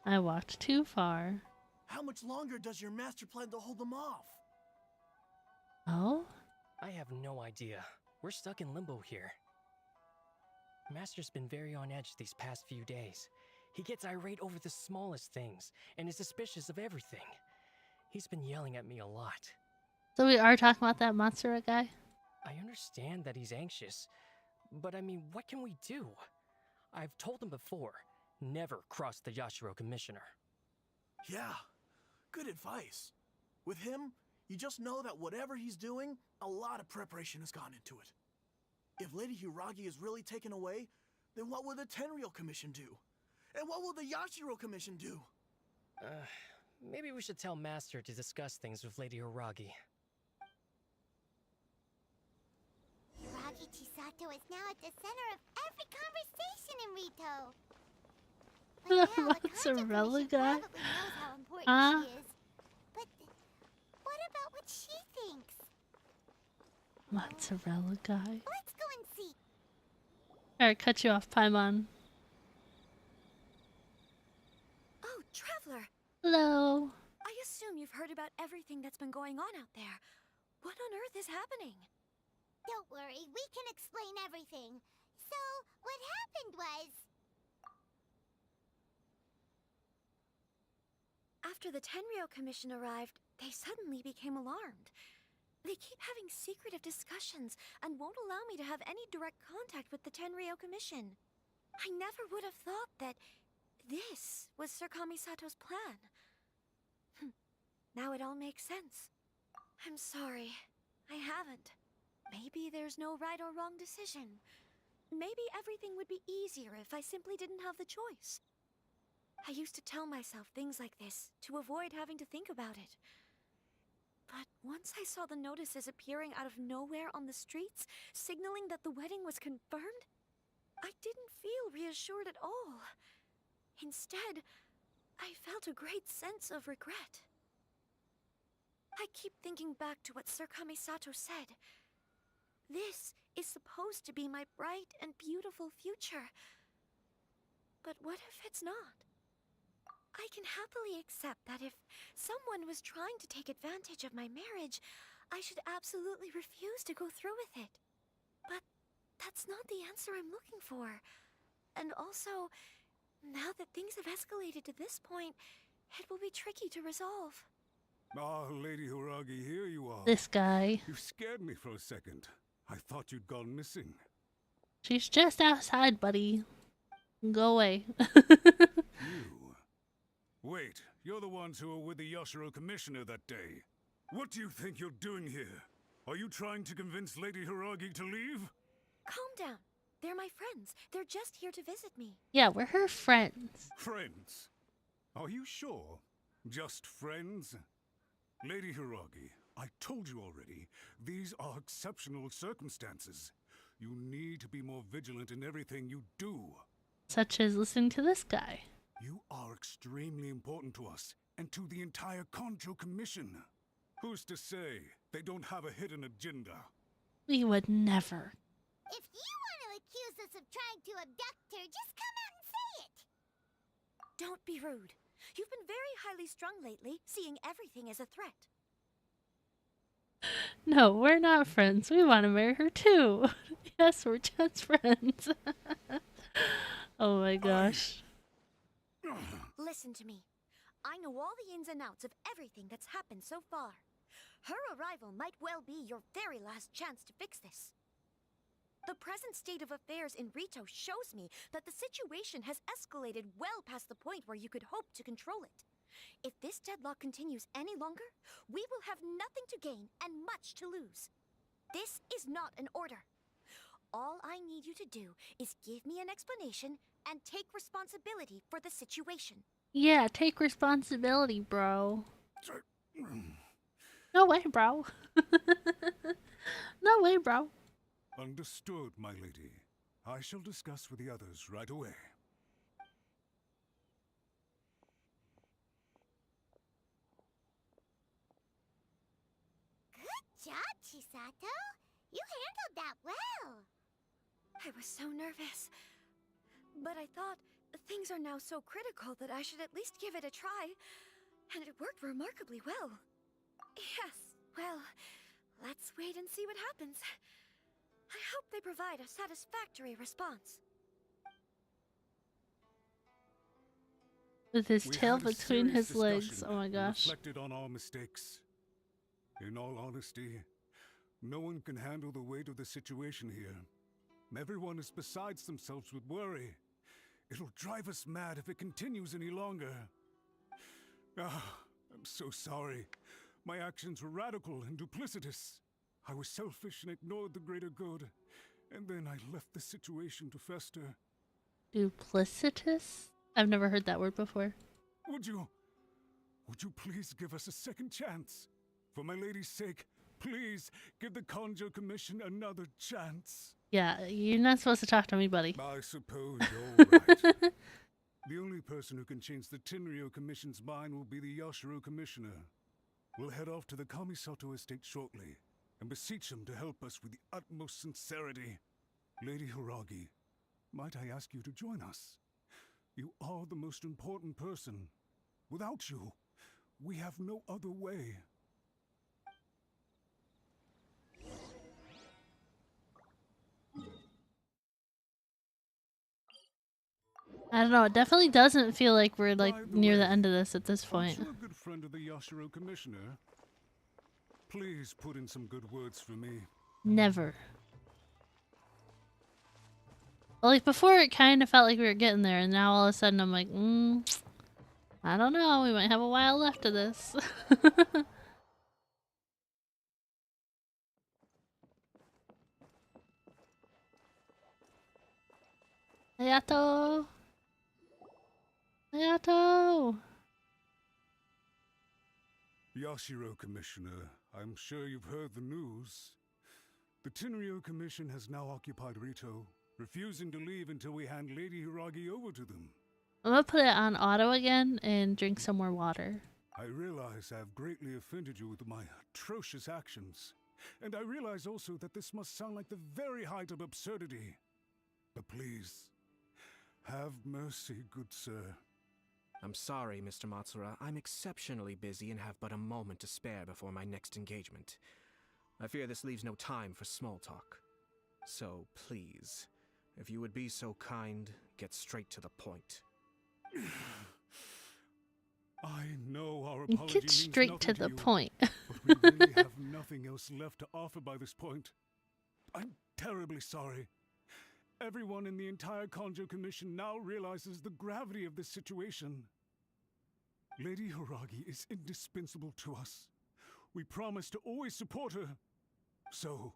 I walked too far. How much longer does your master plan to hold them off? Oh? I have no idea. We're stuck in limbo here. Master's been very on edge these past few days. He gets irate over the smallest things and is suspicious of everything. He's been yelling at me a lot. So we are talking about that Matsura guy? I understand that he's anxious, but I mean, what can we do? I've told him before, never cross the Yashiro Commissioner. Yeah, good advice. With him, you just know that whatever he's doing, a lot of preparation has gone into it. If Lady Hiragi is really taken away, then what will the Tenryou Commission do? And what will the Yashiro Commission do? Maybe we should tell Master to discuss things with Lady Hiragi. Hiragi Chisato is now at the center of every conversation in Rito. By now, the Mozzarella guy? probably knows how important she is. But what about what she thinks? Mozzarella guy. Let's go and see. Alright, cut you off, Paimon. Oh, Traveler! Hello. I assume you've heard about everything that's been going on out there. What on earth is happening? Don't worry, we can explain everything. So, what happened was... After the Tenryou Commission arrived, they suddenly became alarmed. They keep having secretive discussions and won't allow me to have any direct contact with the Tenryou Commission. I never would have thought that this was Sir Kamisato's plan. Now it all makes sense. I'm sorry. I haven't. Maybe there's no right or wrong decision. Maybe everything would be easier if I simply didn't have the choice. I used to tell myself things like this to avoid having to think about it. But once I saw the notices appearing out of nowhere on the streets, signaling that the wedding was confirmed, I didn't feel reassured at all. Instead, I felt a great sense of regret. I keep thinking back to what Sir Kamisato said. This is supposed to be my bright and beautiful future. But what if it's not? I can happily accept that if someone was trying to take advantage of my marriage, I should absolutely refuse to go through with it. But that's not the answer I'm looking for. And also, now that things have escalated to this point, it will be tricky to resolve. Ah, Lady Hiragi, here you are. This guy. You scared me for a second. I thought you'd gone missing. She's just outside, buddy. Go away. You? Wait, you're the ones who were with the Yashiro Commissioner that day. What do you think you're doing here? Are you trying to convince Lady Hiragi to leave? Calm down. They're my friends. They're just here to visit me. Yeah, we're her friends. Friends? Are you sure? Just friends? Lady Hiragi, I told you already, these are exceptional circumstances. You need to be more vigilant in everything you do. Such as listening to this guy. You are extremely important to us, and to the entire Kanjo Commission. Who's to say they don't have a hidden agenda? We would never. If you want to accuse us of trying to abduct her, just come out and say it! Don't be rude. You've been very highly strung lately, seeing everything as a threat. No, we're not friends. We want to marry her too. Yes, we're just friends. Oh my gosh. Listen to me. I know all the ins and outs of everything that's happened so far. Her arrival might well be your very last chance to fix this. The present state of affairs in Rito shows me that the situation has escalated well past the point where you could hope to control it. If this deadlock continues any longer, we will have nothing to gain and much to lose. This is not an order. All I need you to do is give me an explanation and take responsibility for the situation. Yeah, take responsibility, bro. No way, bro. No way, bro. Understood, my lady. I shall discuss with the others right away. Good job, Chisato. You handled that well. I was so nervous. But I thought things are now so critical that I should at least give it a try. And it worked remarkably well. Yes, well, let's wait and see what happens. I hope they provide a satisfactory response. With his We tail had a between serious his legs. discussion Oh my and gosh. reflected on our mistakes. In all honesty, no one can handle the weight of the situation here. Everyone is besides themselves with worry. It'll drive us mad if it continues any longer. I'm so sorry. My actions were radical and duplicitous. I was selfish and ignored the greater good. And then I left the situation to fester. Duplicitous? I've never heard that word before. Would you please give us a second chance? For my lady's sake, please give the Conjo Commission another chance. Yeah, you're not supposed to talk to me, buddy. I suppose you're right. The only person who can change the Tenryou Commission's mind will be the Yashiro Commissioner. We'll head off to the Kamisato estate shortly and beseech him to help us with the utmost sincerity. Lady Hiragi, might I ask you to join us? You are the most important person. Without you, we have no other way. I don't know, it definitely doesn't feel like we're like By the near the way, end of this at this point. Aren't you a good friend of the Yashiro Commissioner? Please put in some good words for me. Never. Well, like before it kind of felt like we were getting there, and now all of a sudden I'm like, I don't know, we might have a while left of this. Hayato! Hayato! Yashiro Commissioner, I'm sure you've heard the news. The Tenryou Commission has now occupied Rito, refusing to leave until we hand Lady Hiragi over to them. I'm gonna put it on auto again and drink some more water. I realize I have greatly offended you with my atrocious actions. And I realize also that this must sound like the very height of absurdity. But please, have mercy, good sir. I'm sorry, Mr. Matsura. I'm exceptionally busy and have but a moment to spare before my next engagement. I fear this leaves no time for small talk. So, please, if you would be so kind, get straight to the point. I know our You apology get means straight nothing to the you, point. but we really have nothing else left to offer by this point. I'm terribly sorry. Everyone in the entire Conjo Commission now realizes the gravity of this situation. Lady Hiragi is indispensable to us. We promise to always support her. So,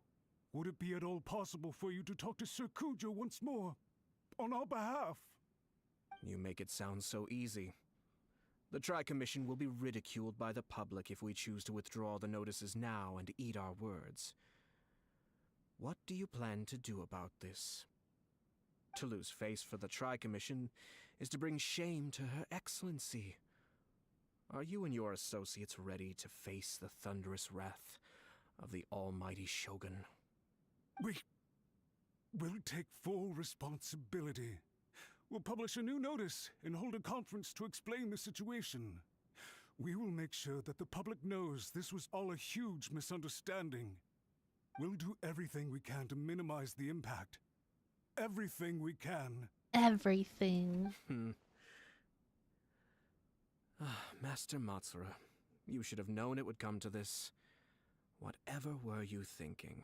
would it be at all possible for you to talk to Sir Kujo once more, on our behalf? You make it sound so easy. The Tri-Commission will be ridiculed by the public if we choose to withdraw the notices now and eat our words. What do you plan to do about this? To lose face for the Tri-Commission is to bring shame to Her Excellency. Are you and your associates ready to face the thunderous wrath of the almighty Shogun? We'll take full responsibility. We'll publish a new notice and hold a conference to explain the situation. We will make sure that the public knows this was all a huge misunderstanding. We'll do everything we can to minimize the impact. Everything we can. Everything. Master Matsura, you should have known it would come to this. Whatever were you thinking?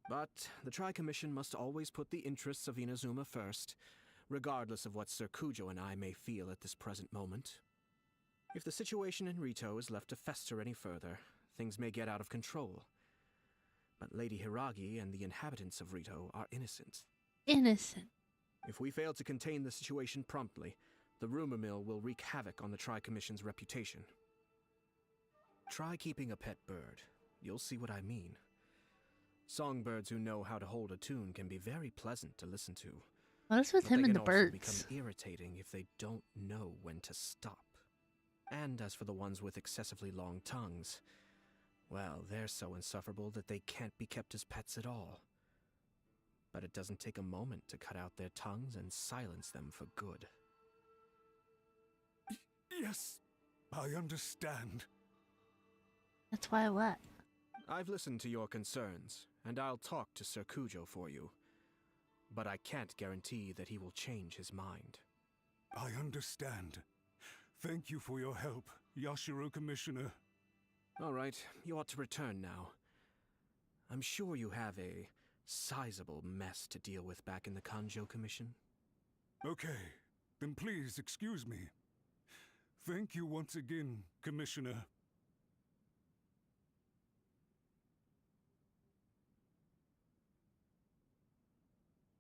But the Tri-Commission must always put the interests of Inazuma first, regardless of what Sir Kujo and I may feel at this present moment. If the situation in Rito is left to fester any further, things may get out of control. But Lady Hiragi and the inhabitants of Rito are innocent. Innocent. If we fail to contain the situation promptly, the rumor mill will wreak havoc on the Tri-Commission's reputation. Try keeping a pet bird. You'll see what I mean. Songbirds who know how to hold a tune can be very pleasant to listen to. What is with him and the birds? They can also become irritating if they don't know when to stop. And as for the ones with excessively long tongues, well, they're so insufferable that they can't be kept as pets at all. But it doesn't take a moment to cut out their tongues and silence them for good. Yes, I understand. That's why what? I've listened to your concerns, and I'll talk to Sir Kujo for you. But I can't guarantee that he will change his mind. I understand. Thank you for your help, Yashiro Commissioner. All right, you ought to return now. I'm sure you have a sizable mess to deal with back in the Kanjo Commission. Okay, then please excuse me. Thank you once again, Commissioner.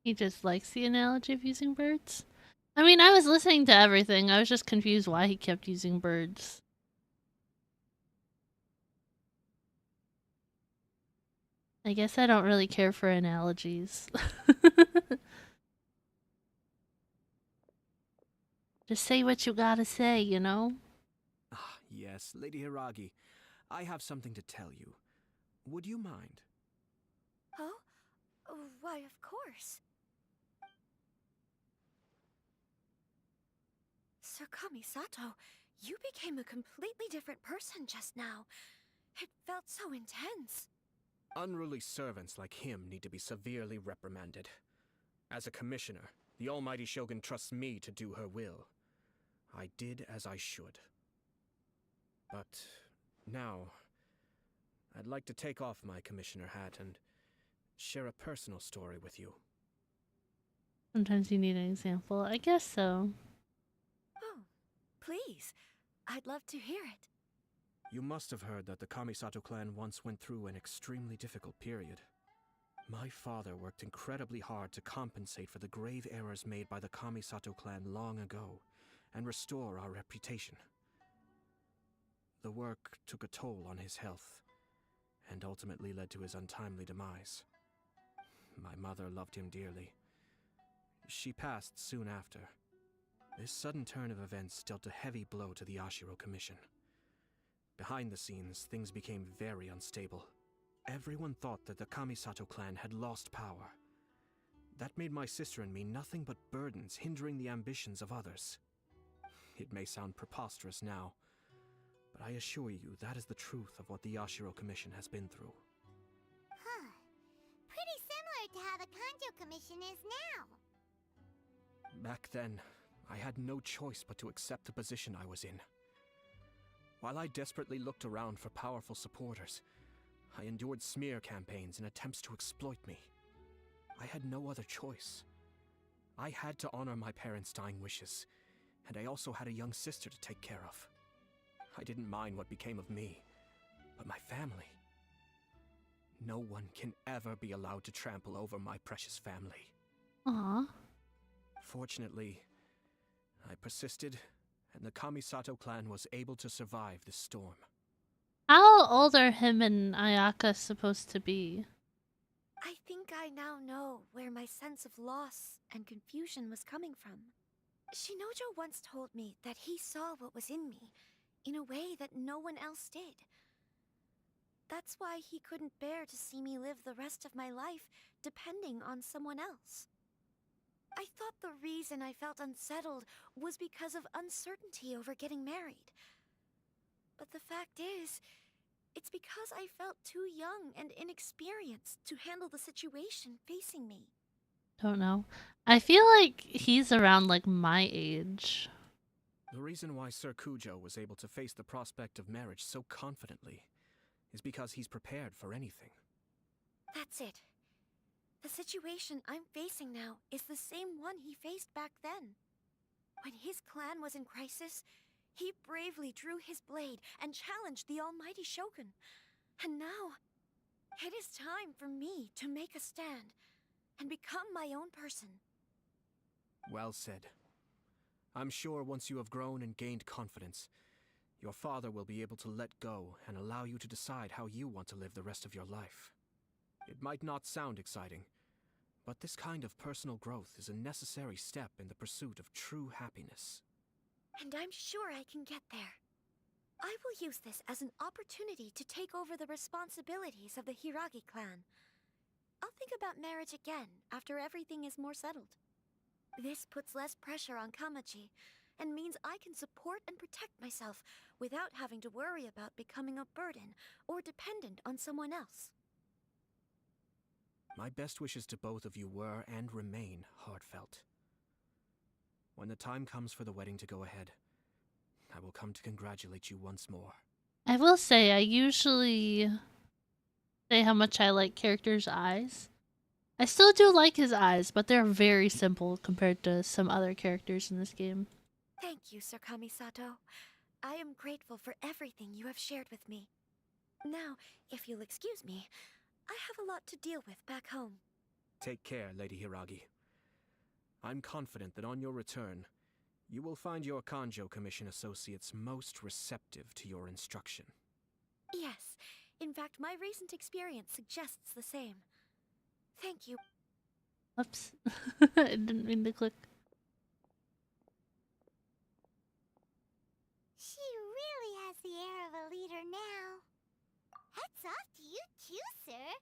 He just likes the analogy of using birds? I mean, I was listening to everything. I was just confused why he kept using birds. I guess I don't really care for analogies. Just say what you gotta say, you know? Ah, yes, Lady Hiragi. I have something to tell you. Would you mind? Oh? Why, of course. Sir Kamisato, you became a completely different person just now. It felt so intense. Unruly servants like him need to be severely reprimanded. As a commissioner, the almighty Shogun trusts me to do her will. I did as I should. But now, I'd like to take off my commissioner hat and share a personal story with you. Sometimes you need an example. I guess so. Oh, please. I'd love to hear it. You must have heard that the Kamisato clan once went through an extremely difficult period. My father worked incredibly hard to compensate for the grave errors made by the Kamisato clan long ago, and restore our reputation. The work took a toll on his health, and ultimately led to his untimely demise. My mother loved him dearly. She passed soon after. This sudden turn of events dealt a heavy blow to the Yashiro Commission. Behind the scenes, things became very unstable. Everyone thought that the Kamisato clan had lost power. That made my sister and me nothing but burdens, hindering the ambitions of others. It may sound preposterous now, but I assure you that is the truth of what the Yashiro Commission has been through. Huh. Pretty similar to how the Kanjo Commission is now. Back then, I had no choice but to accept the position I was in. While I desperately looked around for powerful supporters, I endured smear campaigns and attempts to exploit me. I had no other choice. I had to honor my parents' dying wishes, and I also had a young sister to take care of. I didn't mind what became of me, but my family. No one can ever be allowed to trample over my precious family. Aww. Fortunately, I persisted, and the Kamisato clan was able to survive this storm. How old are him and Ayaka supposed to be? I think I now know where my sense of loss and confusion was coming from. Shinojo once told me that he saw what was in me, in a way that no one else did. That's why he couldn't bear to see me live the rest of my life depending on someone else. I thought the reason I felt unsettled was because of uncertainty over getting married. But the fact is, it's because I felt too young and inexperienced to handle the situation facing me. Don't know. I feel like he's around like my age. The reason why Sir Kujo was able to face the prospect of marriage so confidently is because he's prepared for anything. That's it. The situation I'm facing now is the same one he faced back then. When his clan was in crisis, he bravely drew his blade and challenged the almighty Shogun. And now, it is time for me to make a stand and become my own person. Well said. I'm sure once you have grown and gained confidence, your father will be able to let go and allow you to decide how you want to live the rest of your life. It might not sound exciting, but this kind of personal growth is a necessary step in the pursuit of true happiness. And I'm sure I can get there. I will use this as an opportunity to take over the responsibilities of the Hiragi clan. I'll think about marriage again after everything is more settled. This puts less pressure on Kamaji, and means I can support and protect myself without having to worry about becoming a burden or dependent on someone else. My best wishes to both of you were and remain heartfelt. When the time comes for the wedding to go ahead, I will come to congratulate you once more. I will say, I usually say how much I like characters' eyes. I still do like his eyes, but they're very simple compared to some other characters in this game. Thank you, Sir Kamisato. I am grateful for everything you have shared with me. Now, if you'll excuse me, I have a lot to deal with back home. Take care, Lady Hiragi. I'm confident that on your return, you will find your Kanjo Commission associates most receptive to your instruction. Yes, in fact, my recent experience suggests the same. Thank you. Oops. I didn't mean to click. She really has the air of a leader now. Hats off to you too, sir.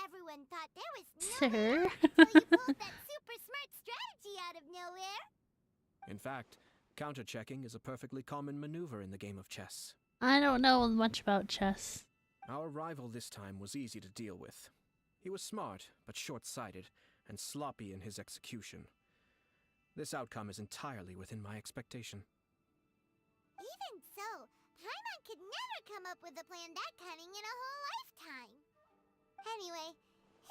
Everyone thought there was no way until you pulled that super smart strategy out of nowhere. In fact, counter-checking is a perfectly common maneuver in the game of chess. I don't know much about chess. Our rival this time was easy to deal with. He was smart, but short-sighted, and sloppy in his execution. This outcome is entirely within my expectation. Even so, Paimon could never come up with a plan that cunning in a whole lifetime. Anyway,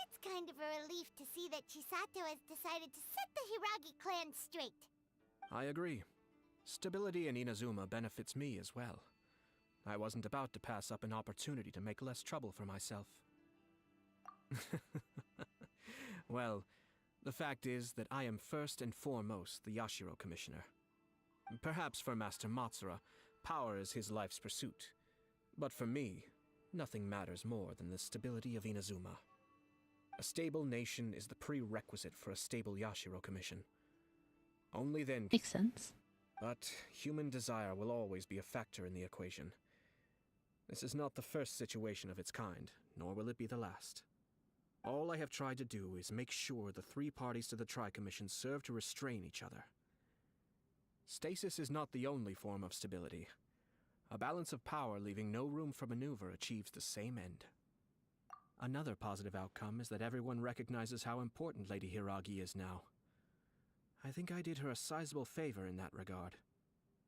it's kind of a relief to see that Chisato has decided to set the Hiragi clan straight. I agree. Stability in Inazuma benefits me as well. I wasn't about to pass up an opportunity to make less trouble for myself. Well, the fact is that I am first and foremost the Yashiro Commissioner. Perhaps for Master Matsura, power is his life's pursuit. But for me, nothing matters more than the stability of Inazuma. A stable nation is the prerequisite for a stable Yashiro Commission. Only then... Makes sense. But human desire will always be a factor in the equation. This is not the first situation of its kind, nor will it be the last. All I have tried to do is make sure the three parties to the Tri-Commission serve to restrain each other. Stasis is not the only form of stability. A balance of power leaving no room for maneuver achieves the same end. Another positive outcome is that everyone recognizes how important Lady Hiragi is now. I think I did her a sizable favor in that regard.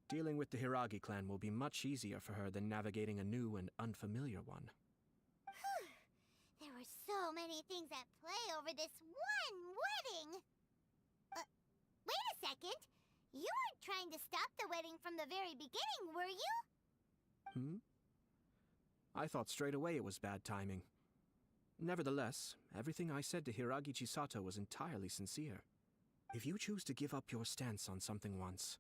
Dealing with the Hiragi clan will be much easier for her than navigating a new and unfamiliar one. There were so many things at play over this one wedding. Wait a second. You weren't trying to stop the wedding from the very beginning, were you? I thought straight away it was bad timing. Nevertheless, everything I said to Hiragi Chisato was entirely sincere. If you choose to give up your stance on something once,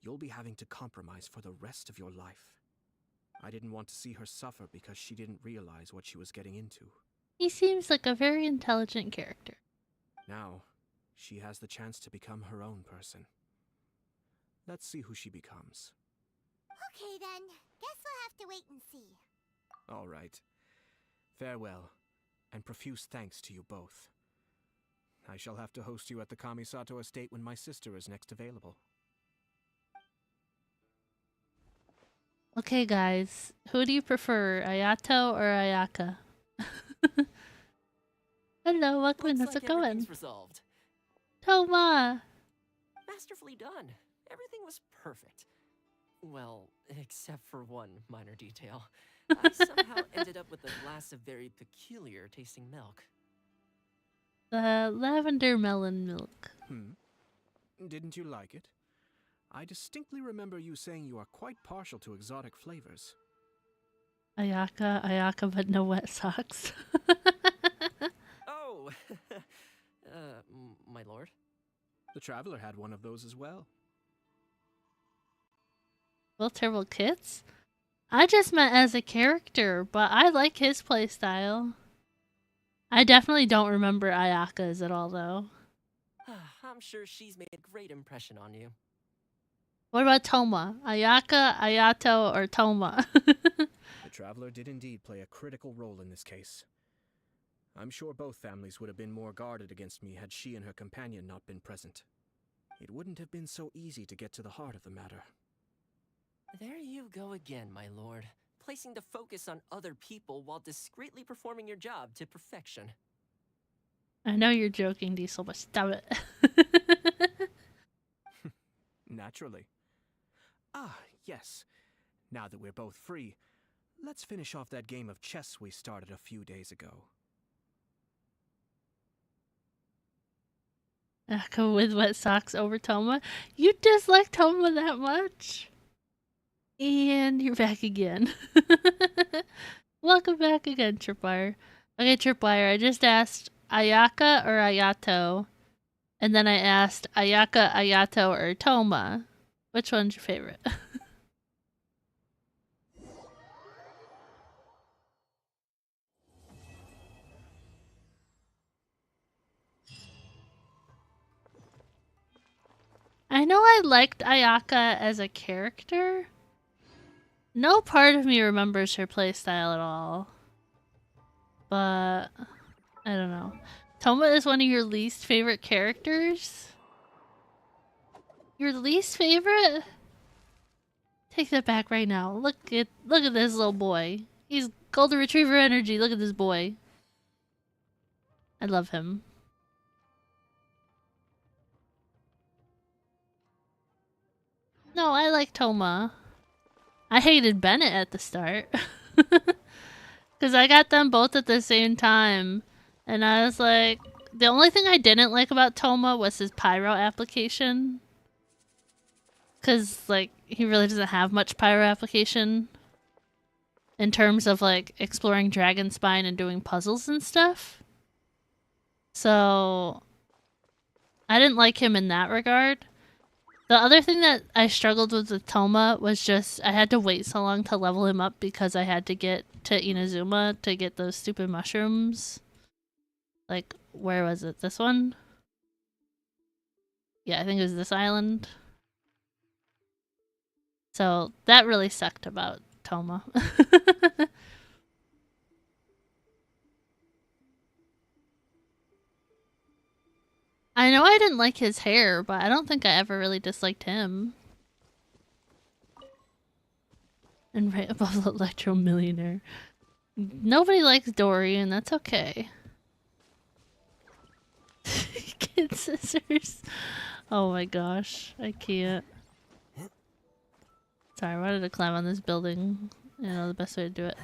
you'll be having to compromise for the rest of your life. I didn't want to see her suffer because she didn't realize what she was getting into. He seems like a very intelligent character. Now, she has the chance to become her own person. Let's see who she becomes. Okay then, guess we'll have to wait and see. All right. Farewell, and profuse thanks to you both. I shall have to host you at the Kamisato estate when my sister is next available. Okay, guys. Who do you prefer, Ayato or Ayaka? Hello, welcome. How's it going? Everything's resolved. Toma! Masterfully done. Everything was perfect. Well, except for one minor detail. I somehow ended up with a glass of very peculiar tasting milk. The lavender melon milk. Didn't you like it? I distinctly remember you saying you are quite partial to exotic flavors. Ayaka, but no wet socks. Oh! My lord? The Traveler had one of those as well. Well, terrible kits? I just meant as a character, but I like his playstyle. I definitely don't remember Ayaka's at all, though. I'm sure she's made a great impression on you. What about Toma? Ayaka, Ayato, or Toma? The Traveler did indeed play a critical role in this case. I'm sure both families would have been more guarded against me had she and her companion not been present. It wouldn't have been so easy to get to the heart of the matter. There you go again, my lord. Placing the focus on other people while discreetly performing your job to perfection. I know you're joking, Diesel, but stop it. Naturally. Ah, yes. Now that we're both free, let's finish off that game of chess we started a few days ago. Ayaka with wet socks over Toma? You dislike Toma that much? And you're back again. Welcome back again, Tripwire. Okay, Tripwire, I just asked Ayaka or Ayato, and then I asked Ayaka, Ayato, or Toma. Which one's your favorite? I know I liked Ayaka as a character. No part of me remembers her playstyle at all. But I don't know. Toma is one of your least favorite characters? Your least favorite? Take that back right now. Look at this little boy. He's golden retriever energy. Look at this boy. I love him. No, I like Toma. I hated Bennett at the start. Because I got them both at the same time. And I was like, the only thing I didn't like about Toma was his pyro application. Because, like, he really doesn't have much pyro application. In terms of, like, exploring Dragon Spine and doing puzzles and stuff. So, I didn't like him in that regard. The other thing that I struggled with Toma was just I had to wait so long to level him up because I had to get to Inazuma to get those stupid mushrooms. Like, where was it? This one? Yeah, I think it was this island. So that really sucked about Toma. I know I didn't like his hair, but I don't think I ever really disliked him. And right above the Electro Millionaire. Nobody likes Dory, and that's okay. Kid scissors. Oh my gosh, I can't. Sorry, I wanted to climb on this building. You know the best way to do it.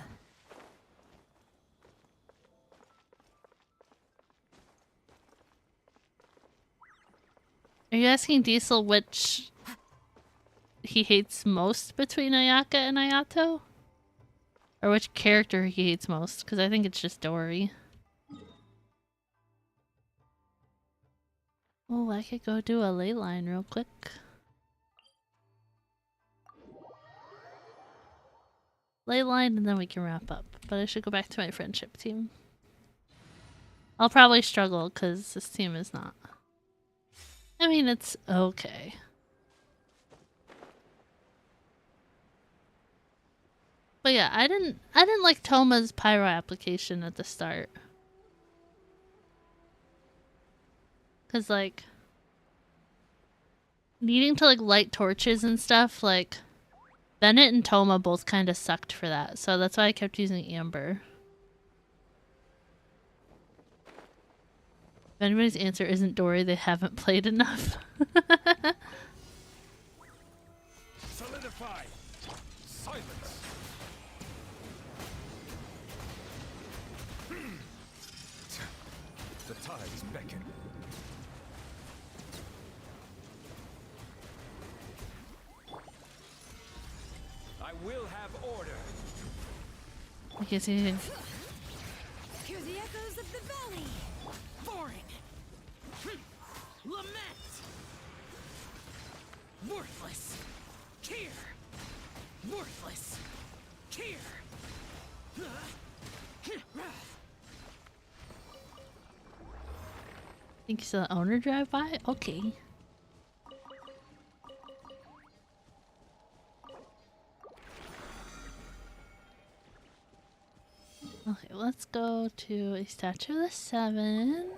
Are you asking Diesel which he hates most between Ayaka and Ayato? Or which character he hates most? Because I think it's just Dory. Oh, I could go do a ley line real quick. Ley line and then we can wrap up. But I should go back to my friendship team. I'll probably struggle because this team is not. I mean, it's okay. But yeah, I didn't like Toma's pyro application at the start. Cause like needing to like light torches and stuff, like Bennett and Toma both kind of sucked for that. So that's why I kept using Amber. If anybody's answer isn't Dory, they haven't played enough. Notified. Silence. The tides beckon. I will have order. I can see it. Hear the echoes of the valley. Foreign. Lament. Worthless. Here. Worthless. Here. Think you saw the owner drive by? Okay. Okay, let's go to a statue of the 7.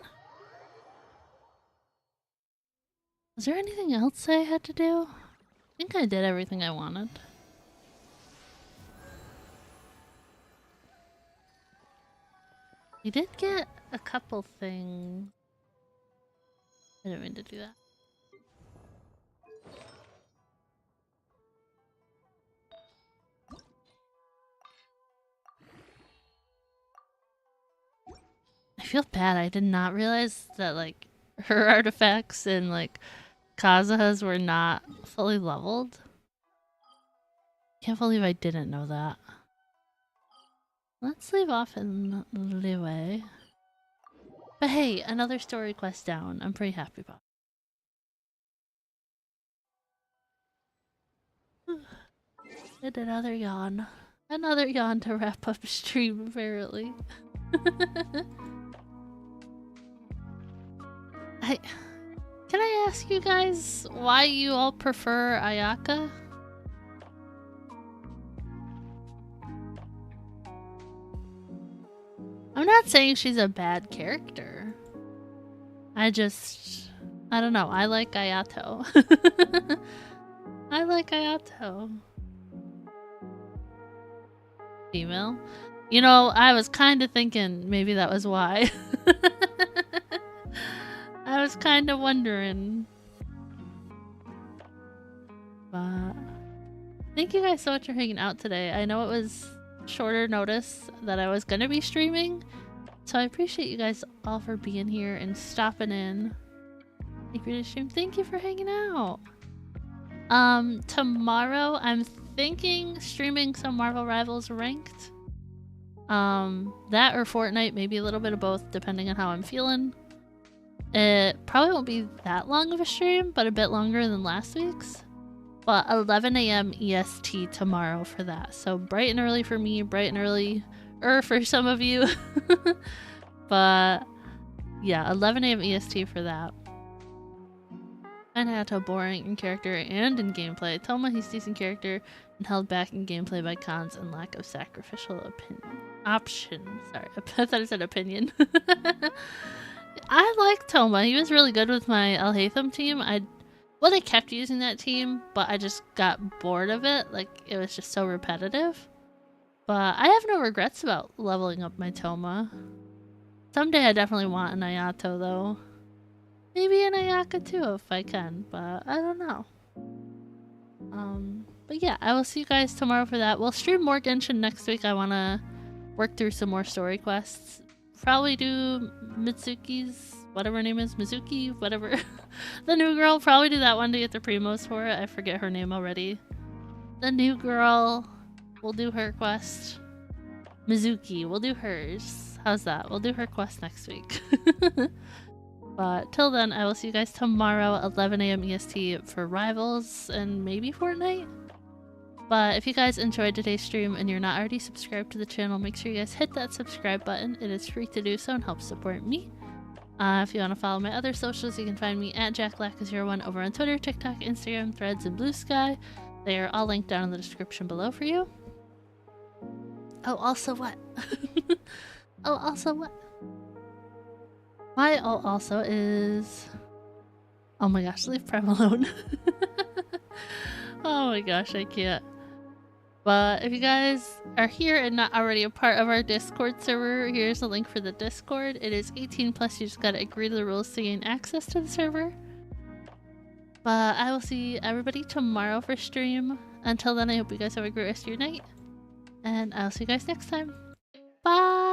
Was there anything else I had to do? I think I did everything I wanted. We did get a couple things. I didn't mean to do that. I feel bad. I did not realize that like her artifacts and like Kazuha's were not fully leveled. Can't believe I didn't know that. Let's leave off in Liyue. But hey, another story quest down. I'm pretty happy about it. And another yawn. Another yawn to wrap up stream, apparently. Can I ask you guys why you all prefer Ayaka? I'm not saying she's a bad character. I don't know. I like Ayato. I like Ayato. Female? You know, I was kind of thinking maybe that was why. I was kind of wondering. But thank you guys so much for hanging out today. I know it was shorter notice that I was going to be streaming, so I appreciate you guys all for being here and stopping in. If you're to stream, thank you for hanging out. Tomorrow I'm thinking streaming some Marvel Rivals ranked. That or Fortnite, maybe a little bit of both depending on how I'm feeling. It probably won't be that long of a stream, but a bit longer than last week's. But 11 AM EST tomorrow for that. So bright and early for me, bright and early for some of you. But yeah, 11 AM EST for that. And Hayato boring in character and in gameplay. Toma, he's decent character and held back in gameplay by cons and lack of sacrificial option. Sorry, I thought I said opinion. I like Toma. He was really good with my Alhaitham team. I kept using that team, but I just got bored of it. Like, it was just so repetitive. But I have no regrets about leveling up my Toma. Someday I definitely want an Ayato, though. Maybe an Ayaka, too, if I can. But I don't know. But yeah, I will see you guys tomorrow for that. We'll stream more Genshin next week. I want to work through some more story quests. Probably do Mitsuki's, whatever her name is, Mizuki, whatever. The new girl, probably do that one to get the primos for it. I forget her name already. The new girl, we'll do her quest. Mizuki, we'll do hers. How's that? We'll do her quest next week. But till then, I will see you guys tomorrow, 11 AM EST for Rivals and maybe Fortnite. But if you guys enjoyed today's stream and you're not already subscribed to the channel, make sure you guys hit that subscribe button. It is free to do so and helps support me. If you want to follow my other socials, you can find me at JackLacka01 over on Twitter, TikTok, Instagram, Threads, and Blue Sky. They are all linked down in the description below for you. Oh, also what? Oh, also what? My also is... Oh my gosh, leave Prime alone. Oh my gosh, I can't. But if you guys are here and not already a part of our Discord server, here's the link for the Discord. It is 18 plus, you just gotta agree to the rules to gain access to the server. But I will see everybody tomorrow for stream. Until then, I hope you guys have a great rest of your night. And I'll see you guys next time. Bye!